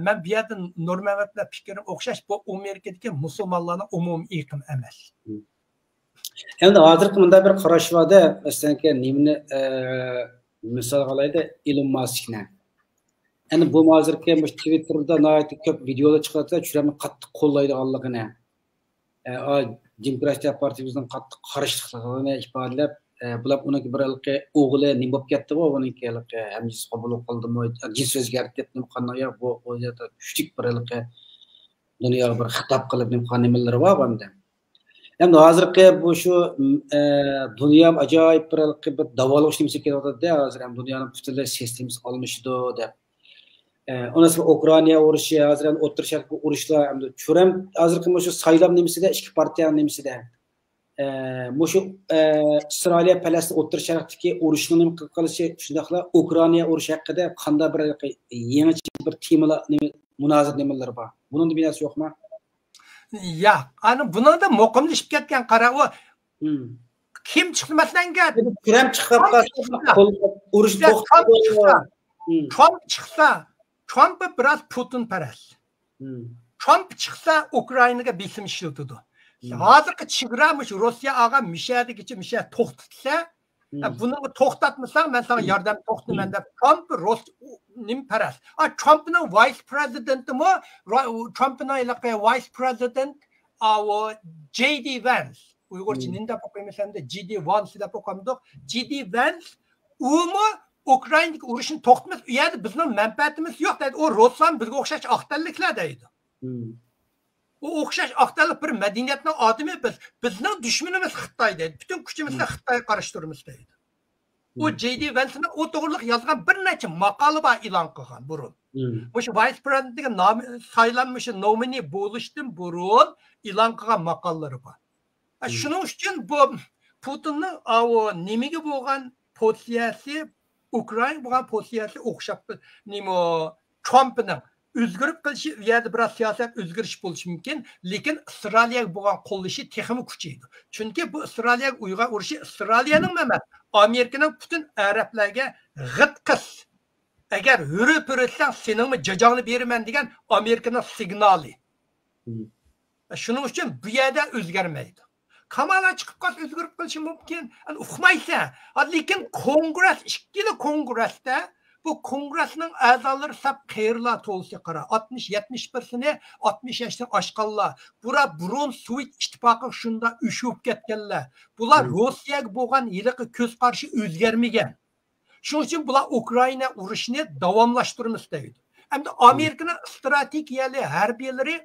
Men bu yerda Nurmatlar fikrini o'xshash, bu Amerikadagi musulmonlarning umum iqimi emas. Endi hozirgi bunda bir qarash borda, masalan, nimani misol qilaydi Elon Muskni. Endi bu hozirgi Twitter'da nəhayət ko'p videolar chiqadi, shularni qattiq qo'llaydiganligini, Demokratiya partiyamizning qattiq qarshiligini ifodalab, bular uniki bir o'g'li nima bo'lib ketdi-ku, uniki hamjinsi qabul qildimi, jins o'zgardi deb nima qanday bu o'zida kuchlik bir dunyoga bir xitob qilib nima nimalar bor bunda. Endi hozirgi bu shu dunyo ajoyib bir davolash nimasi ketyapti-da, hozir ham dunyoning butunlay sistemasi almashdi deb. Ondan sonra Ukrayna urushi, hozir ham O'rta Sharqdagi urushlar, hamda churam hozirgi shu saylam nimasida, ikki partiyaning nimasida. Shu Isroil Falastin O'rta Sharqdagi urushni nima qilishi, shundaqla Ukrayna urushi haqida qanday bir yangi bir temalar, munozir nimalar bor. Buning binasi yo'qmi? Ya, ana buningda muqimlashib ketgan qara u kim chiqdi masalanga? Churam chiqib urush to'xtatdi. Trump chiqsa, Trump biraz Putin parast. Trump chiqsa Ukraynaga besim ishlatadi. Hozirgi chegaramış Rossiya ağa mishadigicha misha to'xtatsa, buni to'xtatmasang men senga yordam to'xtaman deb Trump nim parast. Trumpning vice presidentimi, Trumpning vice president JD Vance. Uyg'urcha nenda o'qiymasam-da JD Vance deb o'qamdiq. JD Vance umi Ukraynadagi urushni to'xtatmas, u yerda bizning manfaatimiz yo'q deydi. U Rossiya bizga o'xshash aqtalliklar deydi. U o'xshash aqtallik bir madaniyatning odami biz. Bizning dushmanimiz Xitoy deydi. Butun kuchimizni Xitoyga qarshi turamiz deydi. U JD Vance'ning o to'g'riliq yozgan bir necha maqola bor e'lon qilgan burun. O'sha vice presidentga saylanmish nomini bo'lishdan burun e'lon qilgan maqolalari bor. Shuning uchun bu Putinning nimaga bo'lgan pozitsiyasi Ukrayna bo'lgan pozitsiyasi o'xshab nima Trumpning o'zgarib qilishi u yerda biroz siyosat o'zgarish bo'lishi mumkin, lekin Isroilga bo'lgan qo'llashi texmi kuchaydi. Chunki bu Isroilga uyg'on urushi Isroilning emas, Amerikaning butun arablarga g'itqis. Agar hurib o'ritsang, seningmi jazoni beraman degan Amerikaning signali. Shuning uchun bu yerda o'zgarmaydi. Kamala chiqib qolsa o'zgarib qilishi mumkin. Uqmaysa, lekin Kongress, ikkala Kongressda bu kongressning a'zolari sap qayerlar to'lsa qara 60-70%ni 60 yoshdan oshganlar. Bular Brunswick ittifoqi shunda ushib ketganlar. Bular Rossiyaga bo'lgan yiliqi ko'z qarashi o'zgarmagan. Shuning uchun bular Ukraina urushini davomlashtiramiz deydi. Hamda Amerikaning strategiyali harbiylari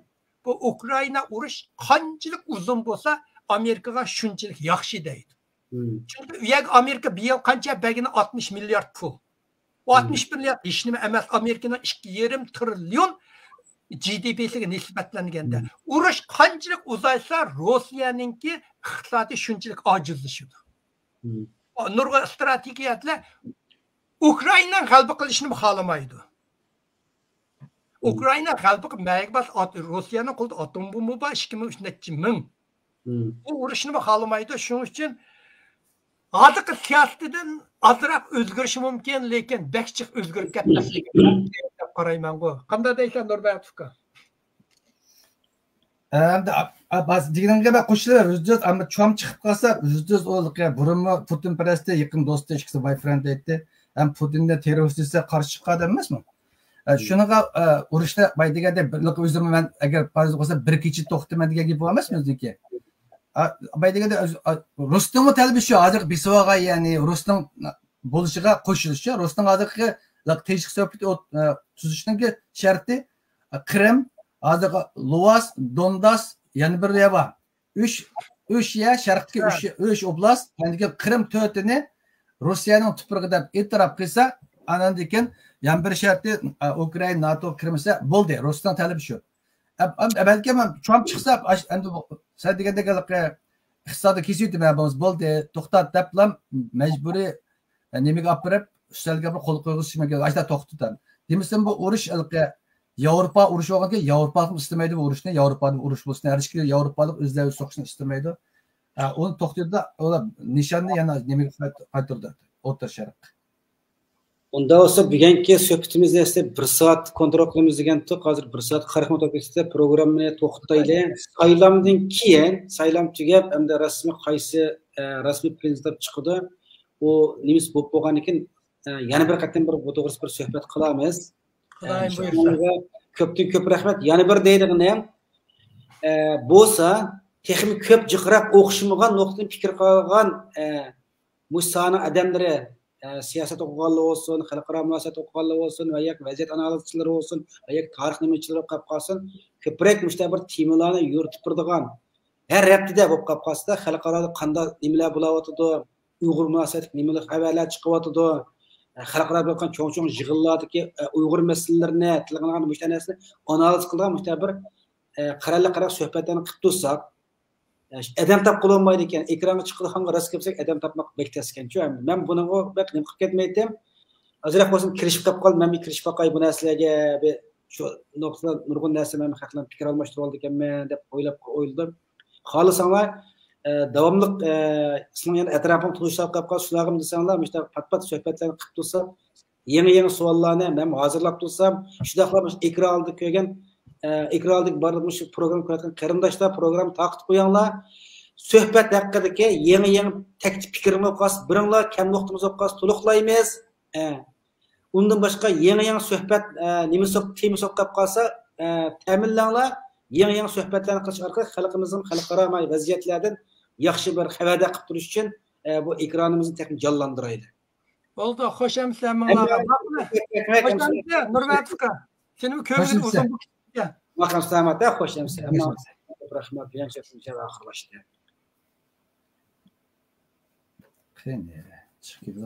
bu Ukraina urush qanchalik uzun bo'lsa, Amerikaga shunchalik yaxshi deydi. Chunki u yerga Amerika bu yil qancha bagini 60 milliard pul. 60 milliard hech nima emas. Amerikaning 2,5 trillion GDP'siga nisbatlanganda. Urush qanchalik uzaysa, Rossiyaninki iqtisodiy shunchalik ojizlashadi. Nurg'un strategiyatlar Ukraina g'alaba qilishni xohlamaydi. Ukraina g'alaba qilmaydi, bas Rossiyaning qo'lida atom bomba bor 23 ming. Bu urushni xohlamaydi. Shuning uchun hozirgi siyosatdan azroq o'zgarishi mumkin, lekin bakchiq o'zgarib ketmasligi deb qarayman-ku. Qanday deysan Nurbay Tuka? Bas diganga bak qo'shilib, o'zimiz ammo Trump chiqib qolsa, o'zimiz o'liqga burunmi Putin parasti yaqin do'sti ikkisi boyfriend aytdi. Ham Putinga terrorist desa qarshi chiqadi emasmi? Shunaqa urushda bay deganda o'zim men agar farz bo'lsa bir kecha to'xtaman degan gap bo'lmasmi o'ziniki? Bay deganda Rustamni talbishi hozir Besovaga, ya'ni Rustam bo'lishiga qo'shilishi, Rustam hozirgi tinchlik suhbat tuzishning sharti Qrim, hozir Luhansk, Donbass, yana bir yer bor. 3 yer sharqdagi 3 oblast, ya'ni Qrim 4tini Rossiyaning tuprog'i deb e'tirof qilsa, andan keyin yana bir sharti Ukraina NATO kirmasa bo'ldi. Rustam talabi shu. Balki Trump chiqsa, endi sen degandek iqtisodiy kesishdi bo'ldi, to'xtat deb majburiy nimaga olib borib, ustalga bir qo'l qo'yg'izishmaga ajda to'xtatadi. Demasam bu urush Yevropa urushi bo'lganki, Yevropaning istamaydi bu urushni, Yevropaning urush bo'lsin, har ikki Yevropalik o'zlari so'qishni istamaydi. Uni to'xtatdi, ular nishonni yana nimaga qaytardi? O'rta Sharq. Unda olsa bugungi suhbatimizni esa 1 soat kontrol qilamiz degan to'q, hozir 1 soat 40 minut o'tdi. Programmani to'xtataylik. Saylamdan keyin, saylam tugab, hamda rasmiy qaysi rasmiy prezident chiqdi, u nimasi bo'lib bo'lgan ekan, yana bir qatam bir to'g'risida bir suhbat qilamiz. Xudoyim buyursa. Köptün köp rahmet. Yani bir deydiğine bo'lsa, texmi köp jiqraq o'qishmagan nuqtadan fikr qilgan musana adamlari siyosat o'qiganlar bo'lsin, xalqaro munosabat o'qiganlar bo'lsin, va yoki vaziyat analizchilari bo'lsin, va yoki tarix nimachilar bo'lib qolsin, ko'proq bir temalarni yuritib turadigan har haftada bo'lib qolsa, xalqaroda qanday nimalar bo'layotdi, Uyg'ur munosabat nimalar xabarlar chiqyotdi, xalqaro bo'lgan cho'ng-cho'ng yig'inlardagi Uyg'ur masalalarini, tilg'angan mushtanisini analiz qilgan bir qarab suhbatlarni qilib tursak, adam tap qo'lolmaydi ekan, ekranga chiqadigan rast kelsak, adam tapmoq bektaskanchu. Men buni nima qilib ketmaydim. Azroq bo'lsin kirishib qolib qoldim, men kirishib qolay bu narsalarga, shu nuqtada nurg'un narsa men haqlan fikr almashtirib oldi ekanman deb o'yladim. Xohlasanlar davomli sizning atrofim turishib qolib qolsa, shularga desanglar, işte pat-pat suhbatlarni qilib tursa, yangi savollarni men hozirlab tursam, shundaqlar ekran oldida ko'rgan ekrandaki barılmış program koyarken qarindoshlar program taqib qo'yinglar. Suhbat haqidagi yangi taklif fikrni o'qas, biringlar kam nuqtamiz o'qas, to'liqlaymiz. Undan boshqa yangi suhbat nimasi tema so'qib qolsa, ta'minlanglar. Yangi suhbatlarni qilish orqali xalqimizning xalqaro vaziyatlardan yaxshi bir xabarda qilib turish uchun bu ekranimizni texnik jonlantiraydi. Bo'ldi, xo'sh hamsan menga. Nurmat aka, sening ko'ngling uzun. Makam selamatda, xo'sh hamsan. Rahmat, yancha oxirlashdi. Qani, chiqib